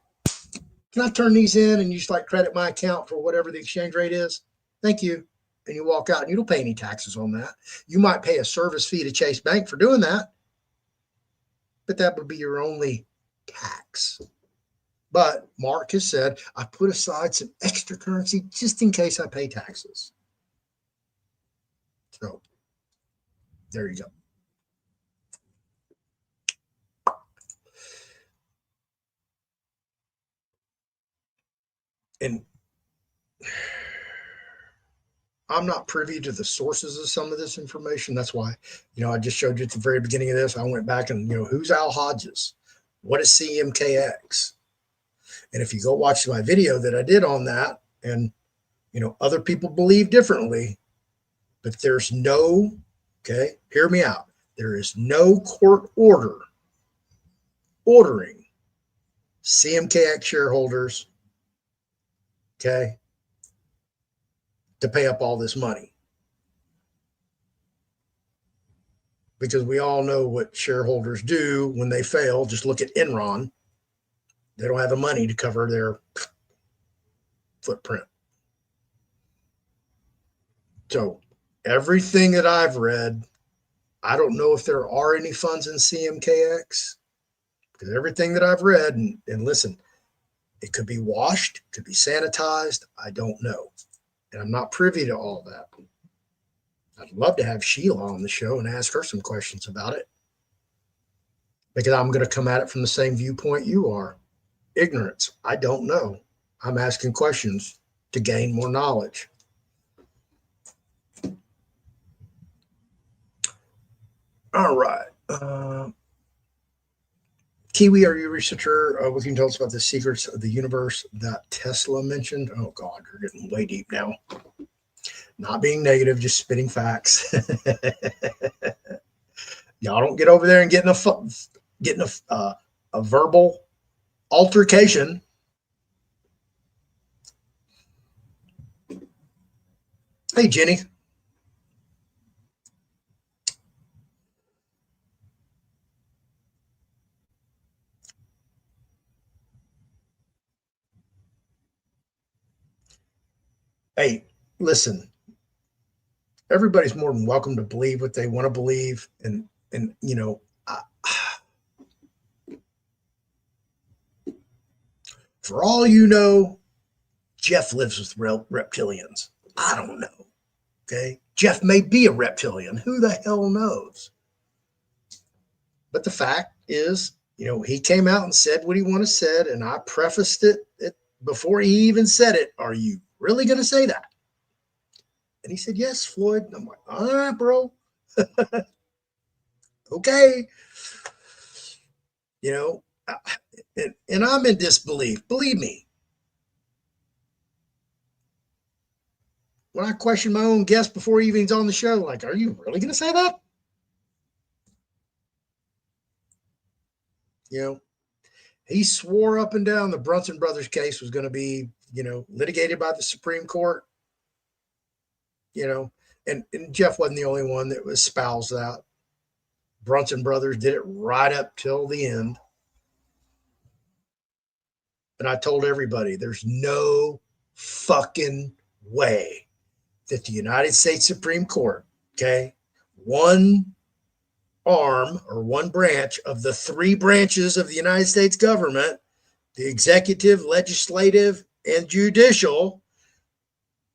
can I turn these in? And you just like credit my account for whatever the exchange rate is. Thank you. And you walk out and you don't pay any taxes on that. You might pay a service fee to Chase Bank for doing that, but that would be your only tax. But Mark has said, I put aside some extra currency just in case I pay taxes. So there you go. And I'm not privy to the sources of some of this information. That's why, I just showed you at the very beginning of this. I went back and, who's Al Hodges? What is CMKX? And if you go watch my video that I did on that, and, other people believe differently, but there's no, okay, hear me out. There is no court order ordering CMKX shareholders, okay, to pay up all this money. Because we all know what shareholders do when they fail. Just look at Enron. They don't have the money to cover their footprint. So everything that I've read, I don't know if there are any funds in CMKX, because everything that I've read, and listen, it could be washed, could be sanitized. I don't know. And I'm not privy to all that. I'd love to have Sheila on the show and ask her some questions about it, because I'm going to come at it from the same viewpoint you are. Ignorance. I don't know. I'm asking questions to gain more knowledge. All right. Kiwi, are you a researcher? What can you tell us about the secrets of the universe that Tesla mentioned? Oh, God, you're getting way deep now. Not being negative, just spitting facts. Y'all don't get over there and getting a verbal altercation. Hey, Jenny. Hey, listen, everybody's more than welcome to believe what they want to believe. And you know, for all you know, Jeff lives with reptilians. I don't know. Okay. Jeff may be a reptilian. Who the hell knows? But the fact is, he came out and said what he wanted said, and I prefaced it before he even said it. Are you really going to say that? And he said, yes, Floyd. And I'm like, all right, bro. Okay. You know, and I'm in disbelief. Believe me, when I question my own guest before he even's on the show, like, are you really going to say that? You know, he swore up and down the Brunson brothers case was going to be, litigated by the Supreme Court, and Jeff wasn't the only one that espoused that. Brunson brothers did it right up till the end. And I told everybody there's no fucking way that the United States Supreme Court, okay, one arm or one branch of the three branches of the United States government, the executive, legislative, and judicial,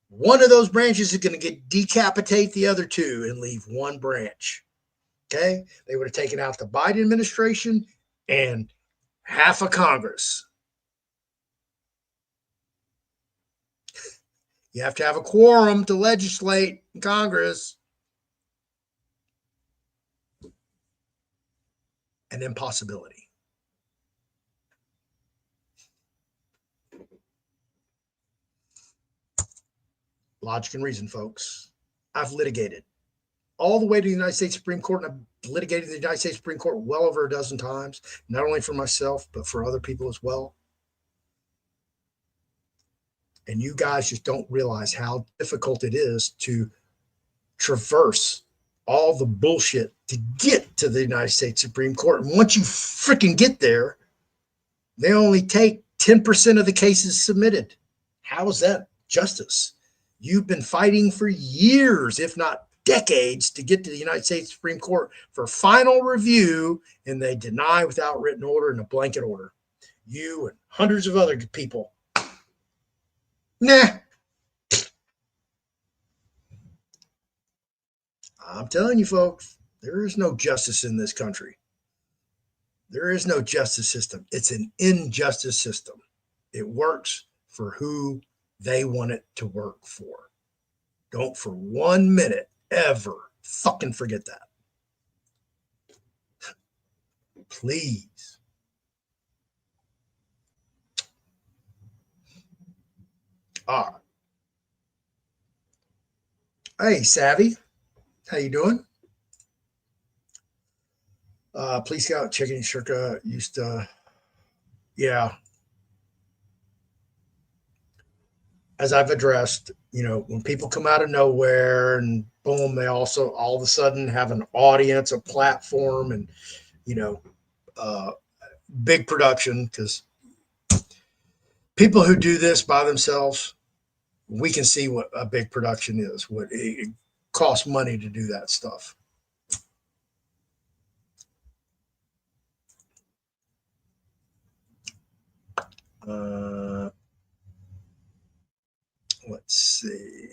one of those branches is going to decapitate the other two and leave one branch. Okay. They would have taken out the Biden administration and half of Congress. You have to have a quorum to legislate in Congress. An impossibility. Logic and reason, folks. I've litigated all the way to the United States Supreme Court, and I've litigated the United States Supreme Court well over a dozen times, not only for myself, but for other people as well. And you guys just don't realize how difficult it is to traverse all the bullshit to get to the United States Supreme Court. And once you freaking get there, they only take 10% of the cases submitted. How is that justice? You've been fighting for years, if not decades, to get to the United States Supreme Court for final review, and they deny without written order and a blanket order. You and hundreds of other people. Nah. I'm telling you, folks, there is no justice in this country. There is no justice system. It's an injustice system. It works for who they want it to work for. Don't for 1 minute ever fucking forget that. Please. All right. Hey, Savvy. How you doing? Please Scout Chicken Shirka used to, yeah. As I've addressed, when people come out of nowhere and boom, they also all of a sudden have an audience, a platform, and big production, because people who do this by themselves, we can see what a big production is, what it costs money to do that stuff. Let's see.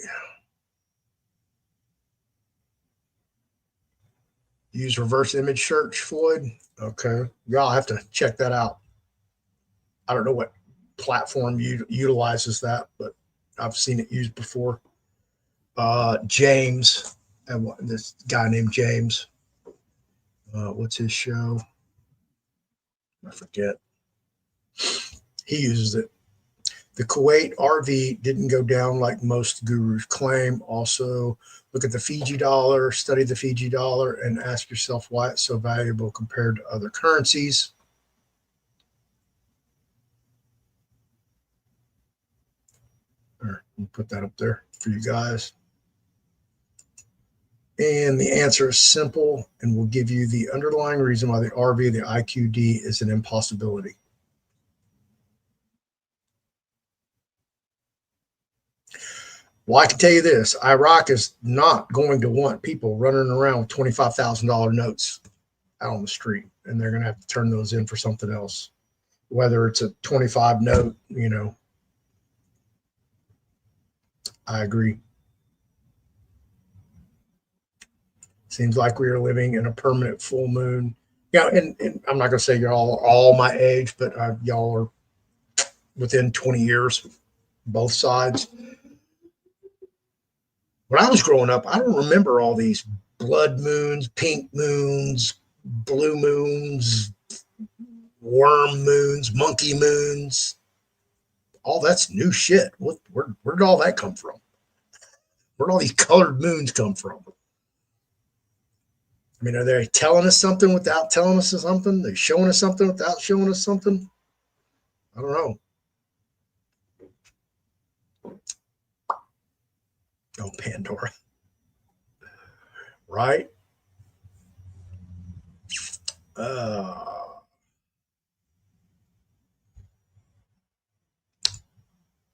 Use reverse image search, Floyd. Okay. Y'all have to check that out. I don't know what platform utilizes that, but I've seen it used before. James, this guy named James. What's his show? I forget. He uses it. The Kuwait RV didn't go down like most gurus claim. Also, look at the Fiji dollar, study the Fiji dollar, and ask yourself why it's so valuable compared to other currencies. We'll put that up there for you guys. And the answer is simple, and we'll give you the underlying reason why the RV, the IQD, is an impossibility. Well, I can tell you this: Iraq is not going to want people running around with $25,000 notes out on the street, and they're going to have to turn those in for something else, whether it's a 25 note. I agree. Seems like we are living in a permanent full moon. Yeah, and I'm not going to say you're all my age, but y'all are within 20 years, both sides. When I was growing up, I don't remember all these blood moons, pink moons, blue moons, worm moons, monkey moons. All that's new shit. Where did all that come from? Where did all these colored moons come from? I mean, are they telling us something without telling us something? They're showing us something without showing us something? I don't know. Oh, Pandora. Right? Uh,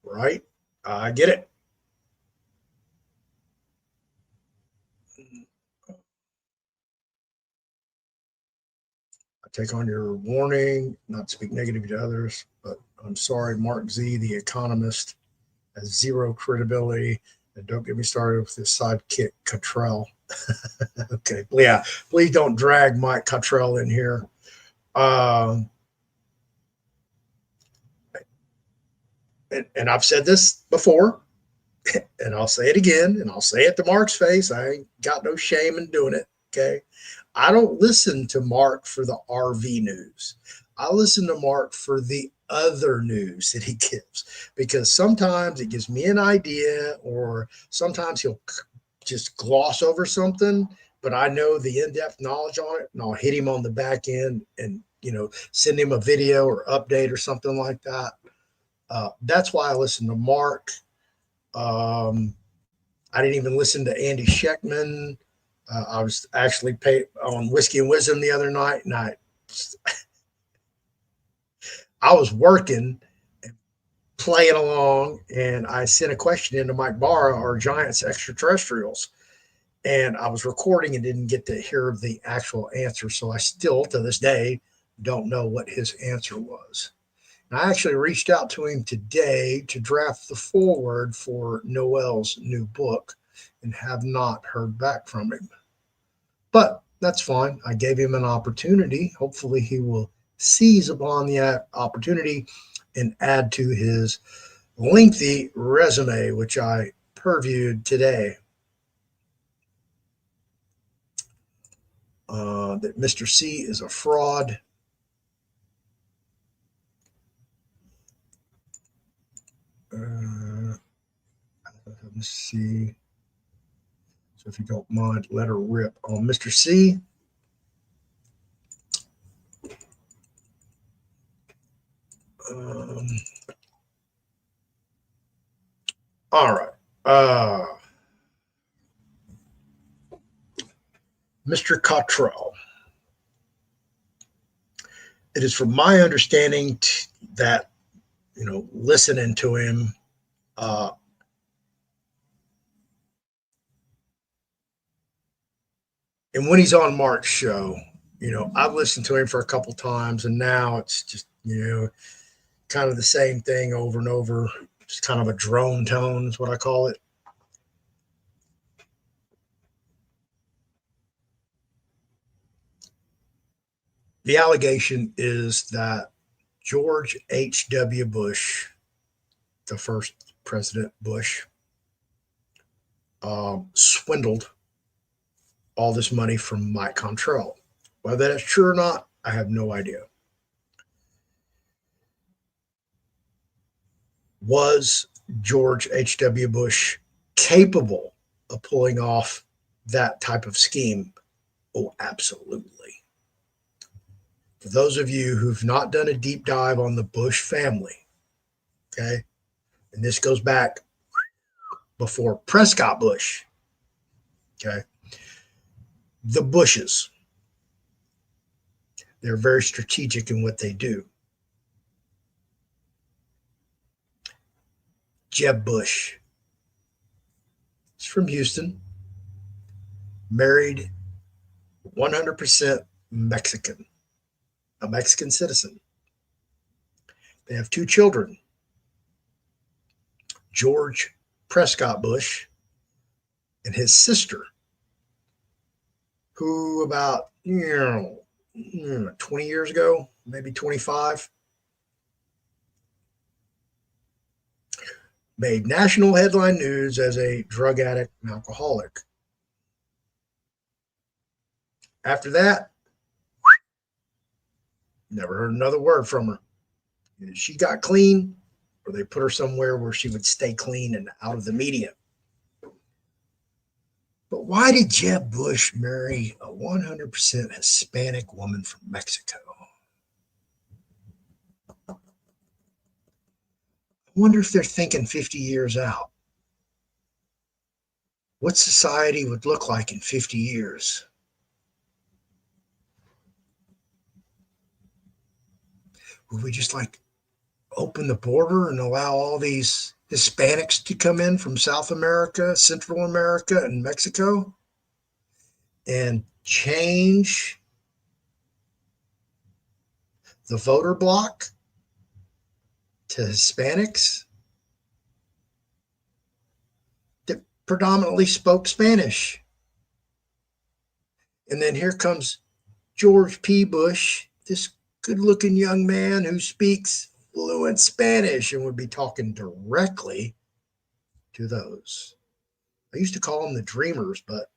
right? I get it. I take on your warning, not to speak negative to others, but I'm sorry, Mark Z, the economist, has zero credibility. And don't get me started with his sidekick, Cottrell. Okay. Yeah. Please don't drag Mike Cottrell in here. Um, and I've said this before, and I'll say it again, and I'll say it to Mark's face. I ain't got no shame in doing it. Okay. I don't listen to Mark for the RV news. I listen to Mark for the other news that he gives because sometimes it gives me an idea, or sometimes he'll just gloss over something, but I know the in depth knowledge on it, and I'll hit him on the back end and, send him a video or update or something like that. That's why I listen to Mark. I didn't even listen to Andy Scheckman. I was actually paid on Whiskey and Wisdom the other night, and I was working, playing along, and I sent a question into Mike Barra, our Giants extraterrestrials, and I was recording and didn't get to hear the actual answer. So I still, to this day, don't know what his answer was. And I actually reached out to him today to draft the foreword for Noel's new book and have not heard back from him. But that's fine. I gave him an opportunity. Hopefully, he will seize upon the opportunity and add to his lengthy resume, which I previewed today. That Mr. C is a fraud. Let me see. So if you don't mind, let her rip on Mr. C. All right. Mr. Cottrell. It is from my understanding that, listening to him, and when he's on Mark's show, I've listened to him for a couple times, and now it's just, kind of the same thing over and over. Just kind of a drone tone is what I call it. The allegation is that George H.W. Bush, the first President Bush, swindled all this money from Mike Cottrell. Whether that's true or not, I have no idea. Was George H.W. Bush capable of pulling off that type of scheme? Oh, absolutely. For those of you who've not done a deep dive on the Bush family, okay, and this goes back before Prescott Bush, okay, the Bushes, they're very strategic in what they do. Jeb Bush, He's from Houston, married 100% Mexican, a Mexican citizen. They have two children, George Prescott Bush and his sister, who about 20 years ago, maybe 25, made national headline news as a drug addict and alcoholic. After that, never heard another word from her. She got clean, or they put her somewhere where she would stay clean and out of the media. But why did Jeb Bush marry a 100% Hispanic woman from Mexico? I wonder if they're thinking 50 years out. What society would look like in 50 years? Would we just like open the border and allow all these Hispanics to come in from South America, Central America, and Mexico and change the voter bloc to Hispanics that predominantly spoke Spanish? And then here comes George P. Bush, this good-looking young man who speaks fluent Spanish and would be talking directly to those. I used to call them the dreamers, but,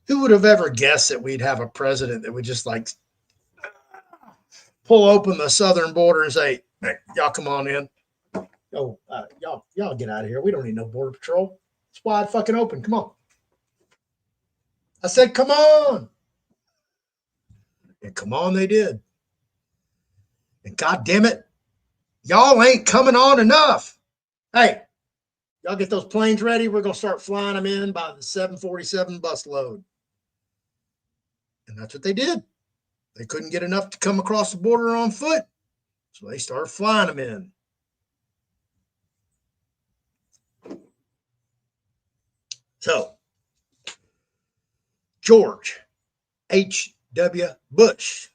who would have ever guessed that we'd have a president that would just like pull open the southern border and say, hey, y'all come on in. Oh, y'all get out of here. We don't need no border patrol. It's wide fucking open. Come on. I said, come on. And come on, they did. And God damn it, y'all ain't coming on enough. Hey, y'all get those planes ready. We're going to start flying them in by the 747 bus load. And that's what they did. They couldn't get enough to come across the border on foot, so they started flying them in. So, George H.W. Bush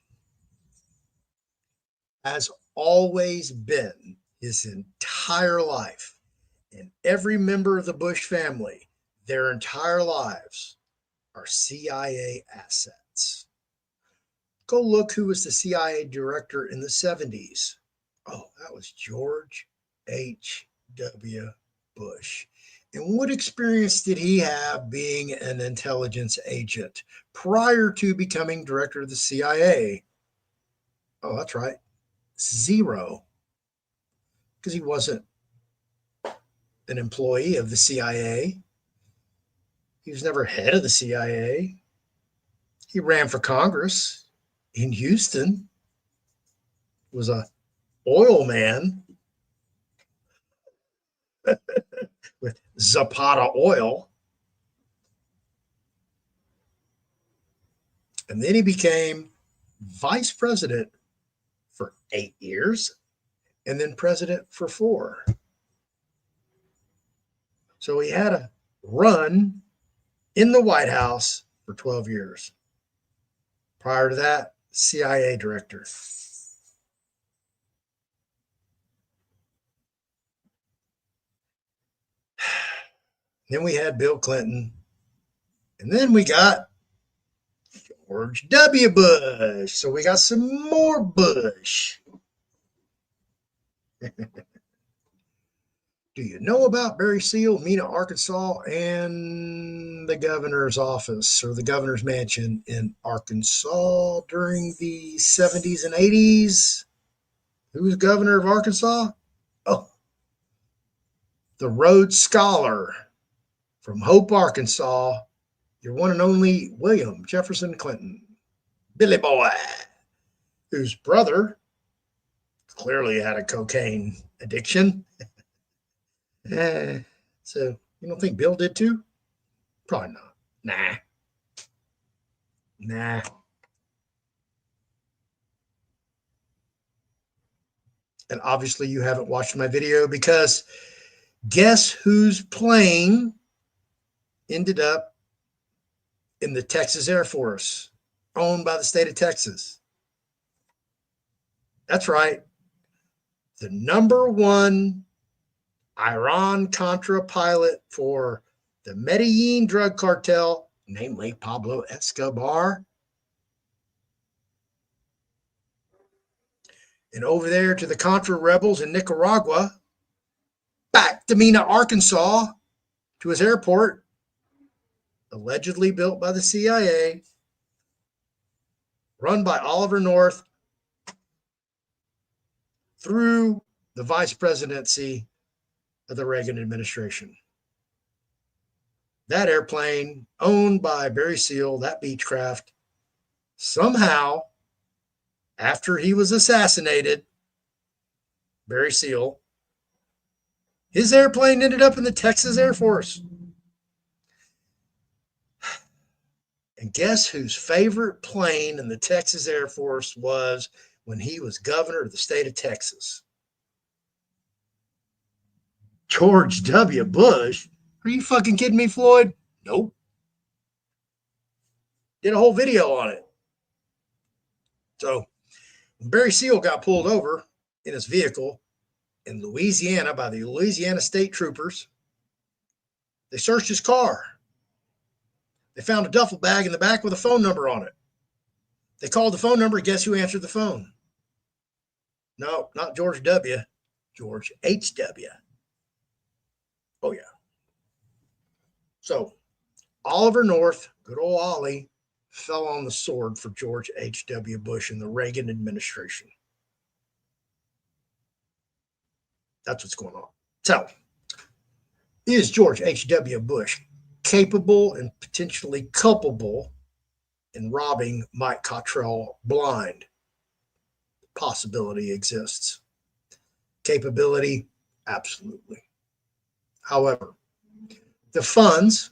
has always been his entire life, and every member of the Bush family, their entire lives, are CIA assets. Go look who was the CIA director in the 70s. Oh, that was George H.W. Bush. And what experience did he have being an intelligence agent prior to becoming director of the CIA? Oh, that's right. Zero. Because he wasn't an employee of the CIA. He was never head of the CIA. He ran for Congress in Houston, was a oil man with Zapata Oil. And then he became vice president for 8 years and then president for 4. So he had a run in the White House for 12 years. Prior to that, CIA director. Then we had Bill Clinton. And then we got George W. Bush. So we got some more Bush. Do you know about Barry Seal, Mena, Arkansas, and the governor's office or the governor's mansion in Arkansas during the 70s and 80s? Who was governor of Arkansas? Oh, the Rhodes Scholar from Hope, Arkansas, your one and only William Jefferson Clinton, Billy Boy, whose brother clearly had a cocaine addiction. So you don't think Bill did too? Probably not. Nah. And obviously you haven't watched my video because Guess whose plane ended up in the Texas Air Force, owned by the state of Texas? That's right. The number one Iran-Contra pilot for the Medellin drug cartel, namely Pablo Escobar. And over there to the Contra rebels in Nicaragua, back to Mena, Arkansas, to his airport, allegedly built by the CIA, run by Oliver North, through the vice presidency of the Reagan administration. That airplane, owned by Barry Seal, that Beechcraft, somehow, after he was assassinated, Barry Seal, his airplane ended up in the Texas Air Force. And guess whose favorite plane in the Texas Air Force was when he was governor of the state of Texas? George W. Bush. Are you fucking kidding me, Floyd? Nope. Did a whole video on it. So when Barry Seal got pulled over in his vehicle in Louisiana by the Louisiana State Troopers, they searched his car. They found a duffel bag in the back with a phone number on it. They called the phone number. Guess who answered the phone? No, not George W. George H.W. Oh, yeah. So Oliver North, good old Ollie, fell on the sword for George H.W. Bush in the Reagan administration. That's what's going on. So, is George H.W. Bush capable and potentially culpable in robbing Mike Cottrell blind? Possibility exists. Capability, absolutely. However, the funds,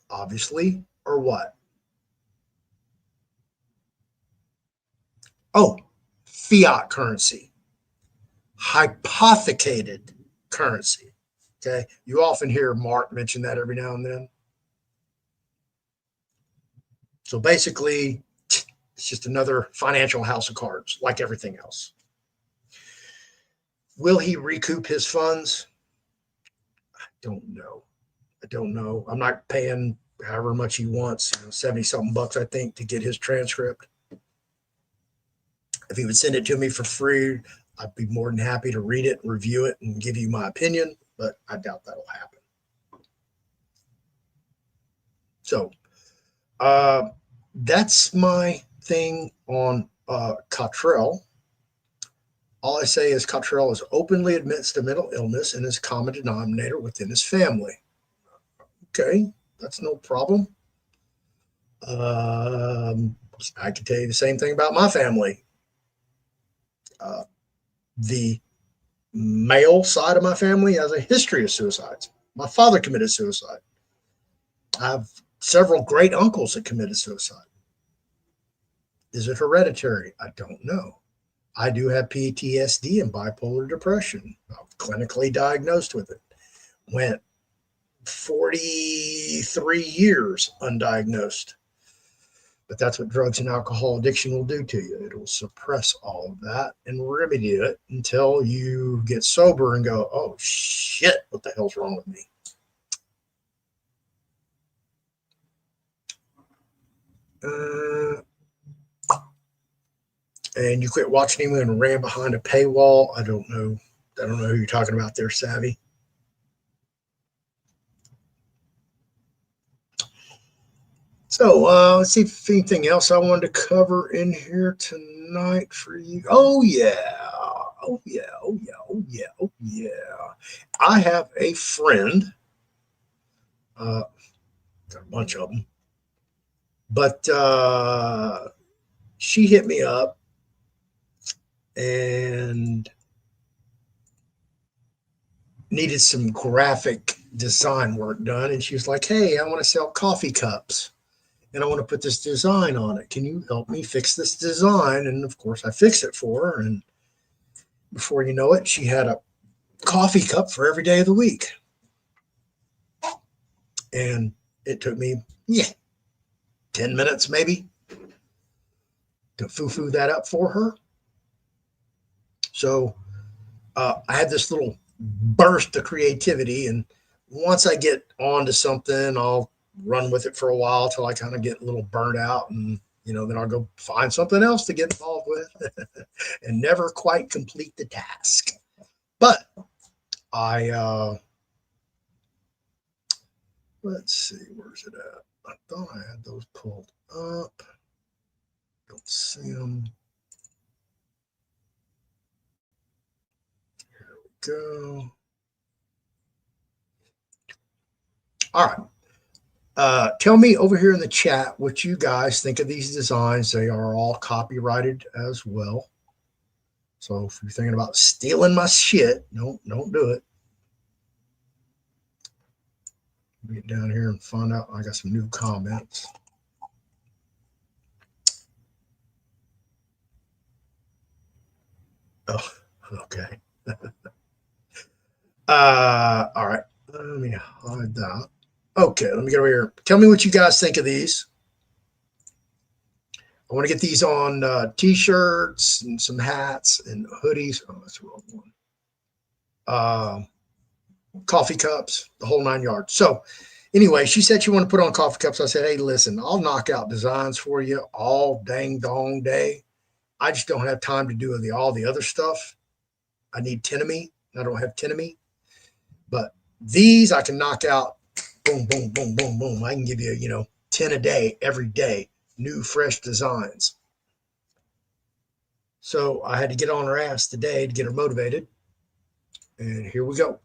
obviously, are what? Oh, fiat currency, hypothecated currency. Okay, you often hear Mark mention that every now and then. So basically, it's just another financial house of cards, like everything else. Will he recoup his funds? I don't know. I'm not paying however much he wants, 70 something bucks, I think, to get his transcript. If he would send it to me for free, I'd be more than happy to read it, review it, and give you my opinion, but I doubt that'll happen. So that's my thing on Cottrell. All I say is Cottrell is openly admits to mental illness and is a common denominator within his family. Okay, that's no problem. I can tell you the same thing about my family. The male side of my family has a history of suicides. My father committed suicide. I have several great uncles that committed suicide. Is it hereditary? I don't know. I do have PTSD and bipolar depression. I'm clinically diagnosed with it. Went 43 years undiagnosed. But that's what drugs and alcohol addiction will do to you. It will suppress all of that and remedy it until you get sober and go, oh, shit, what the hell's wrong with me? And you quit watching him and ran behind a paywall. I don't know who you're talking about there, Savvy. So let's see if anything else I wanted to cover in here tonight for you. Oh yeah. I have a friend. Got a bunch of them. But she hit me up and needed some graphic design work done. And she was like, hey, I want to sell coffee cups and I want to put this design on it. Can you help me fix this design? And of course I fixed it for her. And before you know it, she had a coffee cup for every day of the week. And it took me, 10 minutes maybe to foo-foo that up for her. So I had this little burst of creativity. And once I get onto something, I'll run with it for a while till I kind of get a little burnt out. And, then I'll go find something else to get involved with and never quite complete the task. But let's see, where's it at? I thought I had those pulled up. Don't see them. Here we go. All right. Tell me over here in the chat what you guys think of these designs. They are all copyrighted as well. So if you're thinking about stealing my shit, don't do it. Get down here and find out. I got some new comments. Oh, okay. All right. Let me hide that. Okay, let me get over here. Tell me what you guys think of these. I want to get these on t-shirts and some hats and hoodies. Oh, that's the wrong one. Coffee cups, the whole 9 yards. So anyway, she said she wanted to put on coffee cups. I said, hey, listen, I'll knock out designs for you all dang dong day. I just don't have time to do all the other stuff. I need 10 of me. I don't have 10 of me. But these I can knock out. Boom, boom, boom, boom, boom. I can give you, 10 a day, every day. New, fresh designs. So I had to get on her ass today to get her motivated. And here we go.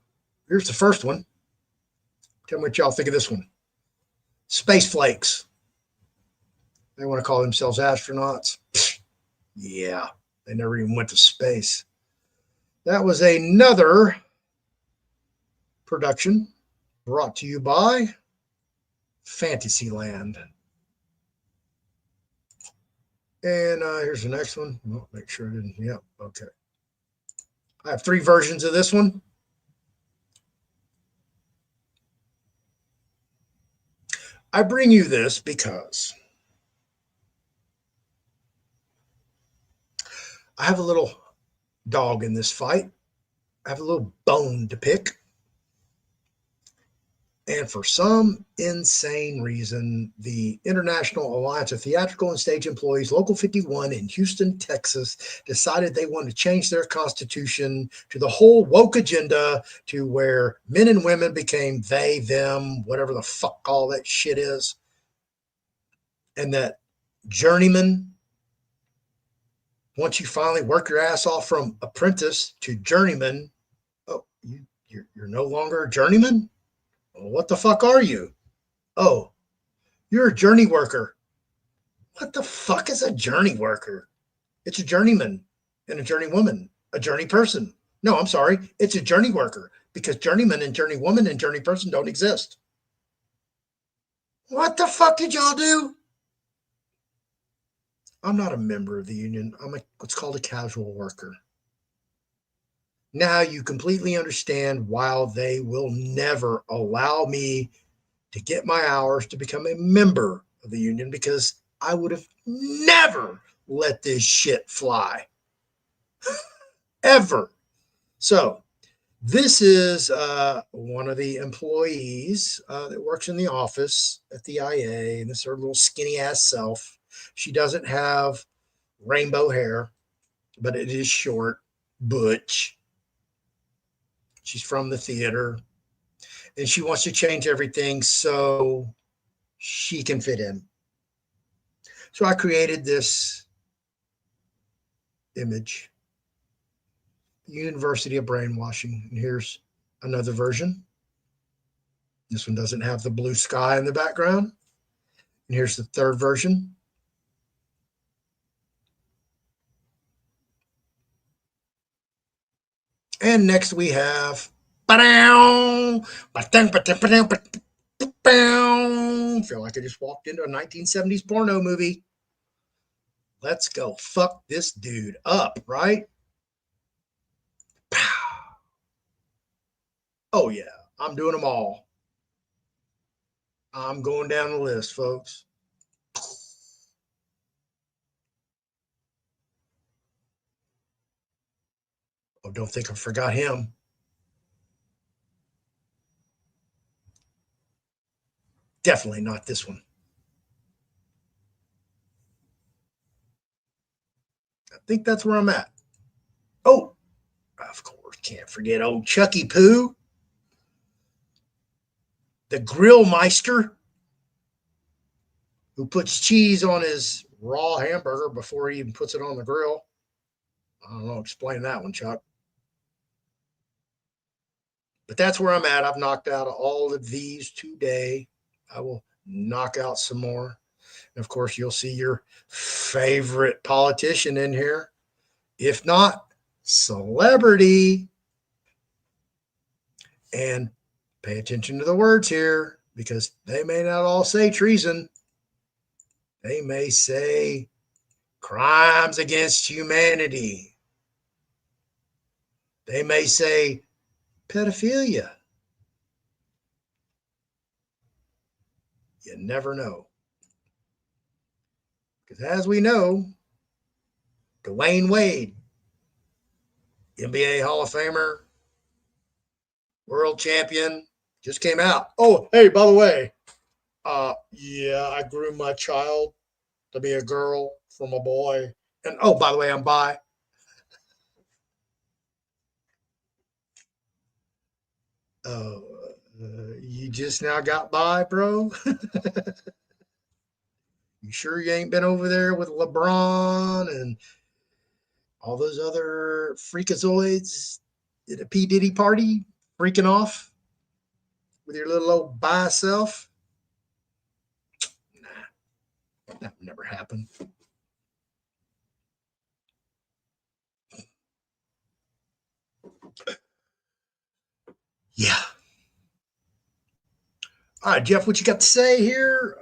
Here's the first one. Tell me what y'all think of this one. Space flakes. They want to call themselves astronauts. Yeah, they never even went to space. That was another production brought to you by Fantasyland. And here's the next one. Oh, make sure I didn't. Yep. Okay. I have 3 versions of this one. I bring you this because I have a little dog in this fight. I have a little bone to pick. And for some insane reason, the International Alliance of Theatrical and Stage Employees, Local 51 in Houston, Texas, decided they wanted to change their constitution to the whole woke agenda to where men and women became they, them, whatever the fuck all that shit is. And that journeyman, once you finally work your ass off from apprentice to journeyman, oh, you're no longer a journeyman? Well, what the fuck are you? Oh, you're a journey worker. What the fuck is a journey worker? It's a journeyman and a journeywoman, a journey person. No, I'm sorry. It's a journey worker because journeyman and journeywoman and journey person don't exist. What the fuck did y'all do? I'm not a member of the union. I'm what's called a casual worker. Now you completely understand why they will never allow me to get my hours to become a member of the union, because I would have never let this shit fly. Ever. So this is one of the employees that works in the office at the IA, and this is her little skinny ass self. She doesn't have rainbow hair, but it is short, butch. She's from the theater, and she wants to change everything so she can fit in. So I created this image, University of Brainwashing. And here's another version. This one doesn't have the blue sky in the background. And here's the third version. And next we have feel like I just walked into a 1970s porno movie. Let's go fuck this dude up, right? Oh yeah, I'm doing them all. I'm going down the list, folks. Oh, don't think I forgot him. Definitely not this one. I think that's where I'm at. Oh, of course, can't forget old Chucky Poo, the grill meister who puts cheese on his raw hamburger before he even puts it on the grill. I don't know, explain that one, Chuck. But that's where I'm at. I've knocked out all of these today. I will knock out some more. And of course, you'll see your favorite politician in here. If not, celebrity. And pay attention to the words here because they may not all say treason. They may say crimes against humanity. They may say pedophilia. You never know. Because as we know, Dwayne Wade, NBA Hall of Famer, world champion, just came out. Oh, hey, by the way, yeah, I grew my child to be a girl from a boy. And oh, by the way, I'm bi. Uh, you just now got by, bro? You sure you ain't been over there with LeBron and all those other freakazoids at a P. Diddy party freaking off with your little old bi self? Nah, that never happened. Yeah. All right, Jeff, what you got to say here?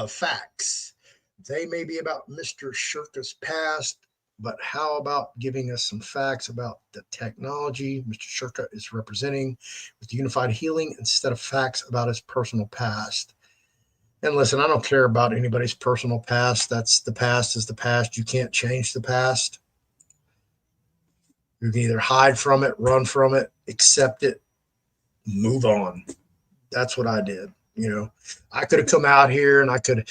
Facts. They may be about Mr. Shirka's past, but how about giving us some facts about the technology Mr. Shirka is representing with unified healing instead of facts about his personal past? And listen, I don't care about anybody's personal past. That's the past is the past. You can't change the past. You can either hide from it, run from it, accept it, move on. That's what I did. I could have come out here and I could,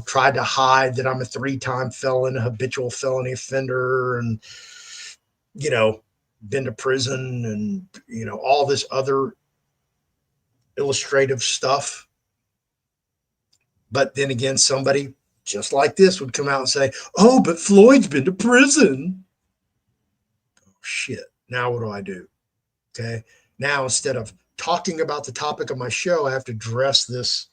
tried to hide that I'm a 3-time felon, a habitual felony offender, and, you know, been to prison and, all this other illustrative stuff. But then again, somebody just like this would come out and say, oh, but Floyd's been to prison. Oh, shit. Now what do I do? Okay. Now, instead of talking about the topic of my show, I have to dress this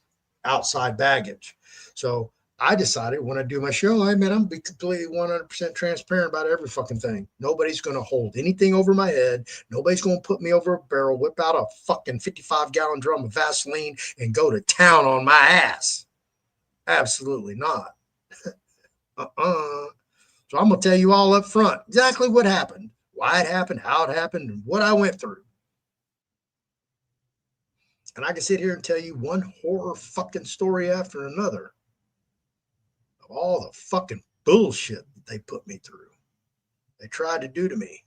outside baggage. So I decided when I do my show, I'm going to be completely 100% transparent about every fucking thing. Nobody's going to hold anything over my head. Nobody's going to put me over a barrel, whip out a fucking 55-gallon drum of Vaseline and go to town on my ass. Absolutely not. So I'm going to tell you all up front exactly what happened, why it happened, how it happened, and what I went through. And I can sit here and tell you one horror fucking story after another of all the fucking bullshit that they put me through. They tried to do to me.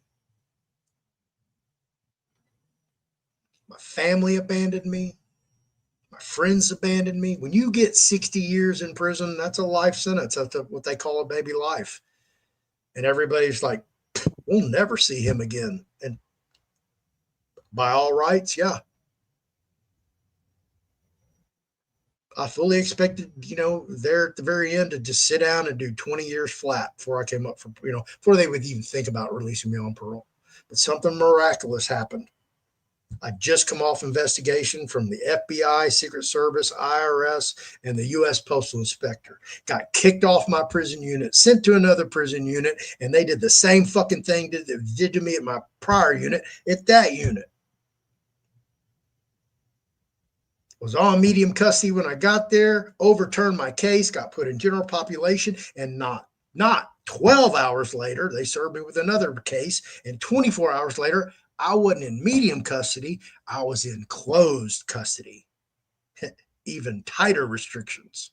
My family abandoned me. My friends abandoned me. When you get 60 years in prison, that's a life sentence. That's what they call a baby life. And everybody's like, we'll never see him again. And by all rights, yeah. I fully expected, there at the very end to just sit down and do 20 years flat before I came up for, before they would even think about releasing me on parole. But something miraculous happened. I just come off investigation from the FBI, Secret Service, IRS, and the U.S. Postal Inspector. Got kicked off my prison unit, sent to another prison unit, and they did the same fucking thing that they did to me at my prior unit at that unit. Was on medium custody when I got there, overturned my case, got put in general population, and not 12 hours later, they served me with another case, and 24 hours later, I wasn't in medium custody, I was in closed custody. even tighter restrictions.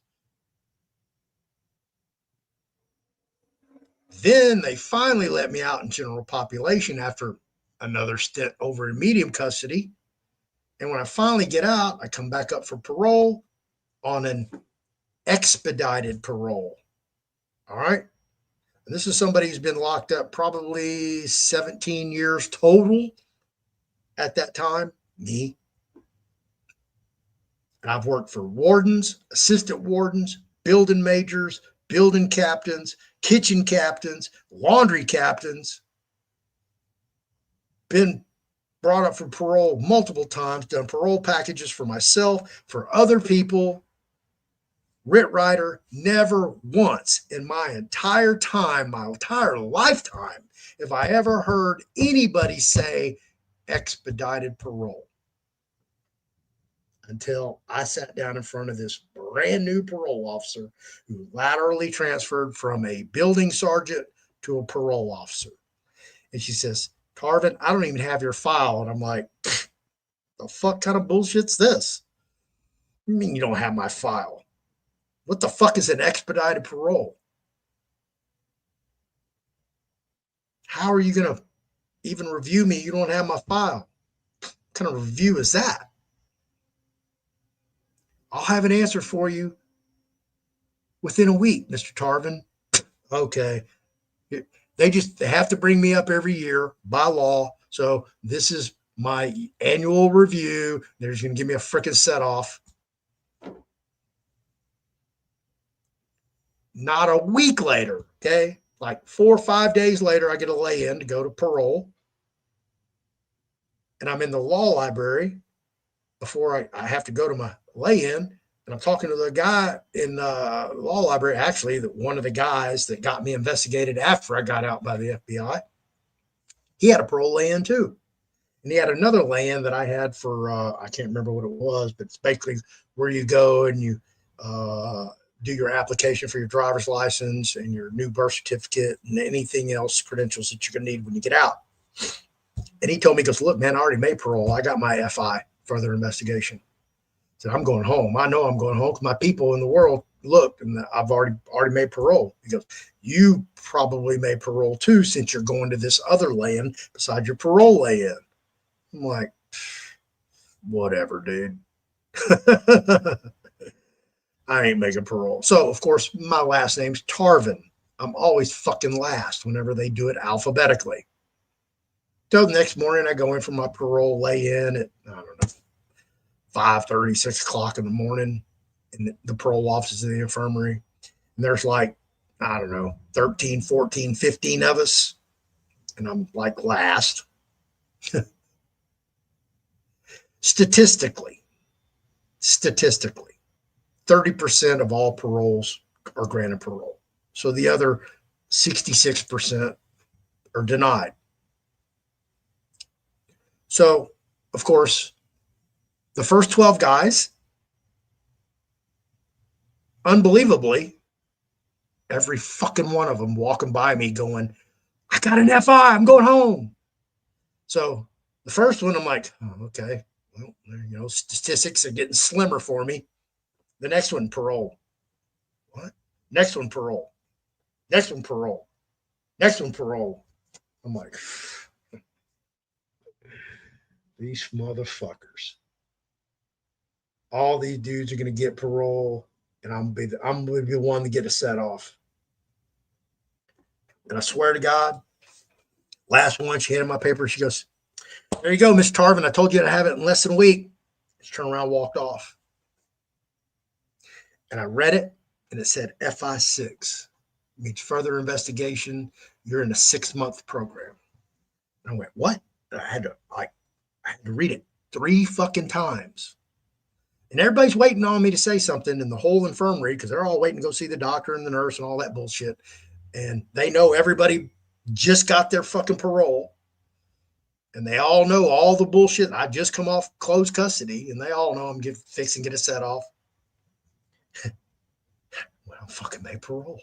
Then they finally let me out in general population after another stint over in medium custody. And when I finally get out, I come back up for parole on an expedited parole. All right. And this is somebody who's been locked up probably 17 years total at that time. Me. And I've worked for wardens, assistant wardens, building majors, building captains, kitchen captains, laundry captains. Been brought up for parole multiple times, done parole packages for myself, for other people. Writ writer, never once in my entire time, my entire lifetime, have I ever heard anybody say expedited parole. Until I sat down in front of this brand new parole officer who laterally transferred from a building sergeant to a parole officer. And she says, Tarvin, I don't even have your file. And I'm like, the fuck kind of bullshit's this? You mean you don't have my file? What the fuck is an expedited parole? How are you going to even review me? You don't have my file. What kind of review is that? I'll have an answer for you within a week, Mr. Tarvin. Okay. They have to bring me up every year by law. So this is my annual review. They're just going to give me a freaking set off. Not a week later, okay? Like 4 or 5 days later, I get a lay-in to go to parole. And I'm in the law library before I have to go to my lay-in. And I'm talking to the guy in the law library, actually, one of the guys that got me investigated after I got out by the FBI. He had a parole lay-in too. And he had another lay-in that I had for, I can't remember what it was, but it's basically where you go and you do your application for your driver's license and your new birth certificate and anything else, credentials that you're going to need when you get out. And he told me, he goes, look, man, I already made parole. I got my FI, further investigation. I said, I'm going home. I know I'm going home because my people in the world looked and I've already made parole. He goes, you probably made parole too since you're going to this other lay-in besides your parole lay-in. I'm like, whatever, dude. I ain't making parole. So, of course, my last name's Tarvin. I'm always fucking last whenever they do it alphabetically. So the next morning, I go in for my parole lay-in at, I don't know, 5:30, 6 o'clock in the morning in the parole offices of the infirmary. And there's like, I don't know, 13, 14, 15 of us. And I'm like last. Statistically, 30% of all paroles are granted parole. So the other 66% are denied. So, of course, the first 12 guys, unbelievably, every fucking one of them walking by me going, I got an FI, I'm going home. So the first one, I'm like, oh, okay. Well, statistics are getting slimmer for me. The next one, parole. What? Next one, parole. Next one, parole. Next one, parole. I'm like, these motherfuckers. All these dudes are going to get parole, and I'm going to be the one to get a set off. And I swear to God, last one, she handed my paper. She goes, there you go, Mr. Tarvin. I told you to have it in less than a week. Just turned around, walked off. And I read it, and it said FI6. Means further investigation. You're in a 6-month program. And I went, what? And I had to read it 3 fucking times. And everybody's waiting on me to say something in the whole infirmary because they're all waiting to go see the doctor and the nurse and all that bullshit. And they know everybody just got their fucking parole. And they all know all the bullshit. I just come off closed custody, and they all know I'm fixing to get a set off. Well, I'm fucking made parole.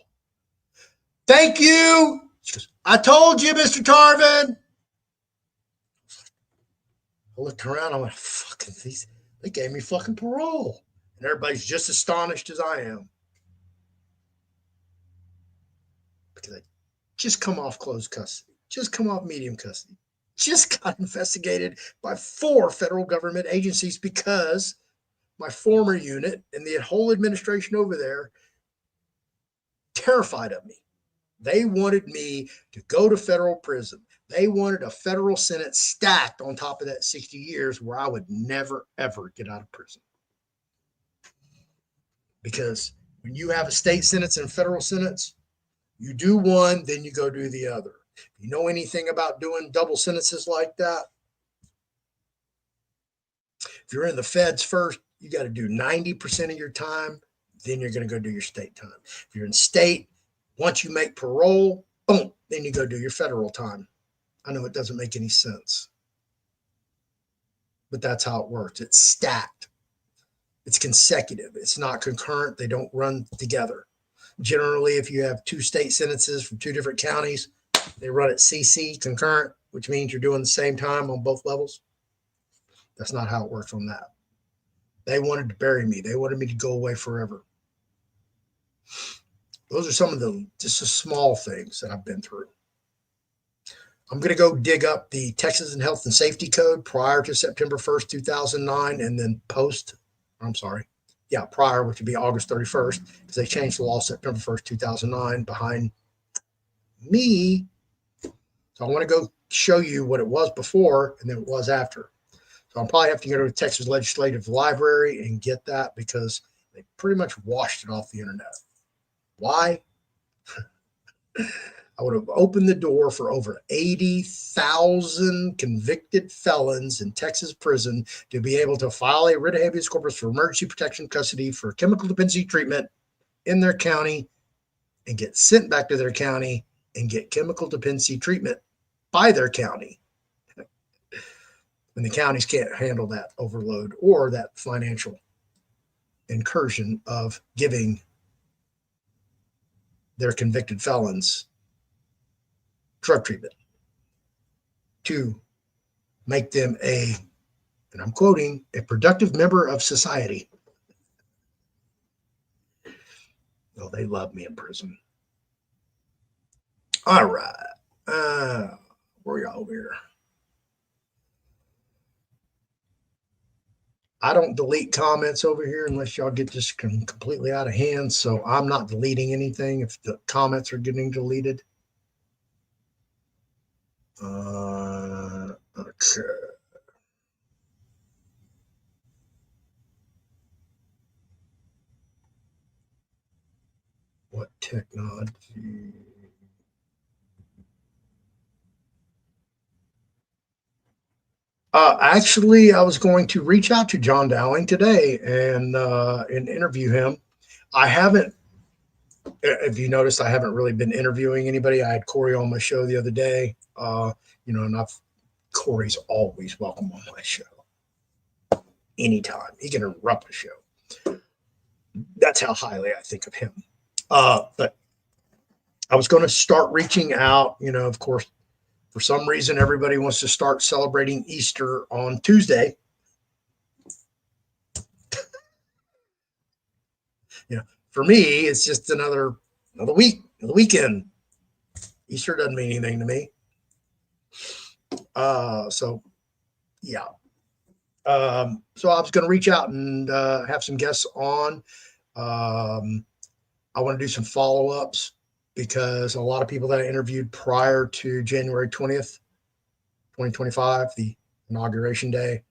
Thank you. She goes, I told you, Mr. Tarvin. I looked around. I went, fucking these. They gave me fucking parole. And everybody's just astonished as I am because I just come off closed custody, just come off medium custody, just got investigated by 4 federal government agencies because my former unit and the whole administration over there terrified of me. They wanted me to go to federal prison. They wanted a federal sentence stacked on top of that 60 years where I would never, ever get out of prison. Because when you have a state sentence and federal sentence, you do one, then you go do the other. If you know anything about doing double sentences like that, if you're in the feds first, you got to do 90% of your time, then you're going to go do your state time. If you're in state, once you make parole, boom, then you go do your federal time. I know it doesn't make any sense, but that's how it works. It's stacked. It's consecutive. It's not concurrent. They don't run together. Generally, if you have 2 state sentences from 2 different counties, they run at CC, concurrent, which means you're doing the same time on both levels. That's not how it works on that. They wanted to bury me. They wanted me to go away forever. Those are some of the just the small things that I've been through. I'm going to go dig up the Texas and Health and Safety Code prior to September 1st, 2009, and then prior, which would be August 31st, because they changed the law September 1st, 2009 behind me. So I want to go show you what it was before and then it was after. So I'll probably have to go to the Texas Legislative Library and get that because they pretty much washed it off the internet. Why? I would have opened the door for over 80,000 convicted felons in Texas prison to be able to file a writ of habeas corpus for emergency protection custody for chemical dependency treatment in their county and get sent back to their county and get chemical dependency treatment by their county. And the counties can't handle that overload or that financial incursion of giving their convicted felons drug treatment to make them and I'm quoting, a productive member of society. Well, they love me in prison. All right. Where are y'all over here? I don't delete comments over here unless y'all get just completely out of hand. So I'm not deleting anything if the comments are getting deleted. Okay. What technology? Actually, I was going to reach out to John Dowling today and interview him. I haven't, if you noticed, I haven't really been interviewing anybody. I had Corey on my show the other day, and Corey's always welcome on my show. Anytime. He can interrupt the show. That's how highly I think of him. But I was going to start reaching out, of course, for some reason, everybody wants to start celebrating Easter on Tuesday. For me, it's just another week, another weekend. Easter doesn't mean anything to me. So I was going to reach out and have some guests on. I want to do some follow-ups because a lot of people that I interviewed prior to January 20th, 2025, the inauguration day,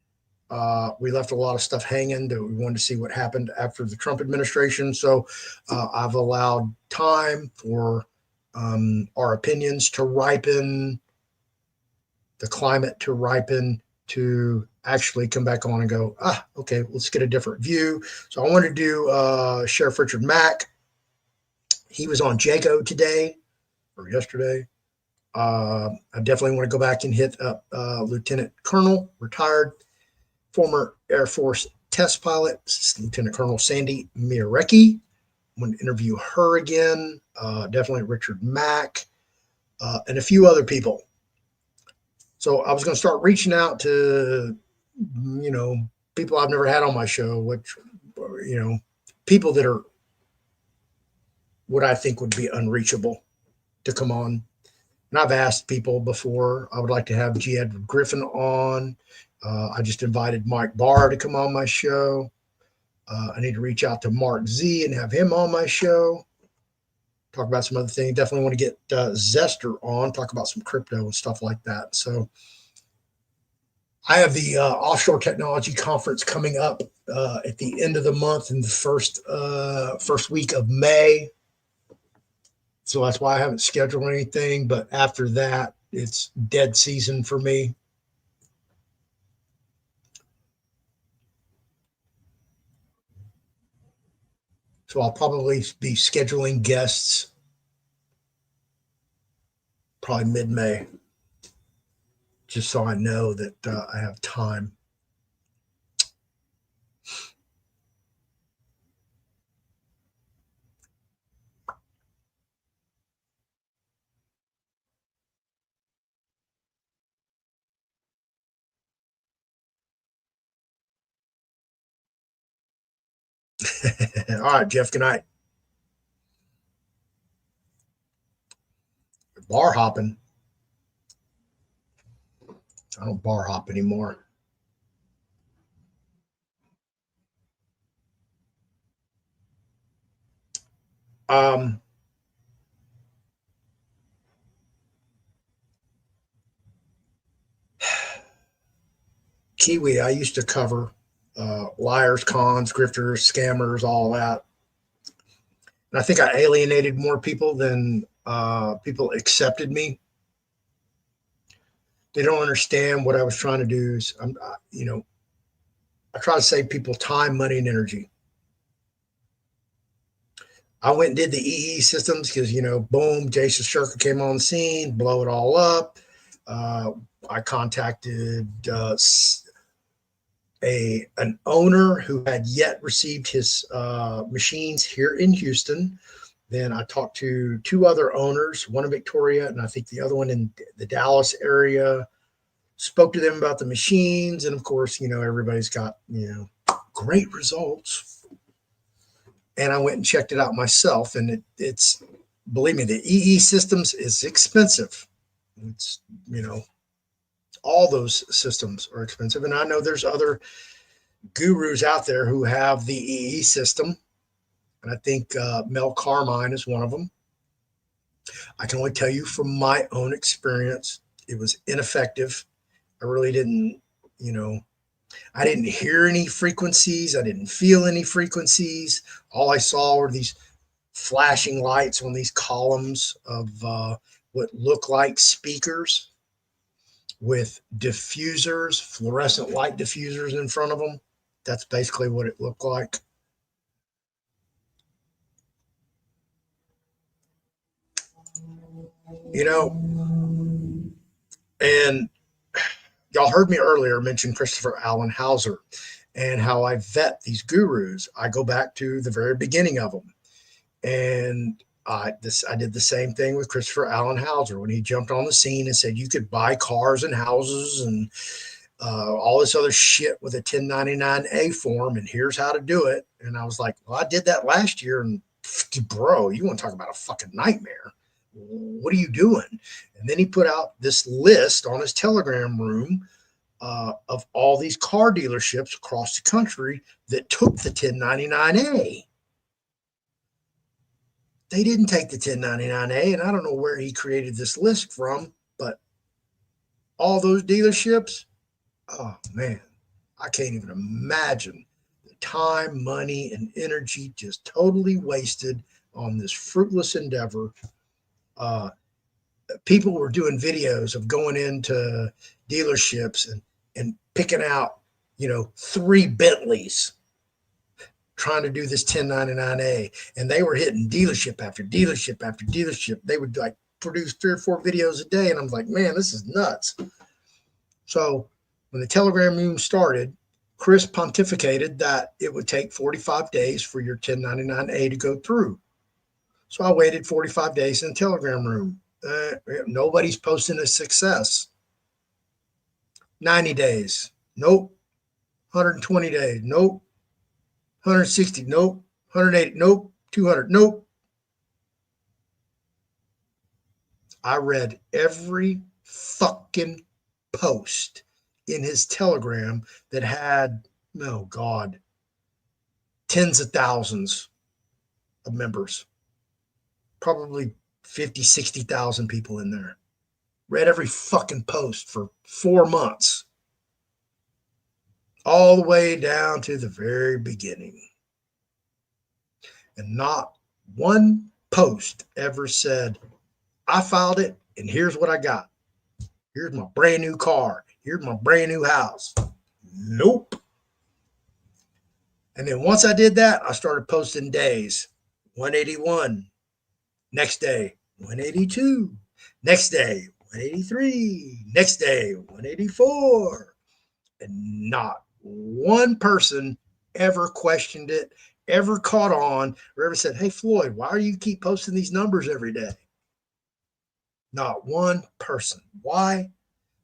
we left a lot of stuff hanging that we wanted to see what happened after the Trump administration. So I've allowed time for our opinions to ripen, the climate to ripen, to actually come back on and go, okay, let's get a different view. So I wanted to do Sheriff Richard Mack. He was on Jago today or yesterday. I definitely want to go back and hit up Lieutenant Colonel, retired former Air Force test pilot, Lieutenant Colonel Sandy Mirecki. I'm going to interview her again. Definitely Richard Mack and a few other people. So I was going to start reaching out to, people I've never had on my show, which people that are what I think would be unreachable to come on. And I've asked people before. I would like to have G. Edward Griffin on. I just invited Mike Barr to come on my show. I need to reach out to Mark Z and have him on my show. Talk about some other things. Definitely want to get Zester on, talk about some crypto and stuff like that. So I have the Offshore Technology Conference coming up at the end of the month in the first week of May. So that's why I haven't scheduled anything. But after that, it's dead season for me. So I'll probably be scheduling guests probably mid-May, just so I know that I have time. All right, Jeff, good night. Bar hopping. I don't bar hop anymore. Um, Kiwi, I used to cover liars, cons, grifters, scammers, all that. And I think I alienated more people than people accepted me. They don't understand what I was trying to do. I try to save people time, money, and energy. I went and did the EE systems because, boom, Jason Shirker came on the scene, blow it all up. I contacted an owner who had yet received his machines here in Houston. Then I talked to two other owners, one in Victoria and I think the other one in the Dallas area. Spoke to them about the machines, and of course, everybody's got great results. And I went and checked it out myself, and it's believe me, the EE systems is expensive. It's all those systems are expensive, and I know there's other gurus out there who have the EE system, and I think Mel Carmine is one of them. I can only tell you from my own experience, it was ineffective. I really didn't, I didn't hear any frequencies. I didn't feel any frequencies. All I saw were these flashing lights on these columns of what look like speakers with diffusers, fluorescent light diffusers in front of them. That's basically what it looked like. And y'all heard me earlier mention Christopher Allen Hauser and how I vet these gurus. I go back to the very beginning of them. And I did the same thing with Christopher Allen Hauser when he jumped on the scene and said you could buy cars and houses and all this other shit with a 1099A form, and here's how to do it. And I was like, well, I did that last year, and bro, you want to talk about a fucking nightmare? What are you doing? And then he put out this list on his Telegram room of all these car dealerships across the country that took the 1099A. They didn't take the 1099A, and I don't know where he created this list from, but all those dealerships, oh man, I can't even imagine the time, money, and energy just totally wasted on this fruitless endeavor. People were doing videos of going into dealerships and picking out, 3 Bentleys trying to do this 1099A, and they were hitting dealership after dealership after dealership. They would like produce 3 or 4 videos a day, and I'm like, man, this is nuts. So when the Telegram room started, Chris pontificated that it would take 45 days for your 1099A to go through. So I waited 45 days in the Telegram room. Nobody's posting a success. 90 days. Nope. 120 days. Nope. 160, nope. 180, nope. 200, nope. I read every fucking post in his Telegram that had, oh God, tens of thousands of members, probably 50, 60,000 people in there. Read every fucking post for 4 months, all the way down to the very beginning. And not one post ever said, I filed it and here's what I got. Here's my brand new car. Here's my brand new house. Nope. And then once I did that, I started posting days. 181. Next day, 182. Next day, 183. Next day, 184. And not one person ever questioned it, ever caught on, or ever said, hey, Floyd, why do you keep posting these numbers every day? Not one person. Why?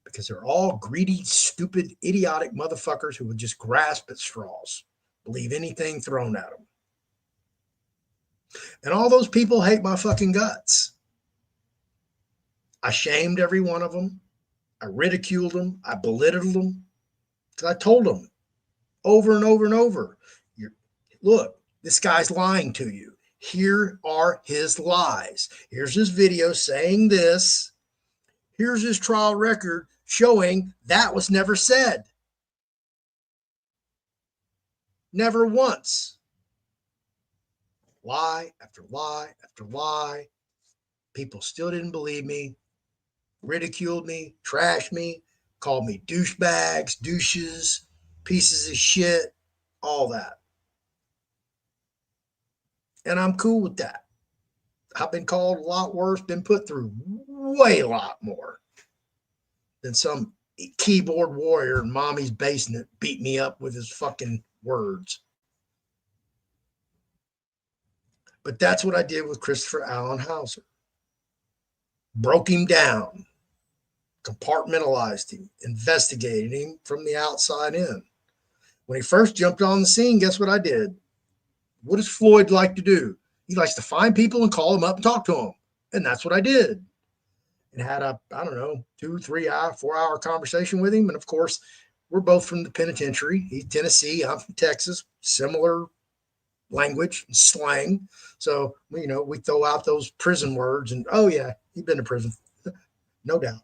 Because they're all greedy, stupid, idiotic motherfuckers who would just grasp at straws, believe anything thrown at them. And all those people hate my fucking guts. I shamed every one of them. I ridiculed them. I belittled them. Because I told them over and over and over, look, this guy's lying to you. Here are his lies. Here's his video saying this. Here's his trial record showing that was never said. Never once. Lie after lie after lie. People still didn't believe me, ridiculed me, trashed me, called me douchebags, douches, pieces of shit, all that. And I'm cool with that. I've been called a lot worse, been put through way a lot more than some keyboard warrior in mommy's basement beat me up with his fucking words. But that's what I did with Christopher Allen Hauser. Broke him down, compartmentalized him, investigated him from the outside in. When he first jumped on the scene, guess what I did? What does Floyd like to do? He likes to find people and call them up and talk to them. And that's what I did. And had a, 2, 3 hour, 4 hour conversation with him. And of course, we're both from the penitentiary. He's Tennessee. I'm from Texas. Similar language and slang. So, we throw out those prison words and, oh yeah, he's been to prison. No doubt.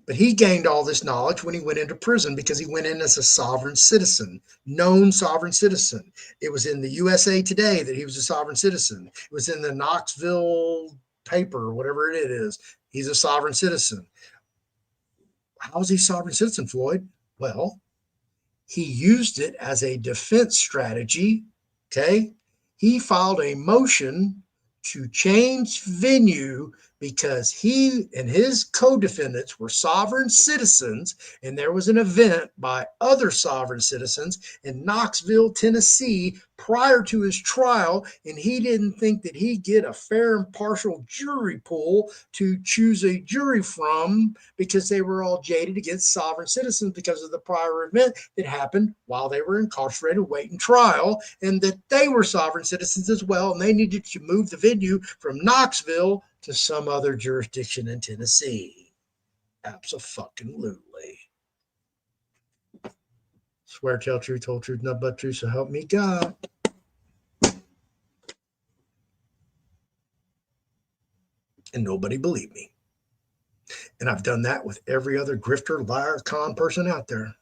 But he gained all this knowledge when he went into prison because he went in as a sovereign citizen, known sovereign citizen. It was in the USA Today that he was a sovereign citizen. It was in the Knoxville paper, whatever it is. He's a sovereign citizen. How is he a sovereign citizen, Floyd? Well, he used it as a defense strategy. Okay. He filed a motion to change venue because he and his co-defendants were sovereign citizens, and there was an event by other sovereign citizens in Knoxville, Tennessee, prior to his trial, and he didn't think that he'd get a fair and impartial jury pool to choose a jury from because they were all jaded against sovereign citizens because of the prior event that happened while they were incarcerated waiting trial, and that they were sovereign citizens as well, and they needed to move the venue from Knoxville to some other jurisdiction in Tennessee. Abso-fucking-lutely. Swear, tell truth, whole truth, nothing but truth, so help me God. And nobody believed me. And I've done that with every other grifter, liar, con person out there.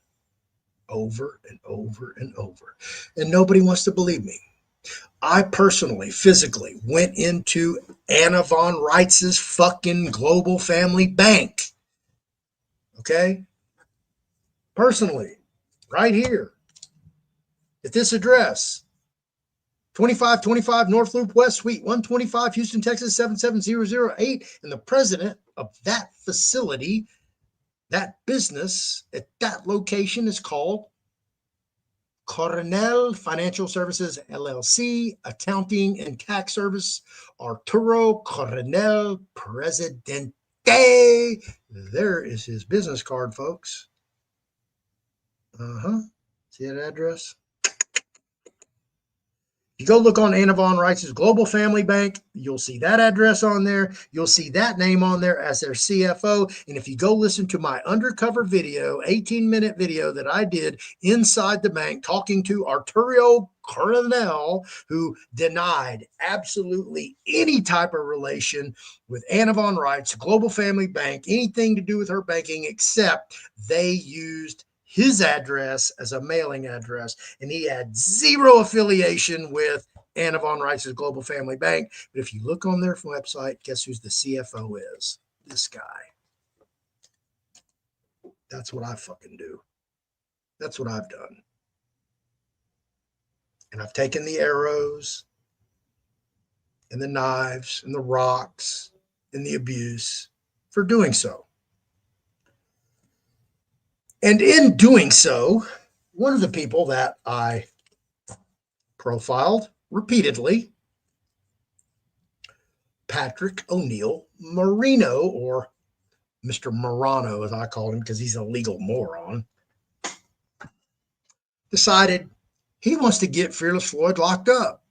Over and over and over. And nobody wants to believe me. I personally, physically went into Anna Von Reitz's fucking Global Family Bank. Okay? Personally, right here at this address, 2525 North Loop West, Suite 125, Houston, Texas, 77008. And the president of that facility, that business at that location is called Coronel Financial Services, LLC, Accounting and Tax Service, Arturo Coronel Presidente. There is his business card, folks. See that address? You go look on Anna Von Reitz's Global Family Bank, you'll see that address on there. You'll see that name on there as their CFO. And if you go listen to my undercover video, 18-minute video that I did inside the bank talking to Arturo Coronel, who denied absolutely any type of relation with Anna Von Reitz, Global Family Bank, anything to do with her banking, except they used his address as a mailing address, and he had zero affiliation with Anna Von Reitz's Global Family Bank. But if you look on their website, guess who's the CFO is? This guy. That's what I fucking do. That's what I've done. And I've taken the arrows and the knives and the rocks and the abuse for doing so. And in doing so, one of the people that I profiled repeatedly, Patrick O'Neill Marino, or Mr. Morano, as I call him, because he's a legal moron, decided he wants to get Fearless Floyd locked up.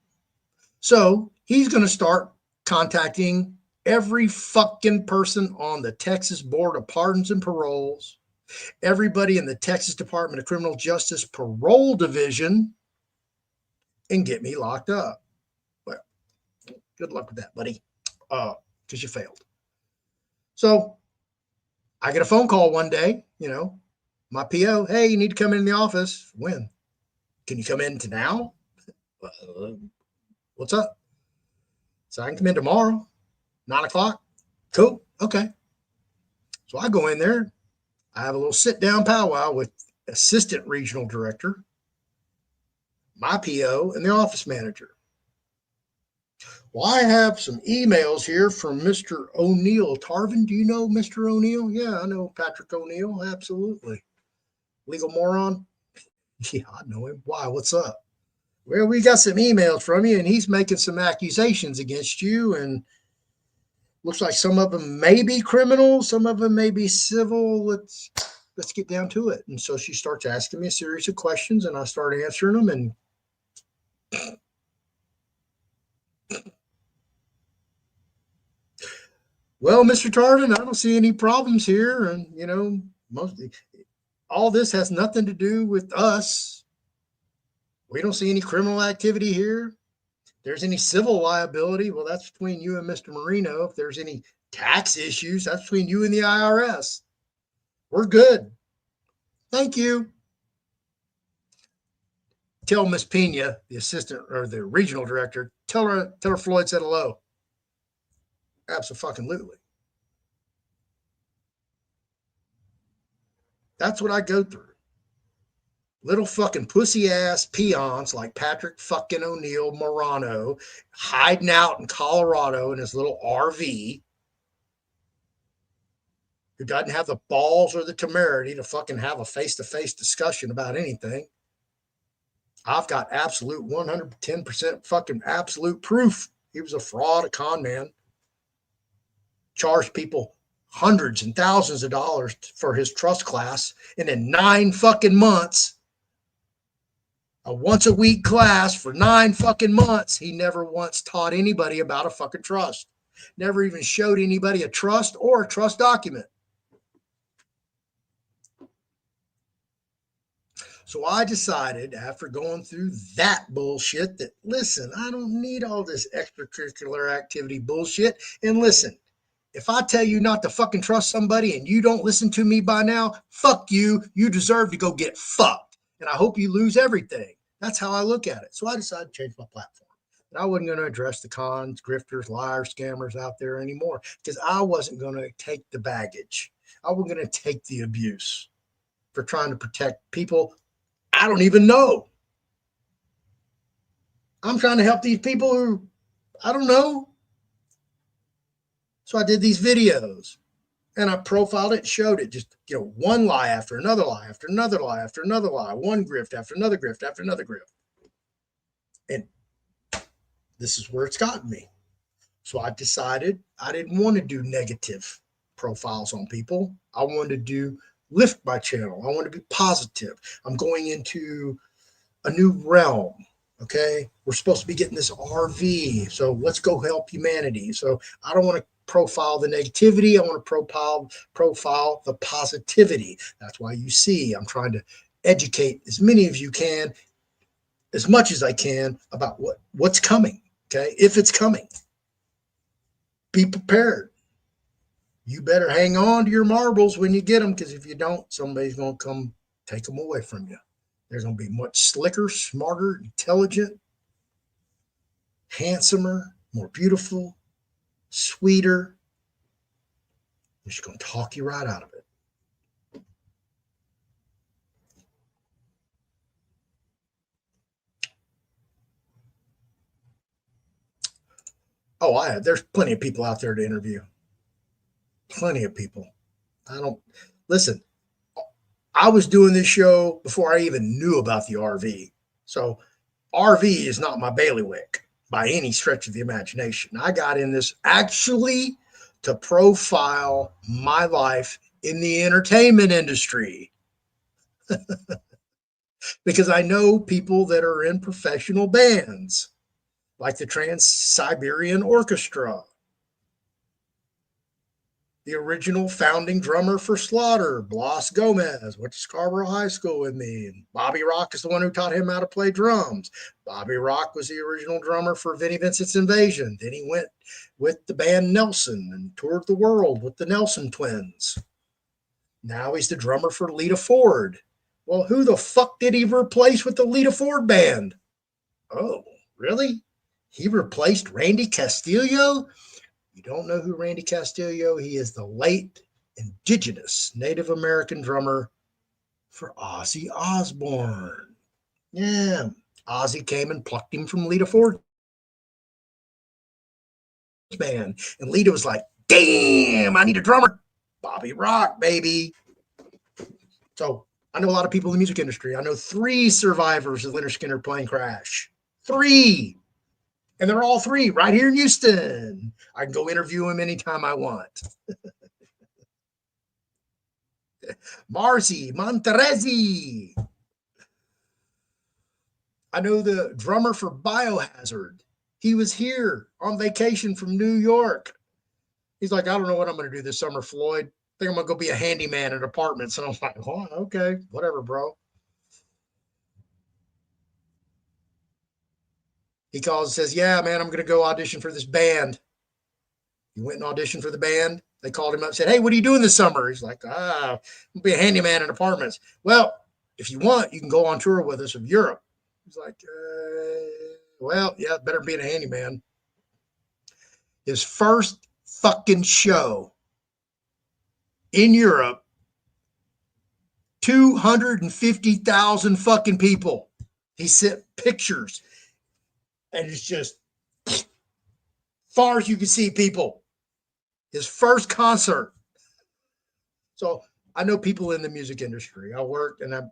So he's going to start contacting every fucking person on the Texas Board of Pardons and Paroles, everybody in the Texas Department of Criminal Justice Parole Division, and get me locked up. Well, good luck with that, buddy, because you failed. So I get a phone call one day, my PO, hey, you need to come in the office. When? Can you come in to now? What's up? So I can come in tomorrow, 9 o'clock. Cool. Okay. So I go in there. I have a little sit-down powwow with assistant regional director, my PO, and the office manager. Well, I have some emails here from Mr. O'Neill. Tarvin, do you know Mr. O'Neill? Yeah, I know Patrick O'Neill. Absolutely. Legal moron? Yeah, I know him. Why? What's up? Well, we got some emails from you, and he's making some accusations against you, and looks like some of them may be criminal, some of them may be civil. Let's get down to it. And so she starts asking me a series of questions, and I start answering them. And well, Mr. Tarvin, I don't see any problems here. And, mostly all this has nothing to do with us. We don't see any criminal activity here. If there's any civil liability, well, that's between you and Mr. Marino. If there's any tax issues, that's between you and the IRS. We're good. Thank you. Tell Miss Pena, the assistant or the regional director, tell her Floyd said hello. Absolutely. That's what I go through. Little fucking pussy ass peons like Patrick fucking O'Neill Morano hiding out in Colorado in his little RV, who doesn't have the balls or the temerity to fucking have a face-to-face discussion about anything. I've got absolute 110% fucking absolute proof he was a fraud, a con man. Charged people hundreds and thousands of dollars for his trust class, and in 9 fucking months, a once-a-week class for 9 fucking months, he never once taught anybody about a fucking trust. Never even showed anybody a trust or a trust document. So I decided, after going through that bullshit, that, listen, I don't need all this extracurricular activity bullshit. And listen, if I tell you not to fucking trust somebody and you don't listen to me by now, fuck you. You deserve to go get fucked. And I hope you lose everything. That's how I look at it. So I decided to change my platform. And I wasn't going to address the cons, grifters, liars, scammers out there anymore, because I wasn't going to take the baggage. I wasn't going to take the abuse for trying to protect people I don't even know. I'm trying to help these people who I don't know. So I did these videos and I profiled it, showed it, just, one lie after another lie, after another lie, after another lie, one grift after another grift, after another grift. And this is where it's gotten me. So I decided I didn't want to do negative profiles on people. I wanted to do lift my channel. I want to be positive. I'm going into a new realm. Okay. We're supposed to be getting this RV. So let's go help humanity. So I don't want to profile the negativity. I want to profile the positivity. That's why you see I'm trying to educate as many of you can, as much as I can, about what's coming. Okay. If it's coming, be prepared. You better hang on to your marbles when you get them, because if you don't, somebody's going to come take them away from you. They're going to be much slicker, smarter, intelligent, handsomer, more beautiful, sweeter. They're just going to talk you right out of it. Oh, there's plenty of people out there to interview. Plenty of people. I don't listen. I was doing this show before I even knew about the RV. So RV is not my bailiwick by any stretch of the imagination. I got in this actually to profile my life in the entertainment industry because I know people that are in professional bands like the Trans-Siberian Orchestra, the original founding drummer for Slaughter, Blas Gomez, went to Scarborough High School with me. And Bobby Rock is the one who taught him how to play drums. Bobby Rock was the original drummer for Vinnie Vincent's Invasion. Then he went with the band Nelson and toured the world with the Nelson Twins. Now he's the drummer for Lita Ford. Well, who the fuck did he replace with the Lita Ford band? Oh, really? He replaced Randy Castillo? You don't know who Randy Castillo? He is the late indigenous Native American drummer for Ozzy Osbourne. Yeah, Ozzy came and plucked him from Lita Ford's band. And Lita was like, damn, I need a drummer. Bobby Rock, baby. So I know a lot of people in the music industry. I know 3 survivors of Lynyrd Skynyrd plane crash. 3. And they're all 3 right here in Houston. I can go interview them anytime I want. Marcy Monterezi. I know the drummer for Biohazard. He was here on vacation from New York. He's like, I don't know what I'm going to do this summer, Floyd. I think I'm going to go be a handyman at apartments. And I'm like, oh, okay, whatever, bro. He calls and says, yeah, man, I'm going to go audition for this band. He went and auditioned for the band. They called him up and said, hey, what are you doing this summer? He's like, I'm going to be a handyman in apartments. Well, if you want, you can go on tour with us of Europe. He's like, well, yeah, better be a handyman. His first fucking show in Europe, 250,000 fucking people. He sent pictures, and it's just far as you can see people. His first concert. So I know people in the music industry. I worked, and I've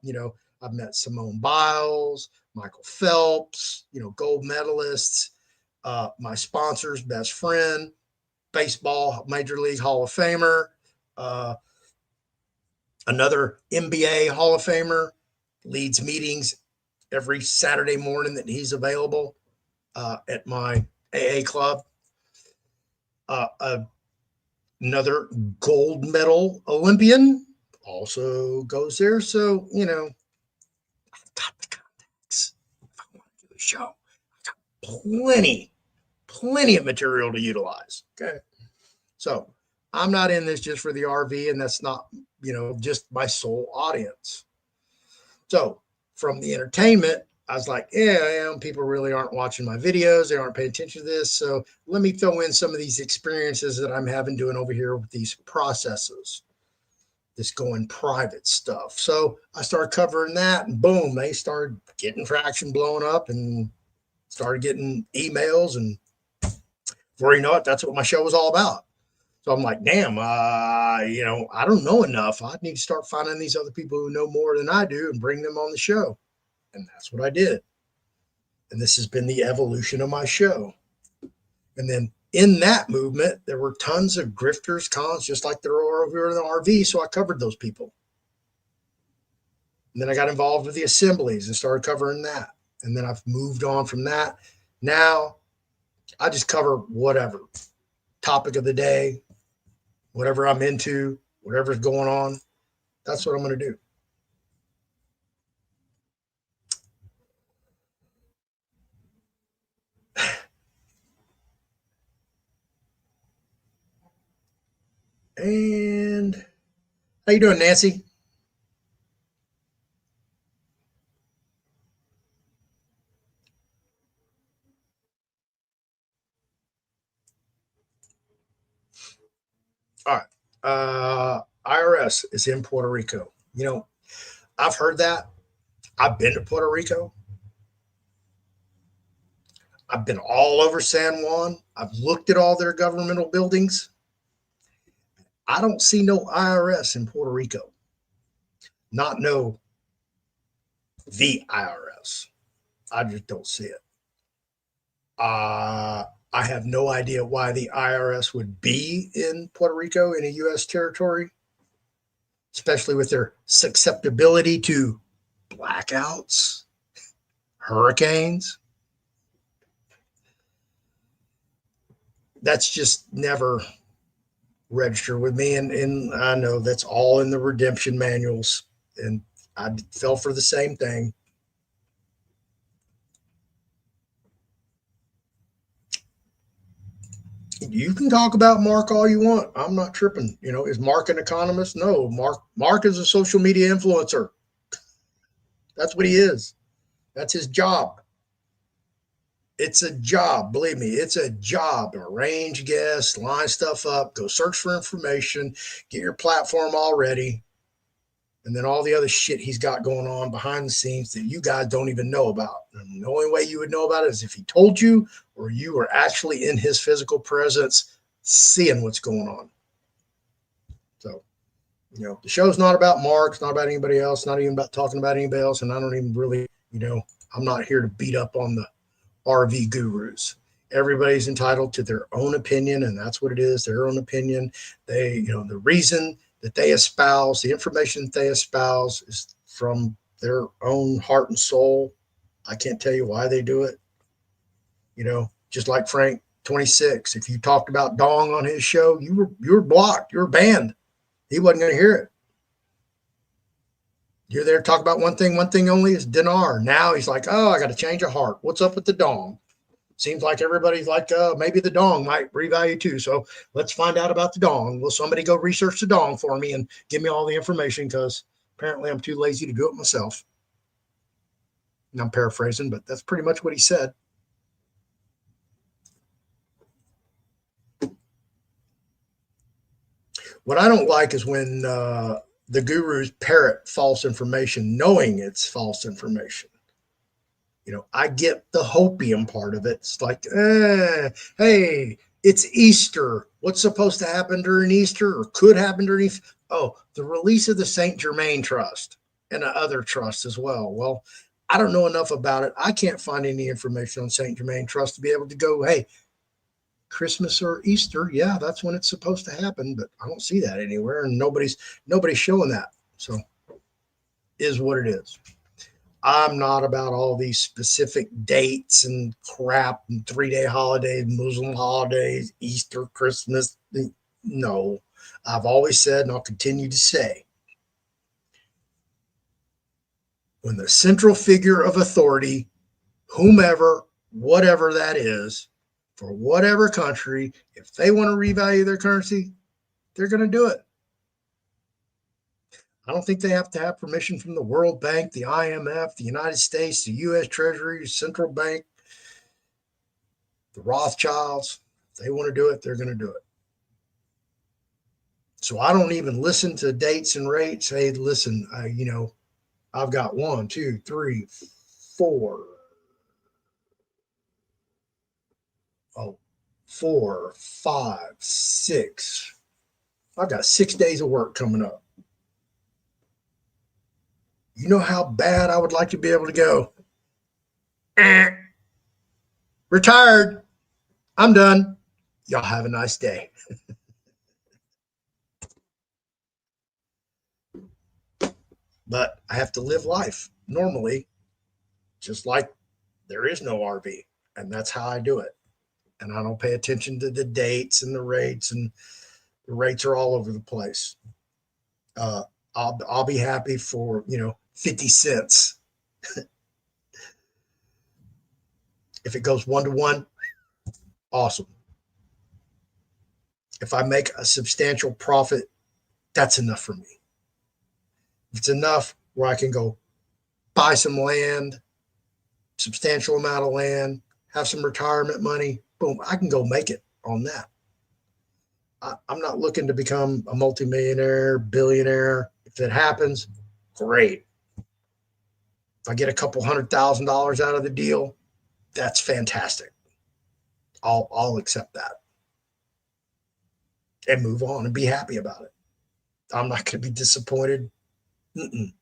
met Simone Biles, Michael Phelps, gold medalists, my sponsor's best friend, baseball Major League Hall of Famer, another NBA Hall of Famer, leads meetings every Saturday morning that he's available at my AA club. Another gold medal Olympian also goes there. So, I've got the contacts. If I want to do a show, I've got plenty of material to utilize. Okay. So I'm not in this just for the RV, and that's not, just my sole audience. So from the entertainment, I was like, yeah, people really aren't watching my videos. They aren't paying attention to this. So let me throw in some of these experiences that I'm having doing over here with these processes, this going private stuff. So I started covering that, and boom, they started getting traction, blowing up, and started getting emails. And before you know it, that's what my show was all about. So I'm like, damn, I don't know enough. I need to start finding these other people who know more than I do and bring them on the show. And that's what I did. And this has been the evolution of my show. And then in that movement, there were tons of grifters, cons, just like there are over here in the RV. So I covered those people. And then I got involved with the assemblies and started covering that. And then I've moved on from that. Now I just cover whatever topic of the day, whatever I'm into, whatever's going on. That's what I'm going to do. And how you doing, Nancy? All right. IRS is in Puerto Rico. I've heard that. I've been to Puerto Rico. I've been all over San Juan. I've looked at all their governmental buildings. I don't see no IRS in Puerto Rico. Not no the IRS. I just don't see it. I have no idea why the IRS would be in Puerto Rico in a U.S. territory, especially with their susceptibility to blackouts, hurricanes. That's just never registered with me. And I know that's all in the redemption manuals. And I fell for the same thing. You can talk about Mark all you want. I'm not tripping. Is Mark an economist? No, Mark is a social media influencer. That's what he is. That's his job. It's a job. Believe me, it's a job. Arrange guests, line stuff up, go search for information, get your platform all ready, and then all the other shit he's got going on behind the scenes that you guys don't even know about. And the only way you would know about it is if he told you or you were actually in his physical presence seeing what's going on. So, the show's not about Mark. It's not about anybody else. Not even about talking about anybody else. And I don't even really, I'm not here to beat up on the RV gurus. Everybody's entitled to their own opinion, and that's what it is, their own opinion. The reason that they espouse, the information that they espouse is from their own heart and soul. I can't tell you why they do it. Just like Frank 26, if you talked about dong on his show, you were blocked, you were banned. He wasn't going to hear it. You're there to talk about one thing only is dinar. Now he's like, oh, I got to change of heart. What's up with the dong? Seems like everybody's like, maybe the dong might revalue too. So let's find out about the dong. Will somebody go research the dong for me and give me all the information? Because apparently I'm too lazy to do it myself. And I'm paraphrasing, but that's pretty much what he said. What I don't like is when the gurus parrot false information, knowing it's false information. I get the hopium part of it. It's like, hey, it's Easter. What's supposed to happen during Easter or could happen during Easter? Oh, the release of the St. Germain Trust and other trusts as well. Well, I don't know enough about it. I can't find any information on St. Germain Trust to be able to go, hey, Christmas or Easter, yeah, that's when it's supposed to happen, but I don't see that anywhere, and nobody's showing that. So, is what it is. I'm not about all these specific dates and crap and 3-day holidays, Muslim holidays, Easter, Christmas. No, I've always said, and I'll continue to say, when the central figure of authority, whomever, whatever that is, for whatever country, if they want to revalue their currency, they're going to do it. I don't think they have to have permission from the World Bank, the IMF, the United States, the U.S. Treasury, Central Bank, the Rothschilds. If they want to do it, they're going to do it. So I don't even listen to dates and rates. Hey, listen, I've got 1, 2, 3, 4. 4, 5, 6. I've got 6 days of work coming up. You know how bad I would like to be able to go, retired. I'm done. Y'all have a nice day. but I have to live life normally, just like there is no RV. And that's how I do it. And I don't pay attention to the dates and the rates, and the rates are all over the place. Uh, I'll be happy for 50 cents if it goes 1 to 1. Awesome. If I make a substantial profit, that's enough for me. If it's enough where I can go buy some land, substantial amount of land, have some retirement money, boom, I can go make it on that. I'm not looking to become a multimillionaire, billionaire. If it happens, great. If I get a couple $100,000 out of the deal, that's fantastic. I'll accept that and move on and be happy about it. I'm not going to be disappointed. Mm-mm.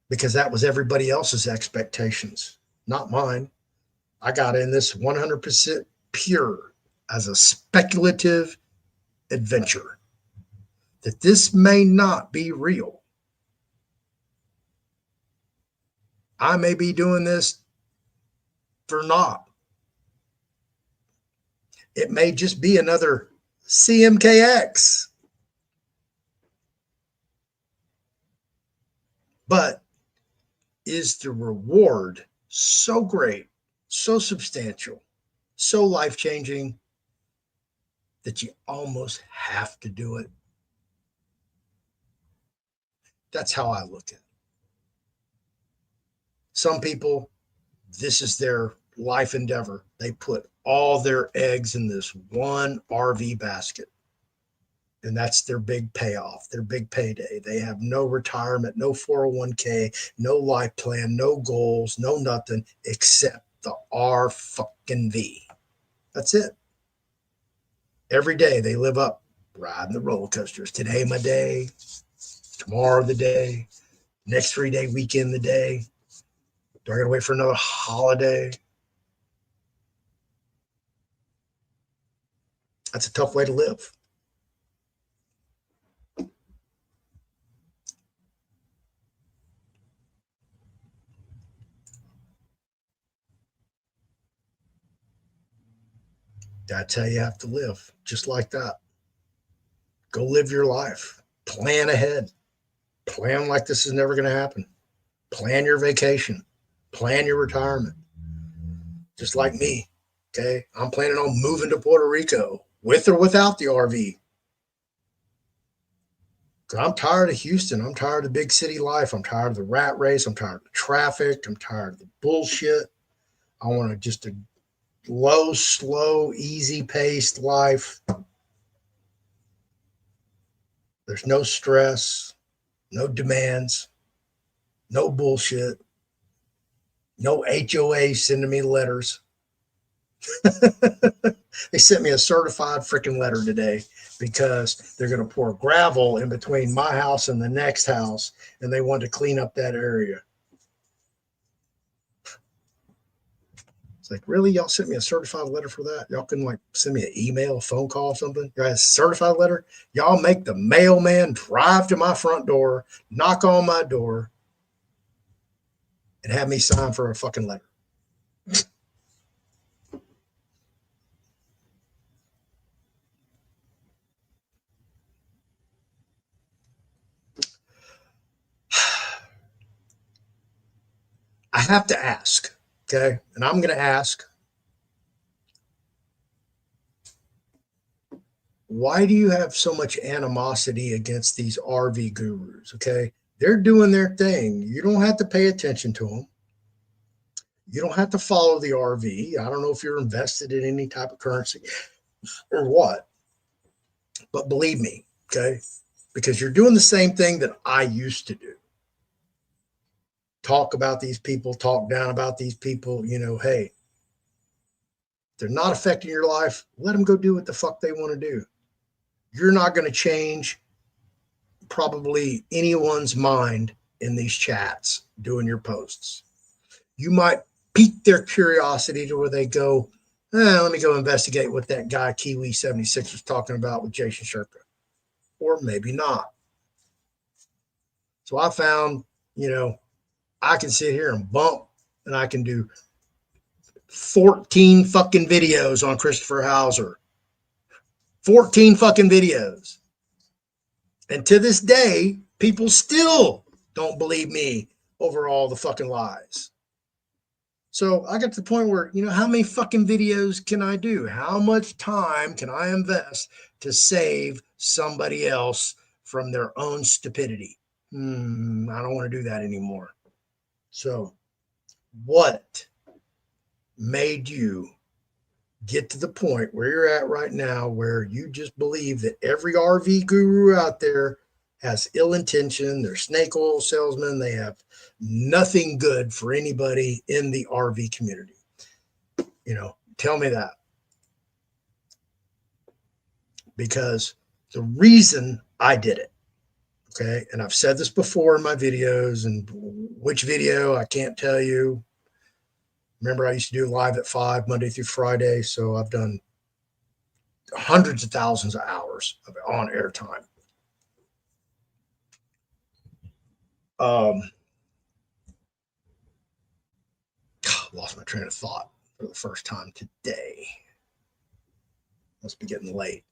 Because that was everybody else's expectations, not mine. I got in this 100% pure as a speculative adventure. That this may not be real. I may be doing this for naught. It may just be another CMKX. But is the reward so great, so substantial, so life-changing that you almost have to do it? That's how I look at it. Some people, this is their life endeavor. They put all their eggs in this one RV basket. And that's their big payoff, their big payday. They have no retirement, no 401k, no life plan, no goals, no nothing except the R fucking V. That's it. Every day they live up riding the roller coasters. Today, my day. Tomorrow, the day. Next 3-day weekend, the day. Do I got to wait for another holiday? That's a tough way to live. That's how you have to live, just like that. Go live your life. Plan ahead. Plan like this is never going to happen. Plan your vacation. Plan your retirement. Just like me. Okay. I'm planning on moving to Puerto Rico with or without the RV. I'm tired of Houston. I'm tired of big city life. I'm tired of the rat race. I'm tired of the traffic. I'm tired of the bullshit. I want just a low, slow, easy paced life. There's no stress, no demands, no bullshit, no HOA sending me letters. They sent me a certified freaking letter today because they're going to pour gravel in between my house and the next house, and they want to clean up that area. It's like, really? Y'all sent me a certified letter for that? Y'all couldn't like send me an email, a phone call, something? You guys, certified letter? Y'all make the mailman drive to my front door, knock on my door, and have me sign for a fucking letter. I have to ask, okay? And I'm going to ask, why do you have so much animosity against these RV gurus, okay? They're doing their thing. You don't have to pay attention to them. You don't have to follow the RV. I don't know if you're invested in any type of currency or what, but believe me, okay? Because you're doing the same thing that I used to do. Talk about these people, talk down about these people, hey, they're not affecting your life. Let them go do what the fuck they want to do. You're not going to change probably anyone's mind in these chats doing your posts. You might pique their curiosity to where they go, let me go investigate what that guy Kiwi 76 was talking about with Jason Shirka. or maybe not. So I found, I can sit here and bump, and I can do 14 fucking videos on Christopher Hauser. 14 fucking videos. And to this day, people still don't believe me over all the fucking lies. So I got to the point where, how many fucking videos can I do? How much time can I invest to save somebody else from their own stupidity? I don't want to do that anymore. So what made you get to the point where you're at right now, where you just believe that every RV guru out there has ill intention? They're snake oil salesmen. They have nothing good for anybody in the RV community. Tell me that. Because the reason I did it, okay, and I've said this before in my videos, and which video I can't tell you. Remember, I used to do live at 5 Monday through Friday, so I've done hundreds of thousands of hours of on-air time. Lost my train of thought for the first time today. Must be getting late.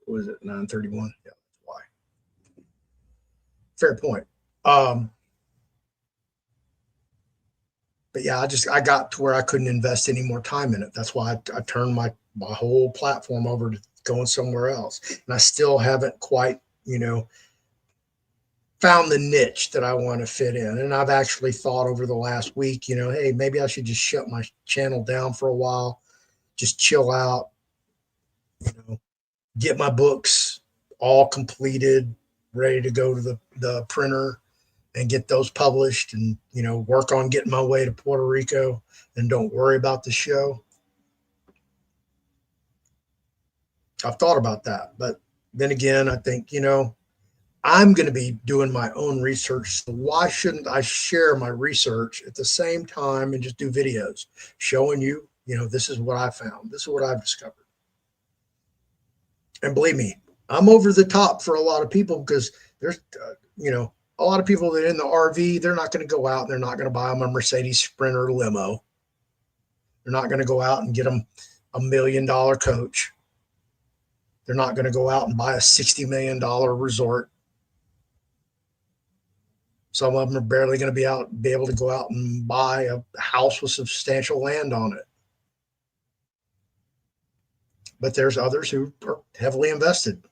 What was it, 9:31? Yeah, that's why. Fair point. But yeah, I got to where I couldn't invest any more time in it. That's why I turned my whole platform over to going somewhere else. And I still haven't quite, found the niche that I want to fit in. And I've actually thought over the last week, hey, maybe I should just shut my channel down for a while, just chill out, get my books all completed, ready to go to the printer and get those published, and, work on getting my way to Puerto Rico and don't worry about the show. I've thought about that. But then again, I think, I'm going to be doing my own research. So why shouldn't I share my research at the same time and just do videos showing you, this is what I found. This is what I've discovered. And believe me, I'm over the top for a lot of people, because there's, a lot of people that are in the RV, they're not going to go out and they're not going to buy them a Mercedes Sprinter limo. They're not going to go out and get them $1 million coach. They're not going to go out and buy a $60 million resort. Some of them are barely going to be able to go out and buy a house with substantial land on it. But there's others who are heavily invested.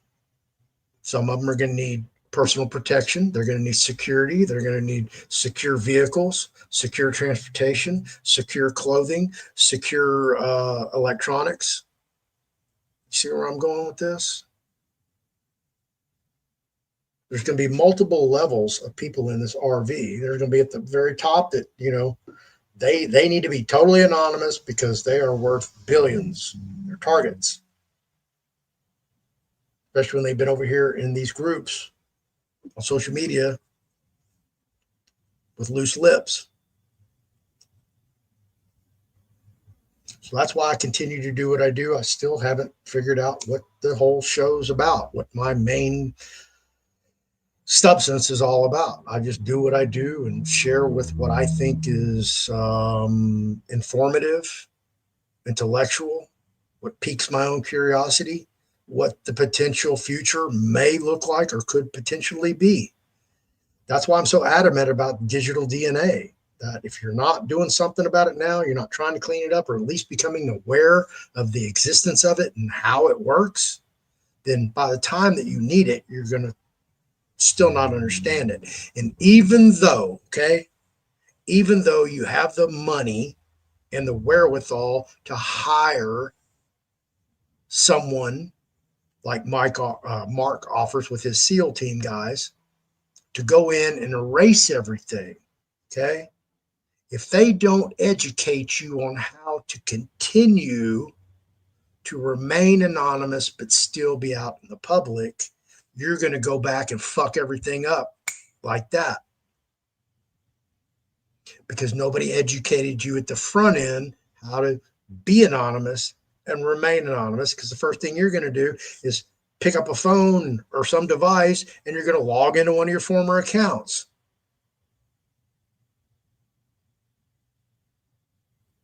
Some of them are going to need personal protection. They're going to need security. They're going to need secure vehicles, secure transportation, secure clothing, secure electronics. See where I'm going with this? There's going to be multiple levels of people in this RV. There's going to be at the very top that, they need to be totally anonymous because they are worth billions. They're targets. Especially when they've been over here in these groups on social media with loose lips. So that's why I continue to do what I do. I still haven't figured out what the whole show's about, what my main substance is all about. I just do what I do and share with what I think is informative, intellectual, what piques my own curiosity, what the potential future may look like or could potentially be. That's why I'm so adamant about digital DNA, that if you're not doing something about it now, you're not trying to clean it up, or at least becoming aware of the existence of it and how it works, then by the time that you need it, you're going to still not understand it. And even though you have the money and the wherewithal to hire someone like Mark offers with his SEAL team guys to go in and erase everything, okay? If they don't educate you on how to continue to remain anonymous but still be out in the public, you're going to go back and fuck everything up like that. Because nobody educated you at the front end how to be anonymous and remain anonymous. Because the first thing you're going to do is pick up a phone or some device and you're going to log into one of your former accounts.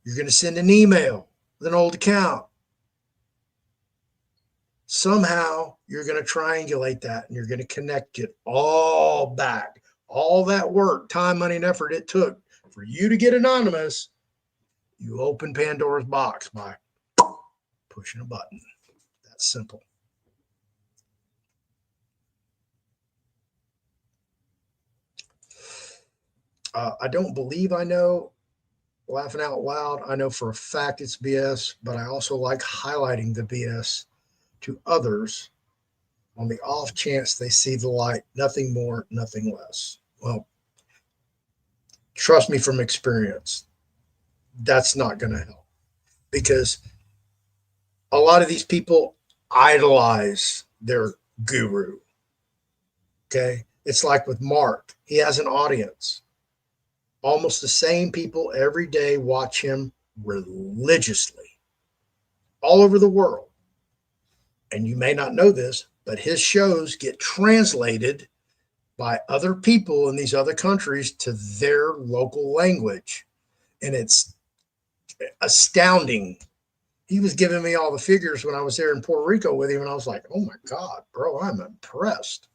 You're going to send an email with an old account. Somehow you're going to triangulate that and you're going to connect it all back. All that work, time, money, and effort it took for you to get anonymous, you open Pandora's box by pushing a button. That's simple. I don't believe I know, laughing out loud, I know for a fact it's BS, but I also like highlighting the BS to others on the off chance they see the light. Nothing more, nothing less. Well, trust me from experience, that's not going to help, because a lot of these people idolize their guru. Okay. It's like with Mark, he has an audience. Almost the same people every day watch him religiously all over the world. And you may not know this, but his shows get translated by other people in these other countries to their local language. And it's astounding. He was giving me all the figures when I was there in Puerto Rico with him, and I was like, oh my God, bro, I'm impressed.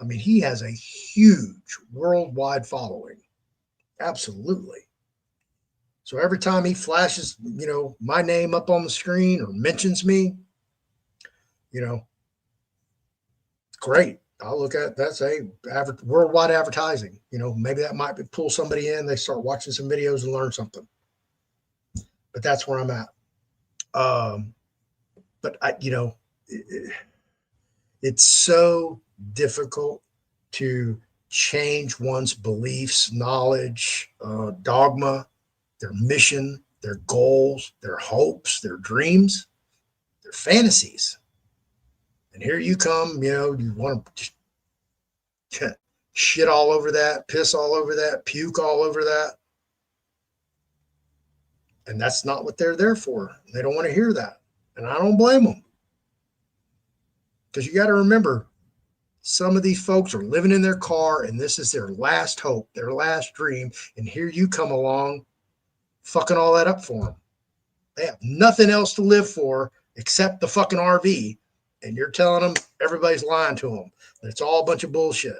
I mean, he has a huge worldwide following. Absolutely. So every time he flashes, my name up on the screen or mentions me, great. I'll look at that's worldwide advertising. Maybe that might pull somebody in. They start watching some videos and learn something. But that's where I'm at. But it's so difficult to change one's beliefs, knowledge, dogma, their mission, their goals, their hopes, their dreams, their fantasies. And here you come, you want to shit all over that, piss all over that, puke all over that. And that's not what they're there for. They don't want to hear that. And I don't blame them. Because you got to remember, some of these folks are living in their car and this is their last hope, their last dream. And here you come along, fucking all that up for them. They have nothing else to live for except the fucking RV. And you're telling them everybody's lying to them. It's all a bunch of bullshit.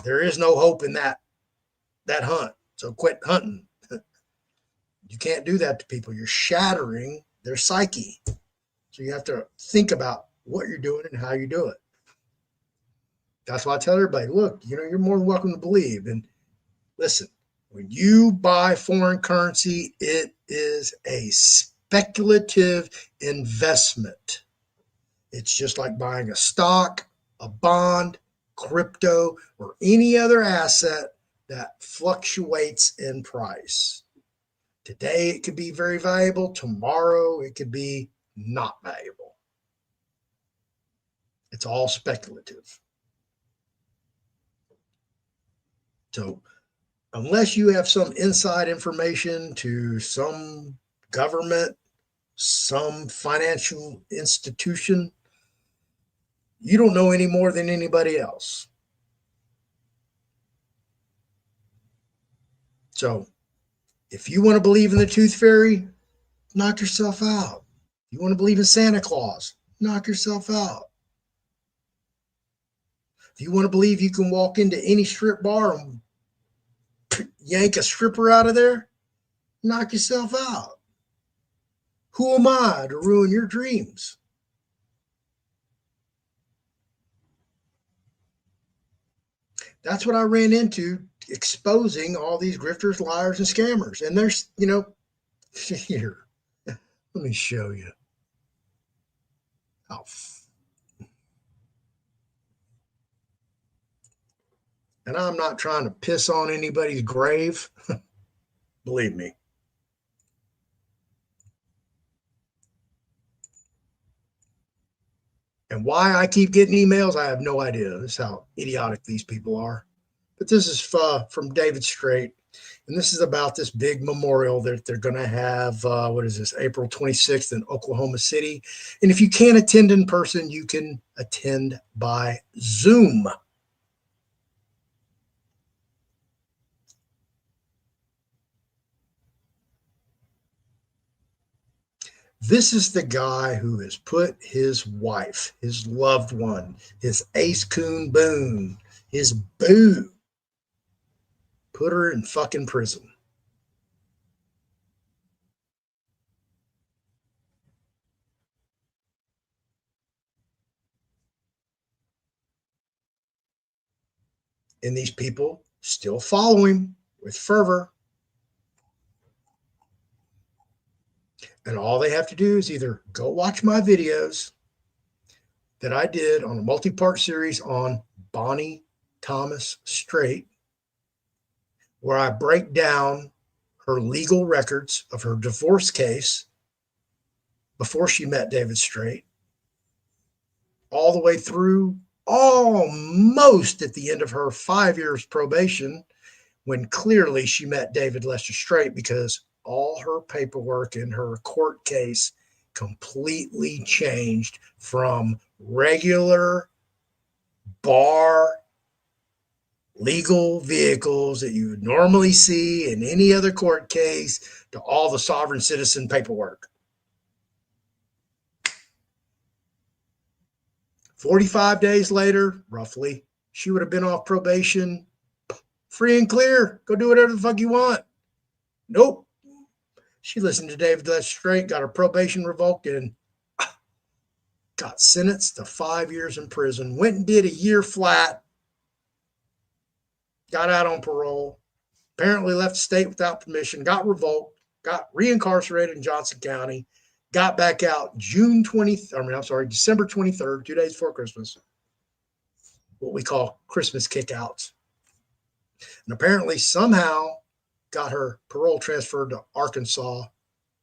There is no hope in that hunt. So quit hunting. You can't do that to people. You're shattering their psyche. So you have to think about what you're doing and how you do it. That's why I tell everybody, look, you're more than welcome to believe. And listen, when you buy foreign currency, it is a speculative investment. It's just like buying a stock, a bond, crypto, or any other asset that fluctuates in price. Today, it could be very valuable. Tomorrow, it could be not valuable. It's all speculative. So unless you have some inside information to some government, some financial institution, you don't know any more than anybody else. So if you want to believe in the tooth fairy, knock yourself out. If you want to believe in Santa Claus, knock yourself out. If you want to believe you can walk into any strip bar and yank a stripper out of there, knock yourself out. Who am I to ruin your dreams? That's what I ran into, exposing all these grifters, liars, and scammers. And there's, here, let me show you. Oh, and I'm not trying to piss on anybody's grave. Believe me. And why I keep getting emails, I have no idea. This is how idiotic these people are. But this is from David Strait. And this is about this big memorial that they're going to have, what is this, April 26th in Oklahoma City. And if you can't attend in person, you can attend by Zoom. This is the guy who has put his wife, his loved one, his ace coon boon, his boo, put her in fucking prison. And these people still follow him with fervor. And all they have to do is either go watch my videos that I did on a multi-part series on Bonnie Thomas Strait, where I break down her legal records of her divorce case before she met David Strait, all the way through almost at the end of her 5 years probation, when clearly she met David Lester Strait, because all her paperwork in her court case completely changed from regular bar legal vehicles that you would normally see in any other court case to all the sovereign citizen paperwork. 45 days later, roughly, she would have been off probation, free and clear. Go do whatever the fuck you want. Nope. She listened to David Lester Strait, got her probation revoked, and got sentenced to 5 years in prison. Went and did a year flat. Got out on parole. Apparently left the state without permission. Got revoked. Got reincarcerated in Johnson County. Got back out December 23rd, 2 days before Christmas. What we call Christmas kickouts. And apparently somehow got her parole transferred to Arkansas,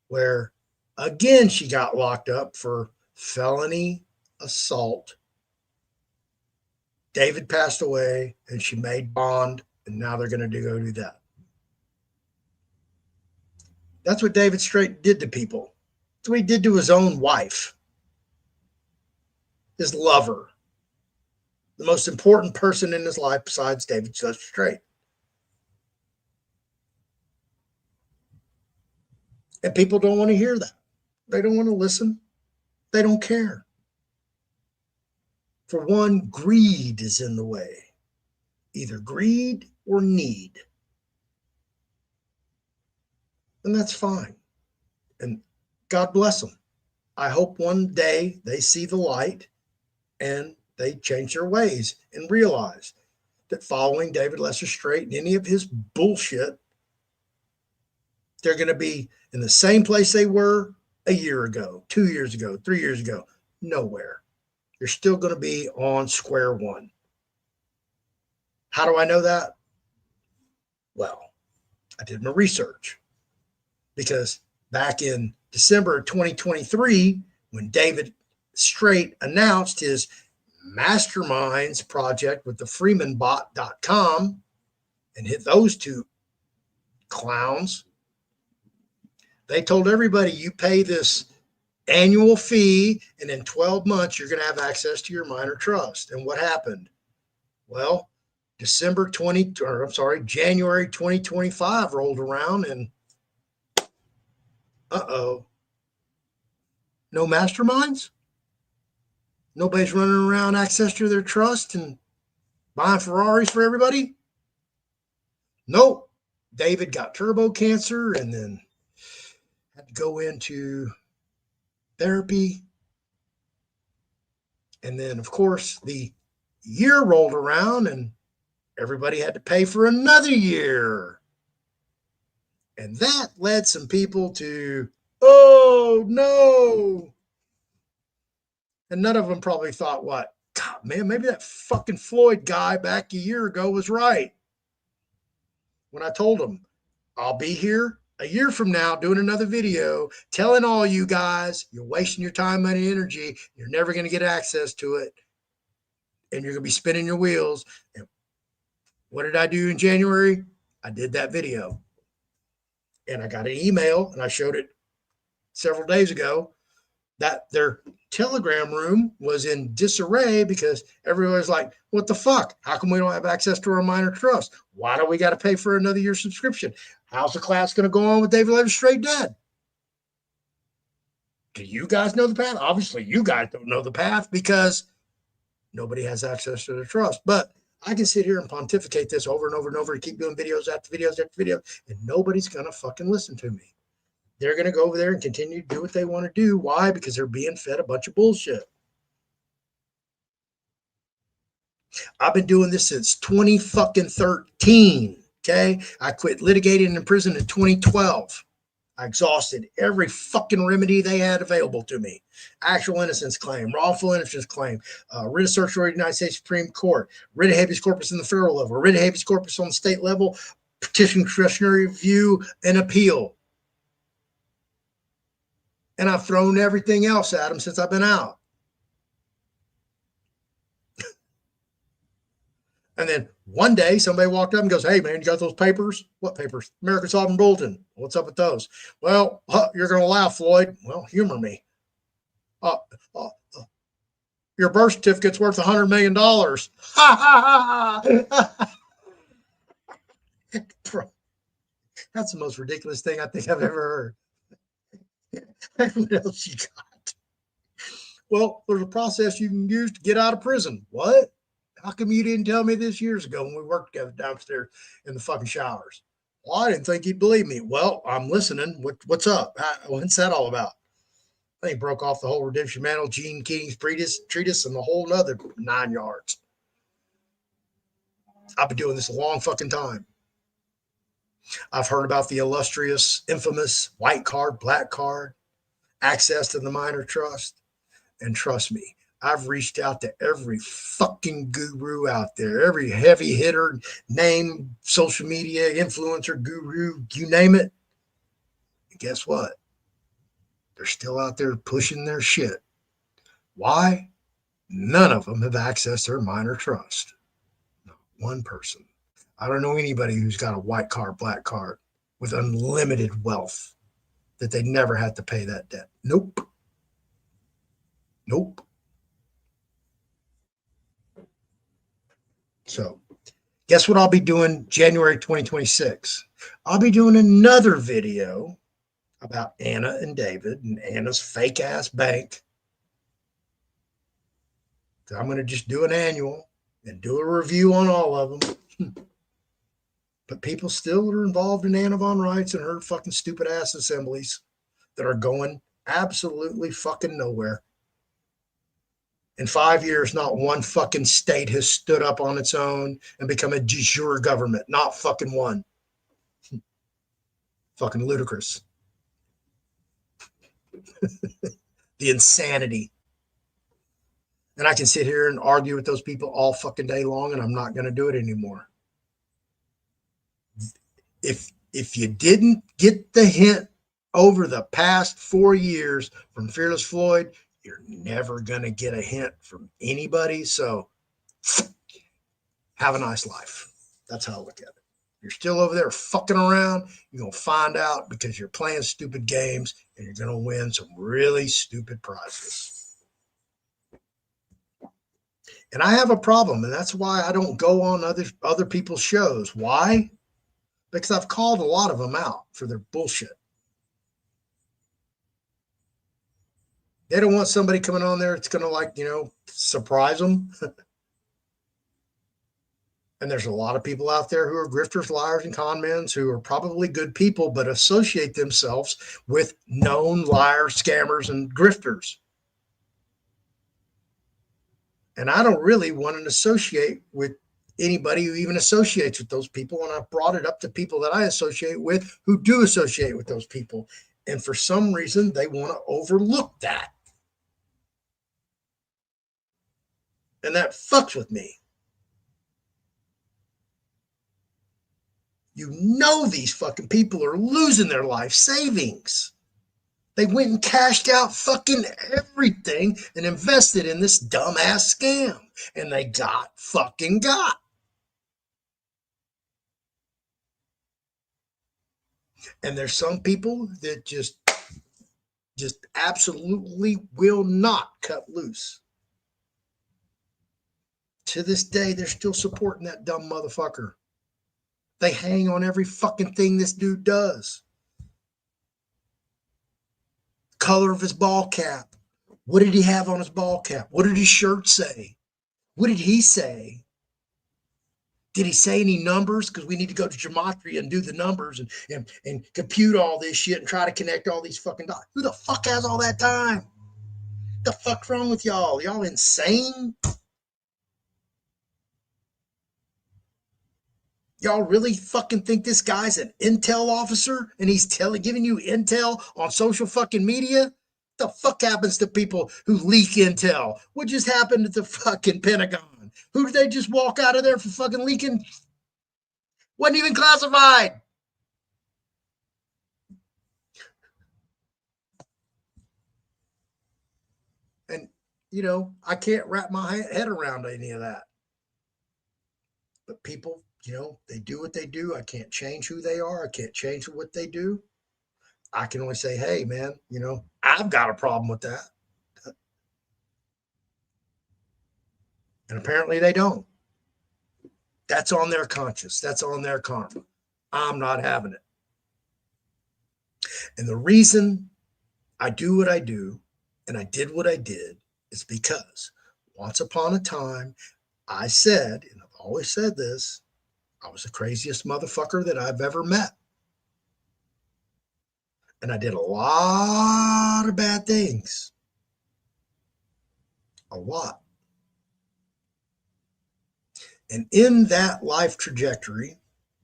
where again she got locked up for felony assault. David passed away and she made bond, and now they're going to go do that. That's what David Strait did to people. That's what he did to his own wife, his lover, the most important person in his life besides David Strait. And people don't want to hear that. They don't want to listen. They don't care. For one, greed is in the way. Either greed or need. And that's fine. And God bless them. I hope one day they see the light and they change their ways and realize that following David Lester Strait and any of his bullshit, they're going to be in the same place they were a year ago, 2 years ago, 3 years ago. Nowhere. You're still going to be on square one. How do I know that? Well, I did my research, because back in December of 2023, when David Strait announced his masterminds project with the freemanbot.com and hit those two clowns, they told everybody, you pay this annual fee, and in 12 months, you're going to have access to your minor trust. And what happened? Well, January 2025 rolled around, and no masterminds? Nobody's running around access to their trust and buying Ferraris for everybody? Nope. David got turbo cancer and then had to go into therapy. And then, of course, the year rolled around and everybody had to pay for another year. And that led some people to, oh, no. And none of them probably thought, what? God, man, maybe that fucking Floyd guy back a year ago was right. When I told him, I'll be here a year from now doing another video telling all you guys you're wasting your time, money, energy. You're never going to get access to it. And you're going to be spinning your wheels. And What did I do in January? I did that video. And I got an email, and I showed it several days ago, that their Telegram room was in disarray because everybody's like, what the fuck? How come we don't have access to our minor trust? Why do we got to pay for another year subscription? How's the class going to go on with David Levin's Straight Dead? Do you guys know the path? Obviously, you guys don't know the path because nobody has access to the trust. But I can sit here and pontificate this over and over and over and keep doing videos after videos after videos, and nobody's going to fucking listen to me. They're going to go over there and continue to do what they want to do. Why? Because they're being fed a bunch of bullshit. I've been doing this since 2013. Okay. I quit litigating in prison in 2012. I exhausted every fucking remedy they had available to me. Actual innocence claim, wrongful innocence claim, writ of certiorari of the United States Supreme Court, writ of habeas corpus in the federal level, writ of habeas corpus on the state level, petition discretionary review, and appeal. And I've thrown everything else at them since I've been out. And then one day somebody walked up and goes, hey, man, you got those papers? What papers? American Sovereign Bulletin. What's up with those? Well, you're going to laugh, Floyd. Well, humor me. Your birth certificate's worth $100 million. That's the most ridiculous thing I think I've ever heard. What else you got? Well, there's a process you can use to get out of prison. What? How come you didn't tell me this years ago when we worked together downstairs in the fucking showers? Well, I didn't think you'd believe me. Well, I'm listening. What's up? What's that all about? They broke off the whole redemption manual, Gene Keating's treatise, and the whole nother 9 yards. I've been doing this a long fucking time. I've heard about the illustrious, infamous white card, black card, access to the minor trust. And trust me, I've reached out to every fucking guru out there, every heavy hitter, name, social media, influencer, guru, you name it. And guess what? They're still out there pushing their shit. Why? None of them have access to their minor trust. Not one person. I don't know anybody who's got a white card, black card with unlimited wealth that they never had to pay that debt. Nope. Nope. So guess what I'll be doing January 2026? I'll be doing another video about Anna and David and Anna's fake ass bank. So I'm going to just do an annual and do a review on all of them. But people still are involved in Anna Von Reitz and her fucking stupid ass assemblies that are going absolutely fucking nowhere. In 5 years, not one fucking state has stood up on its own and become a de jure government. Not fucking one. Fucking ludicrous. The insanity. And I can sit here and argue with those people all fucking day long, and I'm not going to do it anymore. If you didn't get the hint over the past 4 years from Fearless Floyd, you're never going to get a hint from anybody. So have a nice life. That's how I look at it. You're still over there fucking around, you're going to find out because you're playing stupid games and you're going to win some really stupid prizes. And I have a problem, and that's why I don't go on other people's shows. Why? Because I've called a lot of them out for their bullshit. They don't want somebody coming on there that's going to surprise them. And there's a lot of people out there who are grifters, liars, and con men who are probably good people, but associate themselves with known liars, scammers, and grifters. And I don't really want to associate with anybody who even associates with those people. And I've brought it up to people that I associate with who do associate with those people. And for some reason, they want to overlook that. And that fucks with me. You know these fucking people are losing their life savings. They went and cashed out fucking everything and invested in this dumbass scam. And they got. And there's some people that just absolutely will not cut loose. To this day, they're still supporting that dumb motherfucker. They hang on every fucking thing this dude does. Color of his ball cap. What did he have on his ball cap? What did his shirt say? What did he say? Did he say any numbers? Because we need to go to gematria and do the numbers and compute all this shit and try to connect all these fucking dots. Who the fuck has all that time? The fuck's wrong with y'all? Y'all insane? Y'all really fucking think this guy's an intel officer and he's giving you intel on social fucking media? The fuck happens to people who leak intel? What just happened at the fucking Pentagon? Who did they just walk out of there for fucking leaking? Wasn't even classified. And, you know, I can't wrap my head around any of that. But people, you know, they do what they do. I can't change who they are. I can't change what they do. I can only say, hey, man, you know, I've got a problem with that. And apparently they don't. That's on their conscience. That's on their karma. I'm not having it. And the reason I do what I do and I did what I did is because once upon a time, I said, and I've always said this, I was the craziest motherfucker that I've ever met. And I did a lot of bad things. A lot. And in that life trajectory,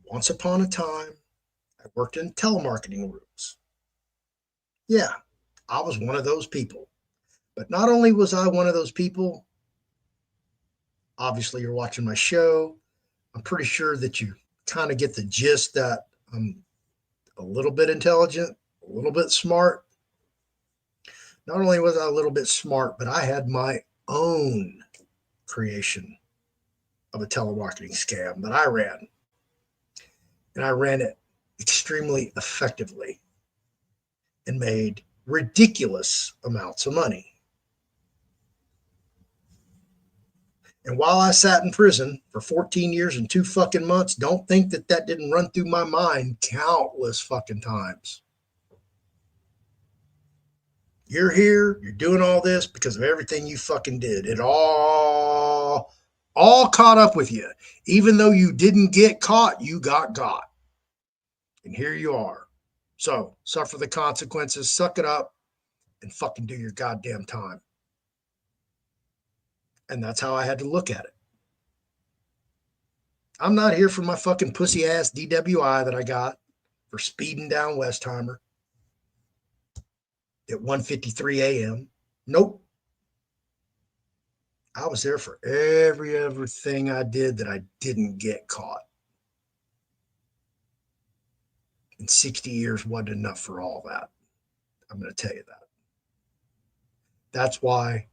once upon a time, I worked in telemarketing rooms. Yeah, I was one of those people. But not only was I one of those people, obviously you're watching my show. I'm pretty sure that you kind of get the gist that I'm a little bit intelligent, a little bit smart. Not only was I a little bit smart, but I had my own creation of a telemarketing scam that I ran. And I ran it extremely effectively and made ridiculous amounts of money. And while I sat in prison for 14 years and 2 fucking months, don't think that that didn't run through my mind countless fucking times. You're here, you're doing all this because of everything you fucking did. It all caught up with you. Even though you didn't get caught, you got. And here you are. So suffer the consequences, suck it up, and fucking do your goddamn time. And that's how I had to look at it. I'm not here for my fucking pussy ass DWI that I got for speeding down Westheimer at 1:53 a.m. Nope. I was there for everything I did that I didn't get caught. And 60 years wasn't enough for all that. I'm going to tell you that. That's why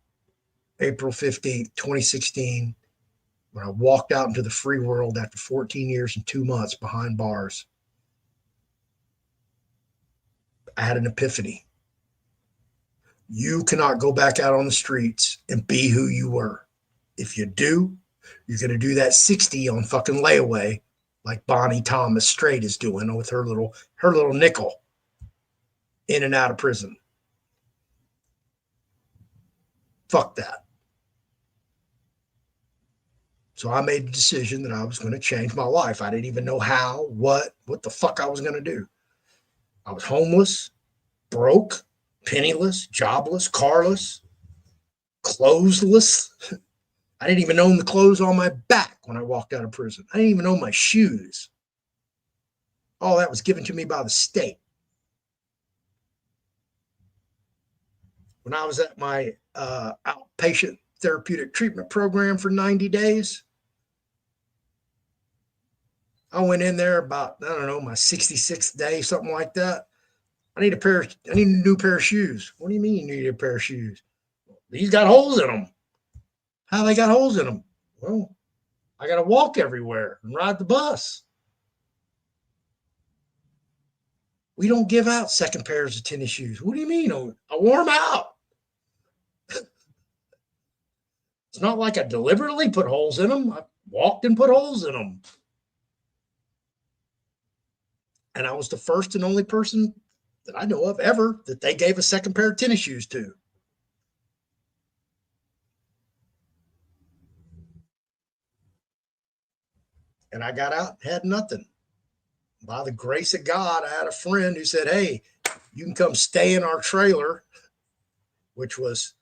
April 15th, 2016, when I walked out into the free world after 14 years and 2 months behind bars, I had an epiphany. You cannot go back out on the streets and be who you were. If you do, you're going to do that 60 on fucking layaway like Bonnie Thomas Straight is doing with her little nickel in and out of prison. Fuck that. So I made the decision that I was going to change my life. I didn't even know how, what the fuck I was going to do. I was homeless, broke, penniless, jobless, carless, clothesless. I didn't even own the clothes on my back when I walked out of prison. I didn't even own my shoes. All that was given to me by the state. When I was at my outpatient therapeutic treatment program for 90 days, I went in there about, I don't know, my 66th day, something like that. I need a new pair of shoes. What do you mean you need a pair of shoes? These got holes in them. How they got holes in them? Well, I got to walk everywhere and ride the bus. We don't give out second pairs of tennis shoes. What do you mean? I wore them out. It's not like I deliberately put holes in them. I walked and put holes in them. And I was the first and only person that I know of ever that they gave a second pair of tennis shoes to. And I got out and had nothing. By the grace of God, I had a friend who said, hey, you can come stay in our trailer, which was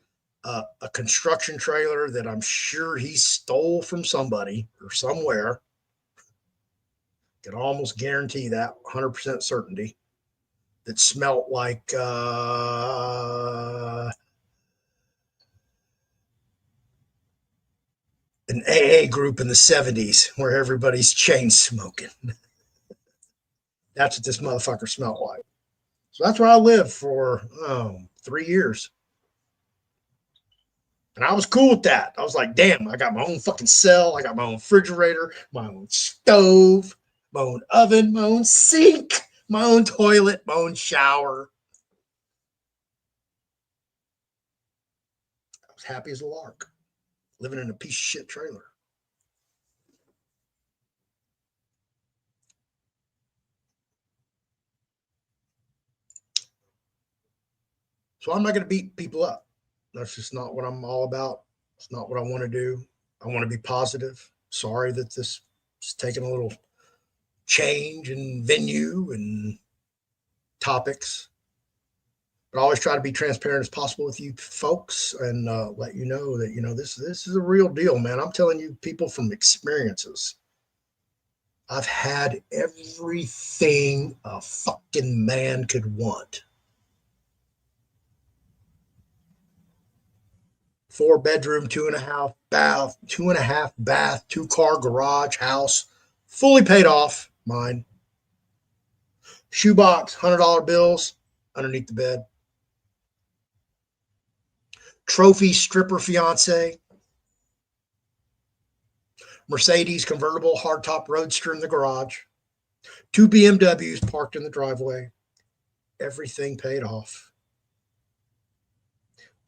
a construction trailer that I'm sure he stole from somebody or somewhere. Can almost guarantee that 100% certainty. That smelt like an AA group in the 70s where everybody's chain smoking. That's what this motherfucker smelled like. So that's where I lived for 3 years. And I was cool with that. I was like, damn, I got my own fucking cell. I got my own refrigerator, my own stove, my own oven, my own sink, my own toilet, my own shower. I was happy as a lark, living in a piece of shit trailer. So I'm not going to beat people up. That's just not what I'm all about. It's not what I want to do. I want to be positive. Sorry that this is taking a little change in venue and topics. But I always try to be transparent as possible with you folks and let you know that, this is a real deal, man. I'm telling you people from experiences. I've had everything a fucking man could want. 4-bedroom, 2.5 bath, 2.5 bath, 2-car garage house, fully paid off. Mine. Shoebox, $100 bills underneath the bed. Trophy stripper fiance. Mercedes convertible hardtop roadster in the garage. 2 BMWs parked in the driveway. Everything paid off.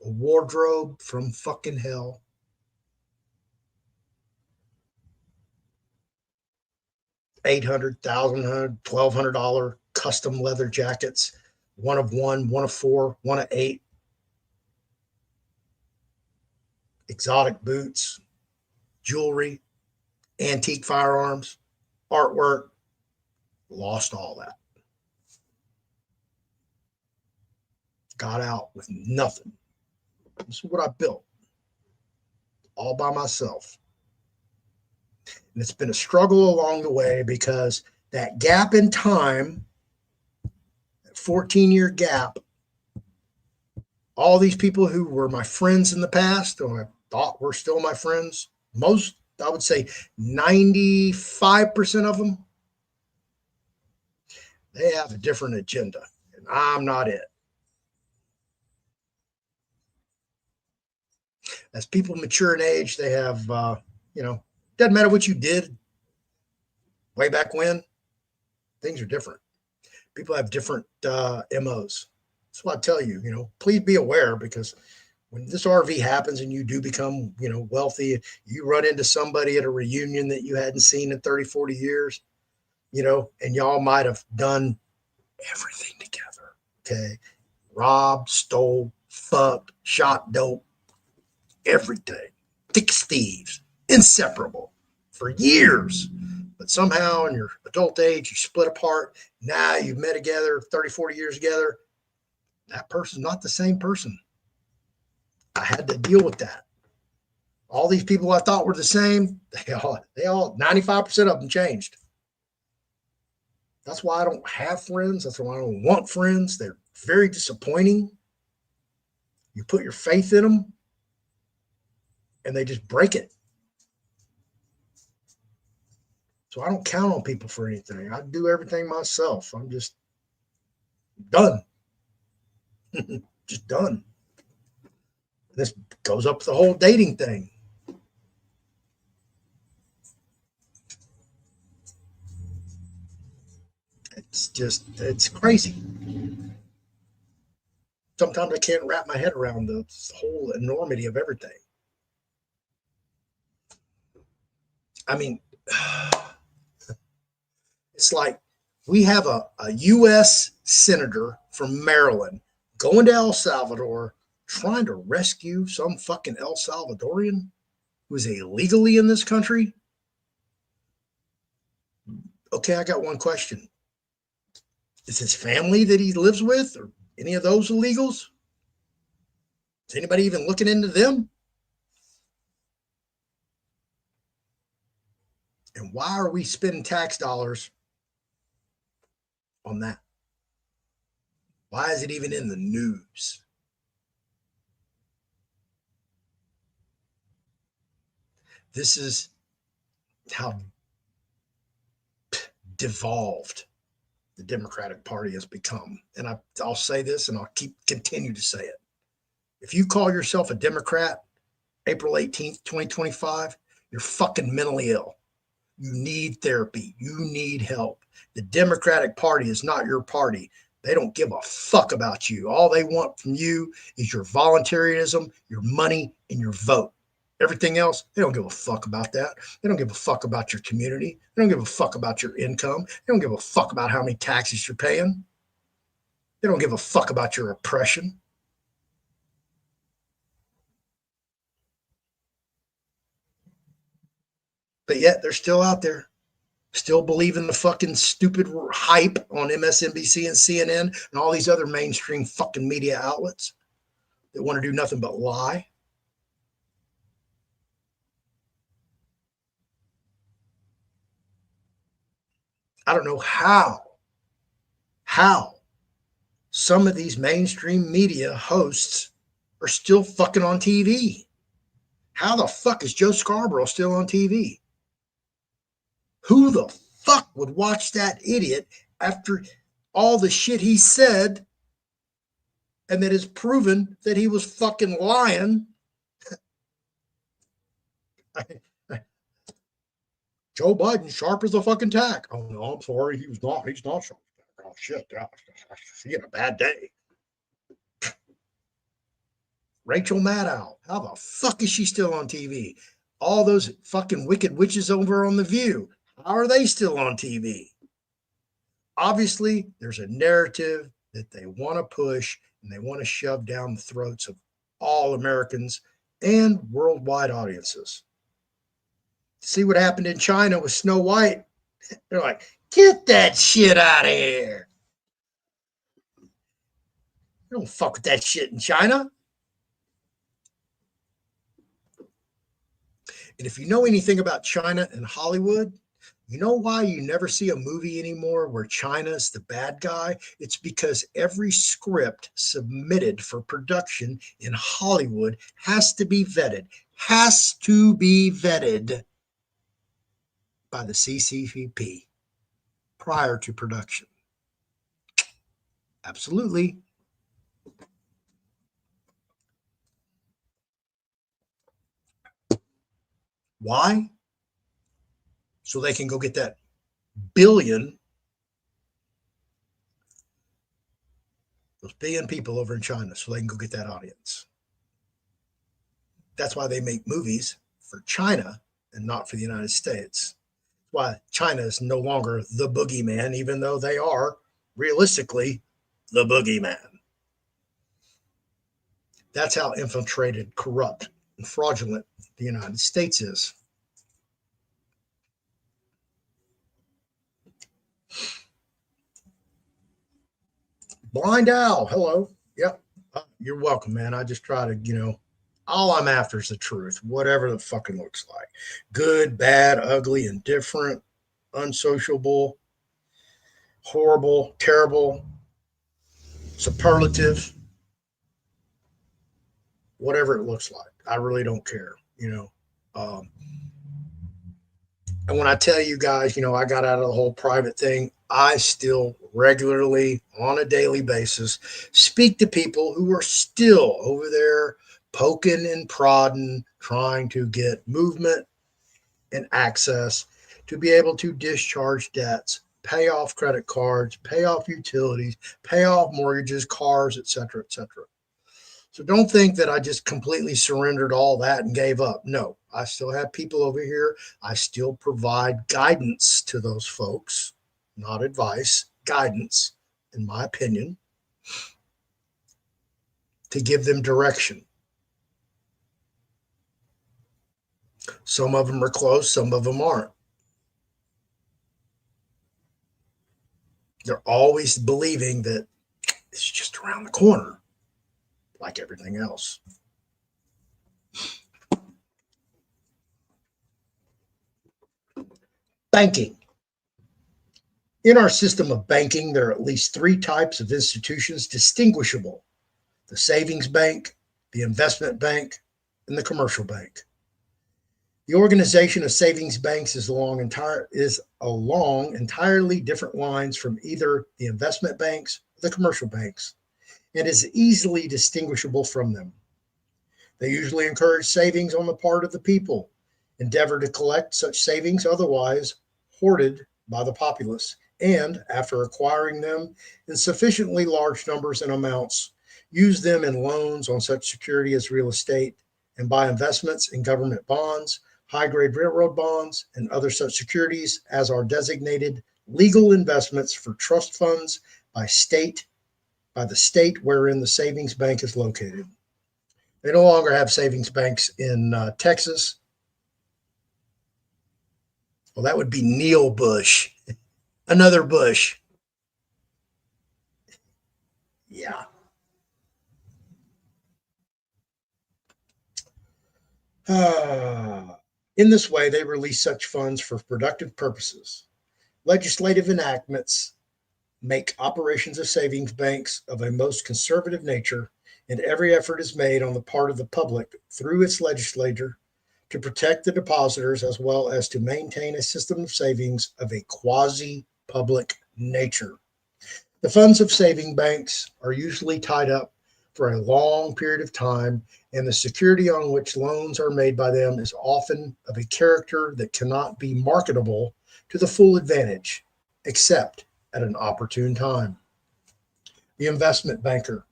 A wardrobe from fucking hell. $800, $1,000, $1,200 custom leather jackets. One of 1, one of 4, one of 8. Exotic boots, jewelry, antique firearms, artwork. Lost all that. Got out with nothing. This is what I built all by myself. And it's been a struggle along the way because that gap in time, that 14-year gap, all these people who were my friends in the past, or I thought were still my friends, most, I would say 95% of them, they have a different agenda, and I'm not it. As people mature in age, they have, doesn't matter what you did way back when, things are different. People have different MOs. That's what I tell you, please be aware, because when this RV happens and you do become, wealthy, you run into somebody at a reunion that you hadn't seen in 30, 40 years, and y'all might have done everything together. Okay. Robbed, stole, fucked, shot dope, everything. Thick thieves, inseparable for years. But somehow in your adult age, you split apart. Now you've met together 30, 40 years together. That person's not the same person. I had to deal with that. All these people I thought were the same, they all 95% of them changed. That's why I don't have friends. That's why I don't want friends. They're very disappointing. You put your faith in them and they just break it. So I don't count on people for anything. I do everything myself. I'm just done. Just done. This goes up the whole dating thing. It's crazy. Sometimes I can't wrap my head around the whole enormity of everything. I mean, it's like we have a U.S. senator from Maryland going to El Salvador trying to rescue some fucking El Salvadorian who's illegally in this country. Okay, I got one question. Is his family that he lives with or any of those illegals? Is anybody even looking into them? And why are we spending tax dollars on that? Why is it even in the news? This is how devolved the Democratic Party has become. And I'll say this and I'll continue to say it. If you call yourself a Democrat, April 18th, 2025, you're fucking mentally ill. You need therapy. You need help. The Democratic Party is not your party. They don't give a fuck about you. All they want from you is your voluntarism, your money, and your vote. Everything else, they don't give a fuck about that. They don't give a fuck about your community. They don't give a fuck about your income. They don't give a fuck about how many taxes you're paying. They don't give a fuck about your oppression. But yet they're still out there, still believing the fucking stupid hype on MSNBC and CNN and all these other mainstream fucking media outlets that want to do nothing but lie. I don't know how some of these mainstream media hosts are still fucking on TV. How the fuck is Joe Scarborough still on TV? Who the fuck would watch that idiot after all the shit he said and that is proven that he was fucking lying? Joe Biden sharp as a fucking tack. Oh no, I'm sorry, he was not. He's not sharp. Oh shit, he had a bad day. Rachel Maddow, how the fuck is she still on TV? All those fucking wicked witches over on The View, how are they still on TV? Obviously, there's a narrative that they want to push and they want to shove down the throats of all Americans and worldwide audiences. See what happened in China with Snow White? They're like, get that shit out of here. You don't fuck with that shit in China. And if you know anything about China and Hollywood, you know why you never see a movie anymore where China's the bad guy? It's because every script submitted for production in Hollywood has to be vetted by the CCP prior to production. Absolutely. Why? So they can go get that billion, those billion people over in China, so they can go get that audience. That's why they make movies for China and not for the United States. Why China is no longer the boogeyman, even though they are realistically the boogeyman. That's how infiltrated, corrupt, and fraudulent the United States is. Blind Owl, hello. Yep. You're welcome, man. I just try to, all I'm after is the truth, whatever the fucking looks like. Good, bad, ugly, indifferent, unsociable, horrible, terrible, superlative, whatever it looks like. I really don't care. And when I tell you guys, I got out of the whole private thing, I still regularly, on a daily basis, speak to people who are still over there poking and prodding, trying to get movement and access to be able to discharge debts pay off credit cards, pay off utilities, pay off mortgages, cars, etc., etc. So don't think that I just completely surrendered all that and gave up. No, I still have people over here. I still provide guidance to those folks, not advice, guidance, in my opinion, to give them direction. Some of them are close, some of them aren't. They're always believing that it's just around the corner, like everything else. Banking. In our system of banking, there are at least three types of institutions distinguishable: the savings bank, the investment bank, and the commercial bank. The organization of savings banks is along entirely different lines from either the investment banks or the commercial banks, and is easily distinguishable from them. They usually encourage savings on the part of the people, endeavor to collect such savings otherwise hoarded by the populace, and, after acquiring them in sufficiently large numbers and amounts, use them in loans on such security as real estate and buy investments in government bonds, high grade railroad bonds, and other such securities as are designated legal investments for trust funds by the state wherein the savings bank is located. They no longer have savings banks in Texas. Well, that would be Neil Bush, another Bush. Yeah. In this way, they release such funds for productive purposes. Legislative enactments make operations of savings banks of a most conservative nature, and every effort is made on the part of the public through its legislature to protect the depositors as well as to maintain a system of savings of a quasi public nature. The funds of saving banks are usually tied up for a long period of time, and the security on which loans are made by them is often of a character that cannot be marketable to the full advantage, except at an opportune time. The investment banker.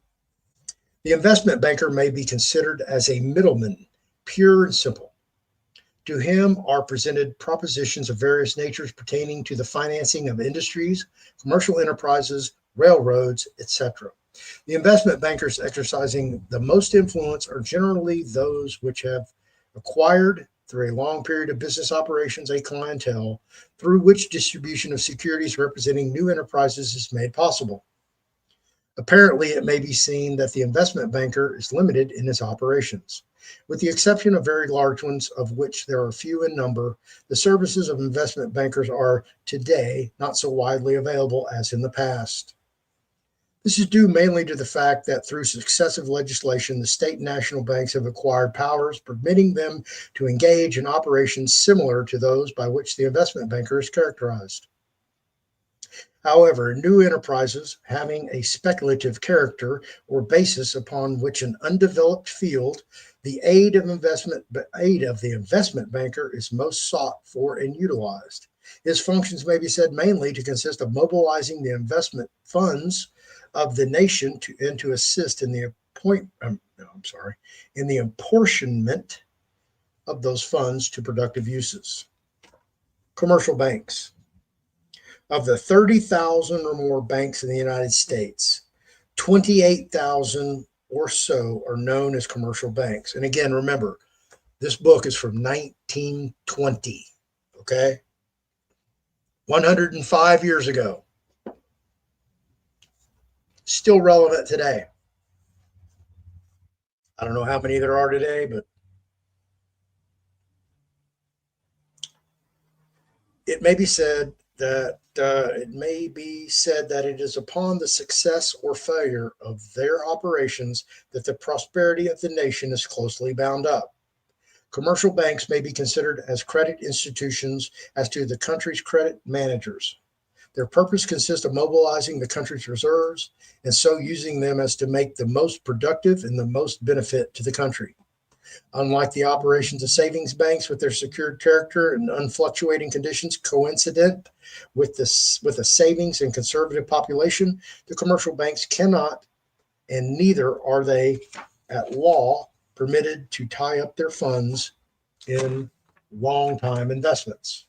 The investment banker may be considered as a middleman, pure and simple. To him are presented propositions of various natures pertaining to the financing of industries, commercial enterprises, railroads, etc. The investment bankers exercising the most influence are generally those which have acquired, through a long period of business operations, a clientele through which distribution of securities representing new enterprises is made possible. Apparently, it may be seen that the investment banker is limited in his operations. With the exception of very large ones, of which there are few in number, the services of investment bankers are today not so widely available as in the past. This is due mainly to the fact that through successive legislation, the state and national banks have acquired powers permitting them to engage in operations similar to those by which the investment banker is characterized. However, new enterprises having a speculative character or basis upon which an undeveloped field, the aid of the investment banker is most sought for and utilized. His functions may be said mainly to consist of mobilizing the investment funds of the nation to assist in the in the apportionment of those funds to productive uses. Commercial banks. Of the 30,000 or more banks in the United States, 28,000 or so are known as commercial banks. And again, remember, this book is from 1920, okay? 105 years ago. Still relevant today. I don't know how many there are today, but it may be said that it is upon the success or failure of their operations that the prosperity of the nation is closely bound up. Commercial banks may be considered as credit institutions as to the country's credit managers. Their purpose consists of mobilizing the country's reserves and so using them as to make the most productive and the most benefit to the country. Unlike the operations of savings banks with their secured character and unfluctuating conditions coincident with a savings and conservative population, the commercial banks cannot, and neither are they at law permitted to tie up their funds in long time investments.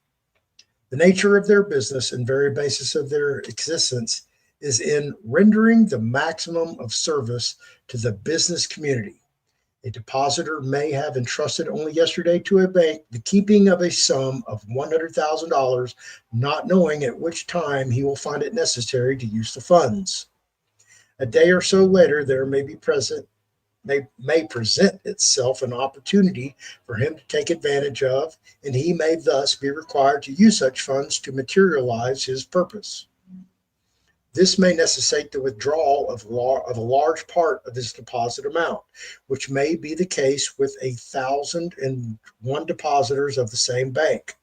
The nature of their business and very basis of their existence is in rendering the maximum of service to the business community. A depositor may have entrusted only yesterday to a bank the keeping of a sum of $100,000, not knowing at which time he will find it necessary to use the funds. A day or so later, there may present itself an opportunity for him to take advantage of, and he may thus be required to use such funds to materialize his purpose. This may necessitate the withdrawal of a large part of his deposit amount, which may be the case with 1,001 depositors of the same bank.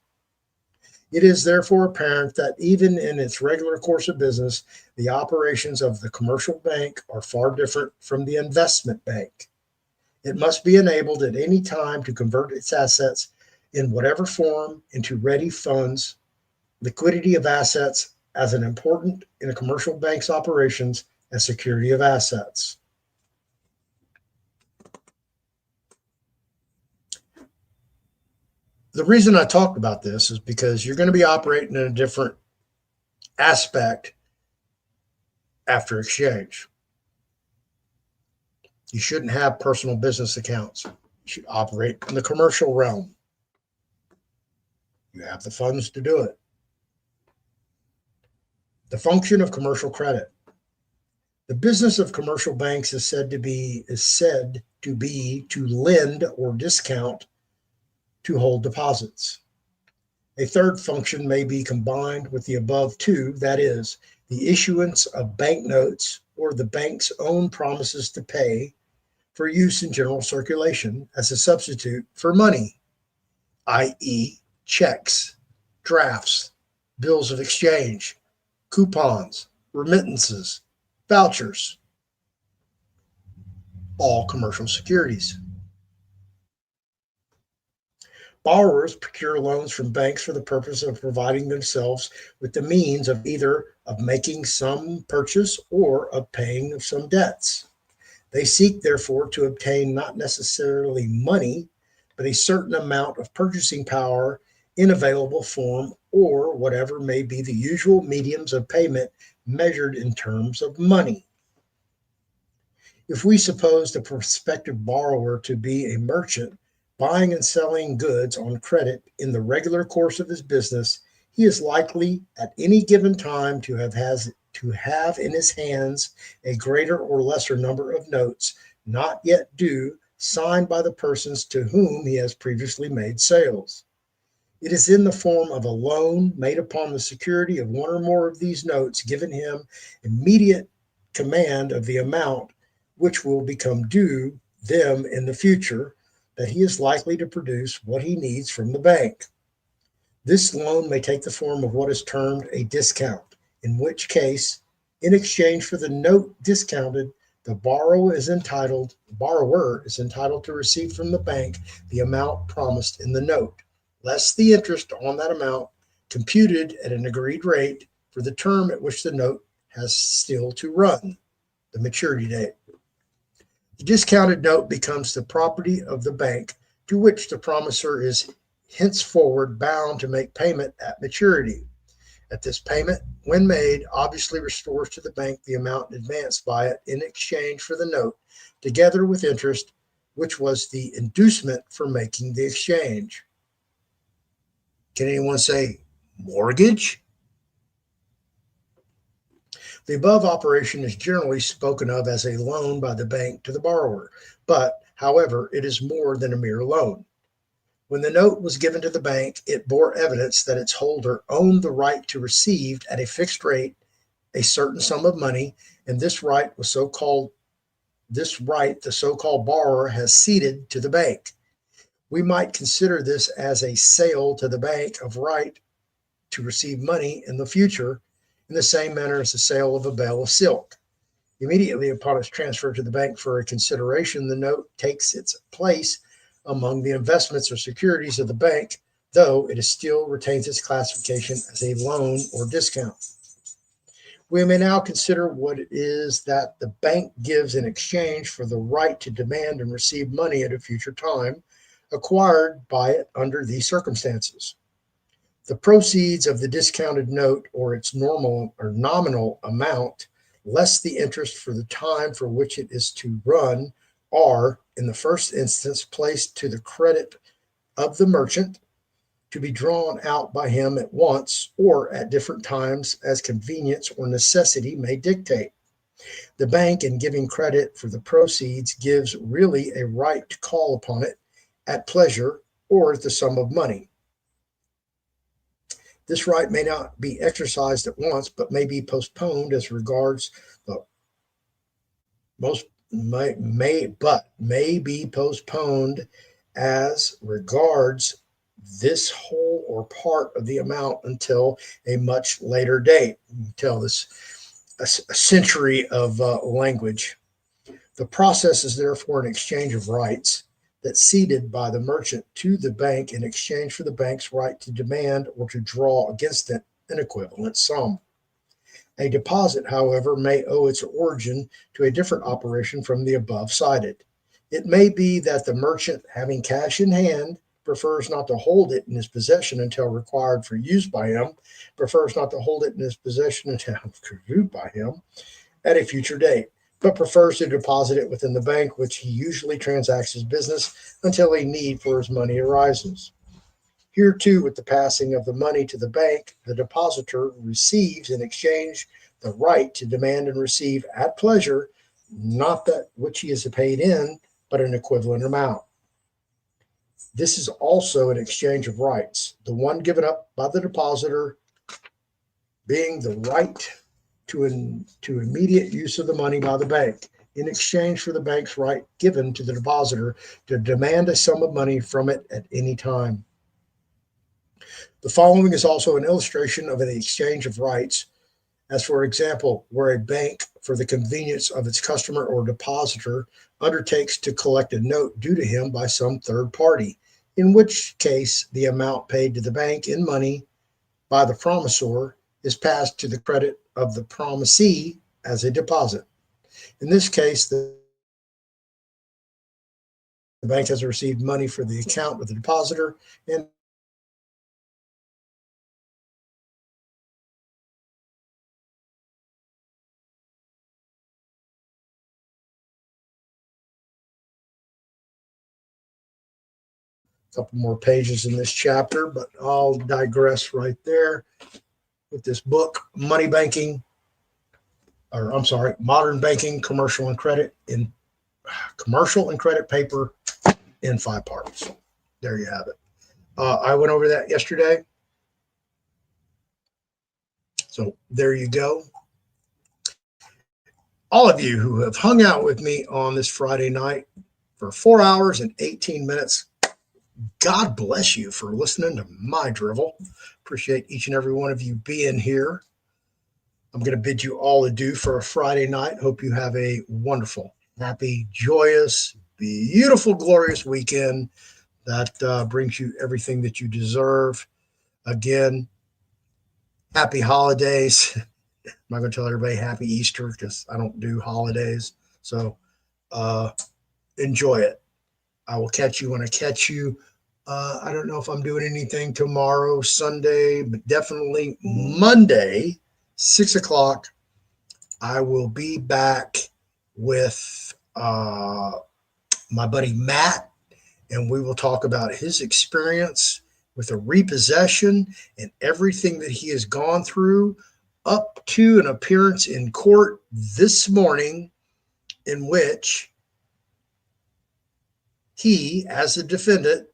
It is therefore apparent that even in its regular course of business, the operations of the commercial bank are far different from the investment bank. It must be enabled at any time to convert its assets in whatever form into ready funds. Liquidity of assets as an important in a commercial bank's operations as security of assets. The reason I talked about this is because you're going to be operating in a different aspect after exchange. You shouldn't have personal business accounts. You should operate in the commercial realm. You have the funds to do it. The function of commercial credit. The business of commercial banks is said to be to lend or discount to hold deposits. A third function may be combined with the above two, that is, the issuance of banknotes or the bank's own promises to pay for use in general circulation as a substitute for money, i.e., checks, drafts, bills of exchange, coupons, remittances, vouchers, all commercial securities. Borrowers procure loans from banks for the purpose of providing themselves with the means of either of making some purchase or of paying some debts. They seek, therefore, to obtain not necessarily money, but a certain amount of purchasing power in available form or whatever may be the usual mediums of payment measured in terms of money. If we suppose the prospective borrower to be a merchant buying and selling goods on credit in the regular course of his business, he is likely at any given time to have in his hands a greater or lesser number of notes not yet due, signed by the persons to whom he has previously made sales. It is in the form of a loan made upon the security of one or more of these notes, giving him immediate command of the amount which will become due them in the future, that he is likely to produce what he needs from the bank. This loan may take the form of what is termed a discount, in which case, in exchange for the note discounted, the borrower is entitled to receive from the bank the amount promised in the note, less the interest on that amount computed at an agreed rate for the term at which the note has still to run, the maturity date. The discounted note becomes the property of the bank, to which the promisor is henceforward bound to make payment at maturity. At this payment, when made, obviously restores to the bank the amount advanced by it in exchange for the note, together with interest, which was the inducement for making the exchange. Can anyone say mortgage? The above operation is generally spoken of as a loan by the bank to the borrower, but, however, it is more than a mere loan. When the note was given to the bank, it bore evidence that its holder owned the right to receive at a fixed rate a certain sum of money, and this right the so-called borrower has ceded to the bank. We might consider this as a sale to the bank of right to receive money in the future, in the same manner as the sale of a bale of silk. Immediately upon its transfer to the bank for a consideration, the note takes its place among the investments or securities of the bank, though it still retains its classification as a loan or discount. We may now consider what it is that the bank gives in exchange for the right to demand and receive money at a future time acquired by it under these circumstances. The proceeds of the discounted note or its normal or nominal amount, less the interest for the time for which it is to run, are, in the first instance, placed to the credit of the merchant, to be drawn out by him at once or at different times as convenience or necessity may dictate. The bank, in giving credit for the proceeds, gives really a right to call upon it at pleasure or at the sum of money. This right may not be exercised at once, but may be postponed as regards the most may be postponed as regards this whole or part of the amount until a much later date. You can tell this a century of language. The process is therefore an exchange of rights that's ceded by the merchant to the bank in exchange for the bank's right to demand or to draw against it an equivalent sum. A deposit, however, may owe its origin to a different operation from the above cited. It may be that the merchant, having cash in hand, prefers not to hold it in his possession until required for use by him, prefers not to hold it in his possession until used by him at a future date, but prefers to deposit it within the bank, which he usually transacts his business until a need for his money arises. Here, too, with the passing of the money to the bank, the depositor receives in exchange the right to demand and receive at pleasure not that which he has paid in, but an equivalent amount. This is also an exchange of rights, the one given up by the depositor being the right to immediate use of the money by the bank in exchange for the bank's right given to the depositor to demand a sum of money from it at any time. The following is also an illustration of an exchange of rights, as for example, where a bank, for the convenience of its customer or depositor, undertakes to collect a note due to him by some third party, in which case the amount paid to the bank in money by the promisor is passed to the credit of the promisee as a deposit. In this case, the bank has received money for the account of the depositor, and a couple more pages in this chapter, but I'll digress right there with this book, Money Banking, or I'm sorry, Modern Banking, Commercial and Credit Paper in 5 parts. There you have it. I went over that yesterday. So there you go. All of you who have hung out with me on this Friday night for 4 hours and 18 minutes, God bless you for listening to my drivel. Appreciate each and every one of you being here. I'm going to bid you all adieu for a Friday night. Hope you have a wonderful, happy, joyous, beautiful, glorious weekend that brings you everything that you deserve. Again, happy holidays. I'm not going to tell everybody happy Easter because I don't do holidays. So enjoy it. I will catch you when I catch you. I don't know if I'm doing anything tomorrow, Sunday, but definitely Monday, 6 o'clock. I will be back with my buddy Matt, and we will talk about his experience with a repossession and everything that he has gone through up to an appearance in court this morning, in which he, as a defendant,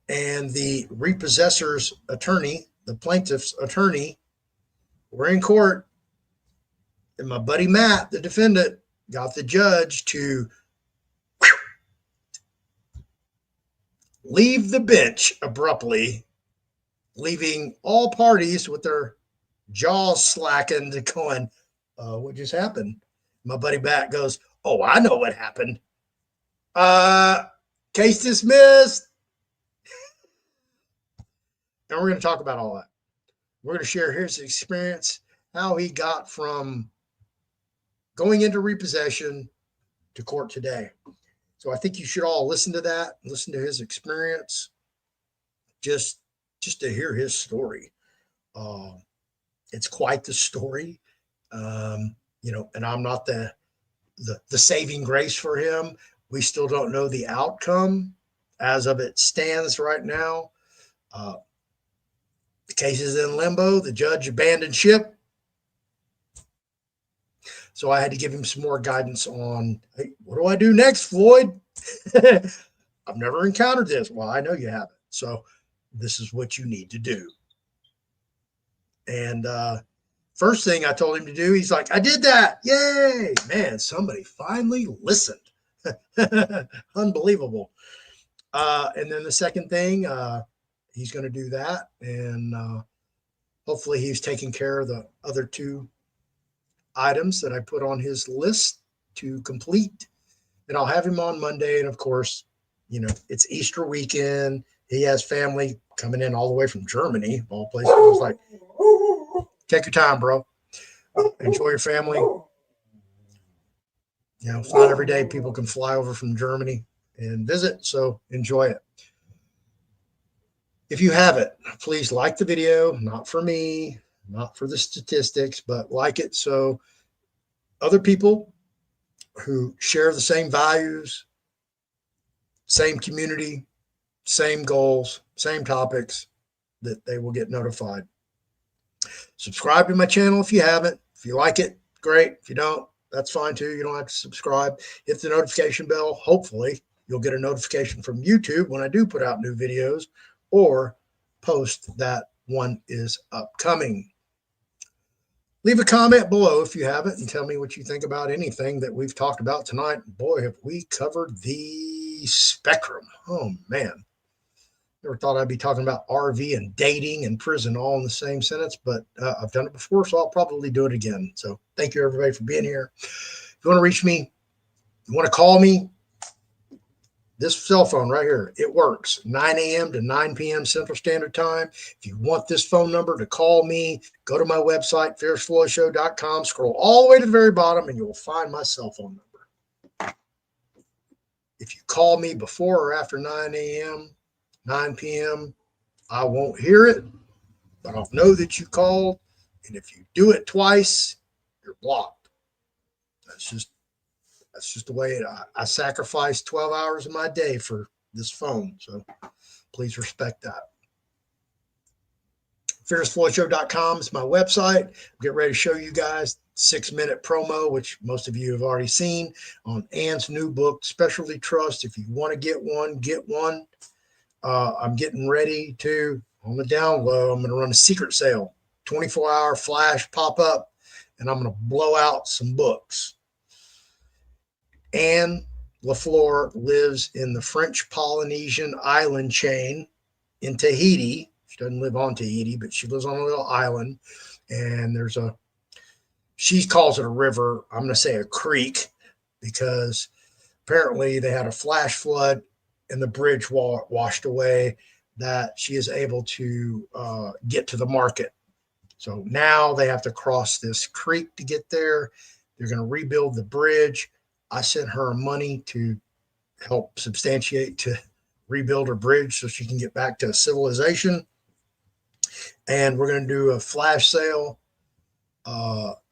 and the repossessor's attorney, the plaintiff's attorney, were in court. And my buddy Matt, the defendant, got the judge to leave the bench abruptly, leaving all parties with their jaws slackened, going, what just happened? My buddy Matt goes, oh, I know what happened. Case dismissed. And we're going to talk about all that. We're going to share his experience, how he got from going into repossession to court today. So I think you should all listen to that, listen to his experience, just to hear his story. It's quite the story, and I'm not the saving grace for him. We still don't know the outcome as of it stands right now. The case is in limbo. The judge abandoned ship. So I had to give him some more guidance on, hey, what do I do next, Floyd? I've never encountered this. Well, I know you haven't. So this is what you need to do. And first thing I told him to do, he's like, I did that. Yay. Man, somebody finally listened. Unbelievable. And then the second thing, he's going to do that. And hopefully he's taking care of the other two items that I put on his list to complete. And I'll have him on Monday. And of course, it's Easter weekend. He has family coming in all the way from Germany, of all places. I was like, take your time, bro. Enjoy your family. It's not every day people can fly over from Germany and visit, so enjoy it. If you haven't, please like the video, not for me, not for the statistics, but like it so other people who share the same values, same community, same goals, same topics, that they will get notified. Subscribe to my channel if you haven't. If you like it, great. If you don't, that's fine too. You don't have to subscribe. Hit the notification bell. Hopefully, you'll get a notification from YouTube when I do put out new videos or post that one is upcoming. Leave a comment below if you haven't and tell me what you think about anything that we've talked about tonight. Boy, have we covered the spectrum. Oh, man. Never thought I'd be talking about RV and dating and prison all in the same sentence, but I've done it before, so I'll probably do it again. So thank you, everybody, for being here. If you want to reach me, you want to call me, this cell phone right here, it works 9 a.m. to 9 p.m. Central Standard Time. If you want this phone number to call me, go to my website, fearlessfloydshow.com, scroll all the way to the very bottom, and you will find my cell phone number. If you call me before or after 9 a.m., 9 p.m., I won't hear it, but I'll know that you called. And if you do it twice, you're blocked. That's just the way I sacrifice 12 hours of my day for this phone. So please respect that. FearlessFloydShow.com is my website. I'm getting ready to show you guys 6-minute promo, which most of you have already seen, on Ann's new book, Specialty Trust. If you want to get one, get one. I'm getting ready to, on the down low, I'm going to run a secret sale, 24-hour flash pop-up, and I'm going to blow out some books. Anne LaFleur lives in the French Polynesian island chain in Tahiti. She doesn't live on Tahiti, but she lives on a little island. And she calls it a river. I'm going to say a creek, because apparently they had a flash flood and the bridge washed away, that she is able to get to the market. So now they have to cross this creek to get there. They're going to rebuild the bridge. I sent her money to help substantiate to rebuild her bridge so she can get back to civilization. And we're going to do a flash sale,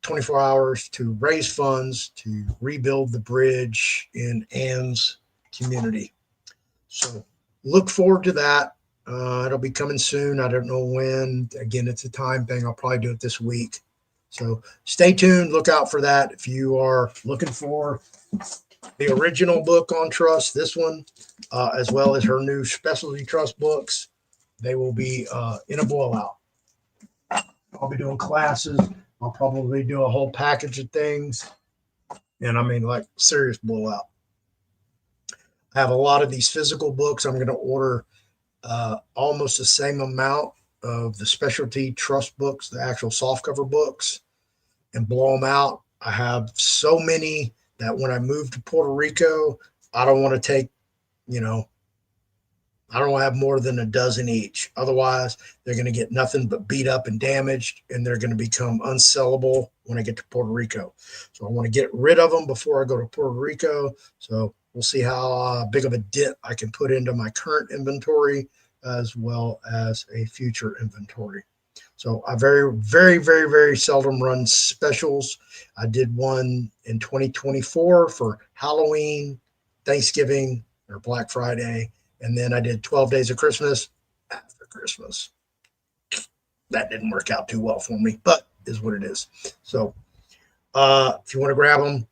24 hours to raise funds to rebuild the bridge in Anne's community. So look forward to that. It'll be coming soon. I don't know when. Again, it's a time thing. I'll probably do it this week. So stay tuned. Look out for that. If you are looking for the original book on trust, this one, as well as her new specialty trust books, they will be in a blowout. I'll be doing classes. I'll probably do a whole package of things. And I mean, like, serious blowout. I have a lot of these physical books. I'm going to order almost the same amount of the specialty trust books, the actual softcover books, and blow them out. I have so many that when I move to Puerto Rico, I don't want to take, you know, I don't have more than a dozen each. Otherwise, they're going to get nothing but beat up and damaged, and they're going to become unsellable when I get to Puerto Rico. So I want to get rid of them before I go to Puerto Rico. So we'll see how big of a dent I can put into my current inventory as well as a future inventory. So I very seldom run specials. I did one in 2024 for Halloween, Thanksgiving, or Black Friday. And then I did 12 Days of Christmas after Christmas. That didn't work out too well for me, but is what it is. So if you want to grab them,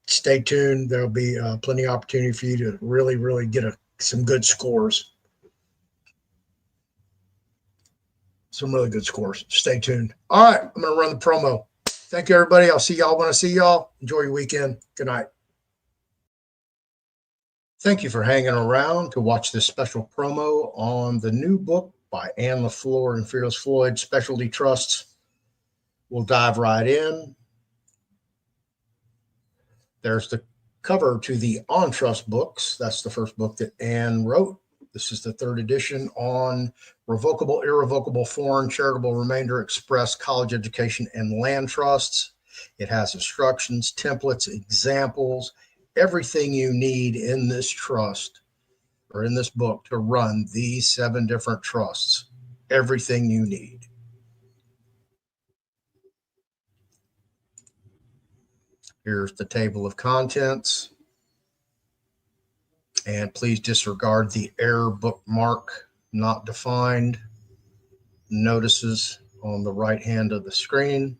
stay tuned. There'll be plenty of opportunity for you to really get some good scores. Some really good scores. Stay tuned. All right, I'm going to run the promo. Thank you, everybody. I'll see y'all when I see y'all. Enjoy your weekend. Good night. Thank you for hanging around to watch this special promo on the new book by Ann LaFleur and Fearless Floyd, Specialty Trusts. We'll dive right in. There's the cover to the On Trust books. That's the first book that Ann wrote. This is the third edition on revocable, irrevocable, foreign, charitable, remainder, express, college education, and land trusts. It has instructions, templates, examples, everything you need in this trust or in this book to run these 7 different trusts. Everything you need. Here's the table of contents. And please disregard the error bookmark, not defined, notices on the right hand of the screen.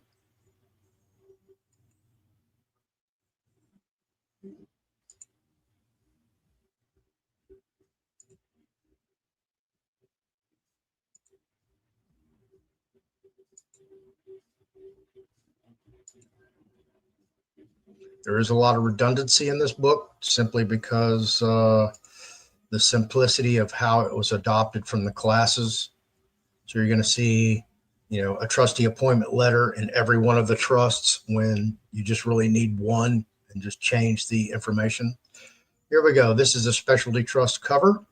There is a lot of redundancy in this book simply because the simplicity of how it was adopted from the classes. So you're going to see, a trustee appointment letter in every one of the trusts when you just really need one and just change the information. Here we go. This is a specialty trust cover.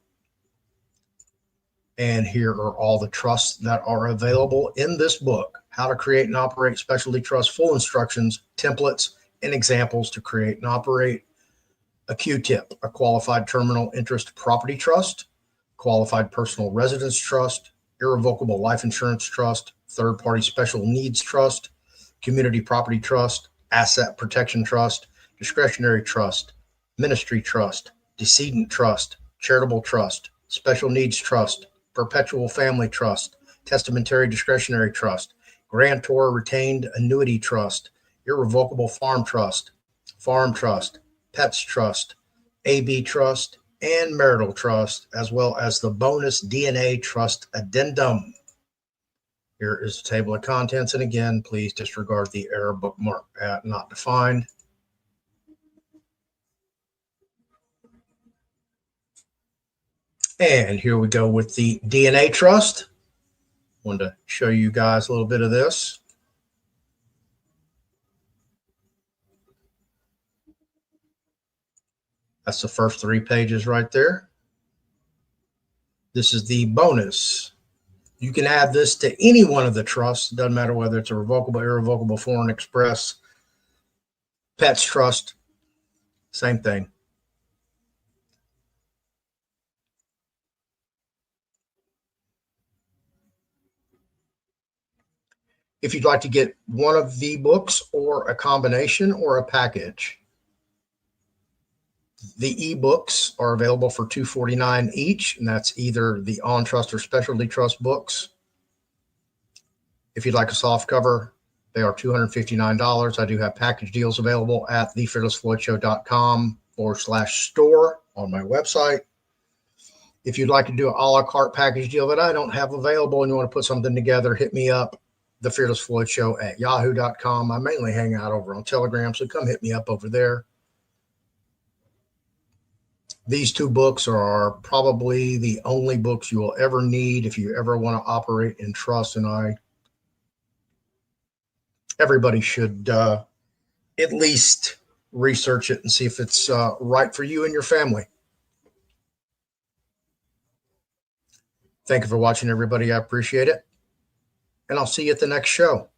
And here are all the trusts that are available in this book. How to create and operate specialty trust, full instructions, templates, and examples to create and operate. A Q-tip, a qualified terminal interest property trust, qualified personal residence trust, irrevocable life insurance trust, third-party special needs trust, community property trust, asset protection trust, discretionary trust, ministry trust, decedent trust, charitable trust, special needs trust, perpetual family trust, testamentary discretionary trust, grantor retained annuity trust, irrevocable farm trust, pets trust, AB trust, and marital trust, as well as the bonus DNA trust addendum. Here is the table of contents. And again, please disregard the error bookmark at not defined. And here we go with the DNA trust. Wanted to show you guys a little bit of this. That's the first 3 pages right there. This is the bonus. You can add this to any one of the trusts. It doesn't matter whether it's a revocable, irrevocable, foreign, express, pets trust, same thing. If you'd like to get one of the books or a combination or a package, the ebooks are available for $249 each, and that's either the On Trust or Specialty Trust books. If you'd like a soft cover, they are $259. I do have package deals available at thefearlessfloydshow.com/store on my website. If you'd like to do an a la carte package deal that I don't have available and you want to put something together, hit me up, thefearlessfloydshow@yahoo.com. I mainly hang out over on Telegram, so come hit me up over there. These 2 books are probably the only books you will ever need if you ever want to operate in trust, and everybody should at least research it and see if it's right for you and your family. Thank you for watching, everybody. I appreciate it. And I'll see you at the next show.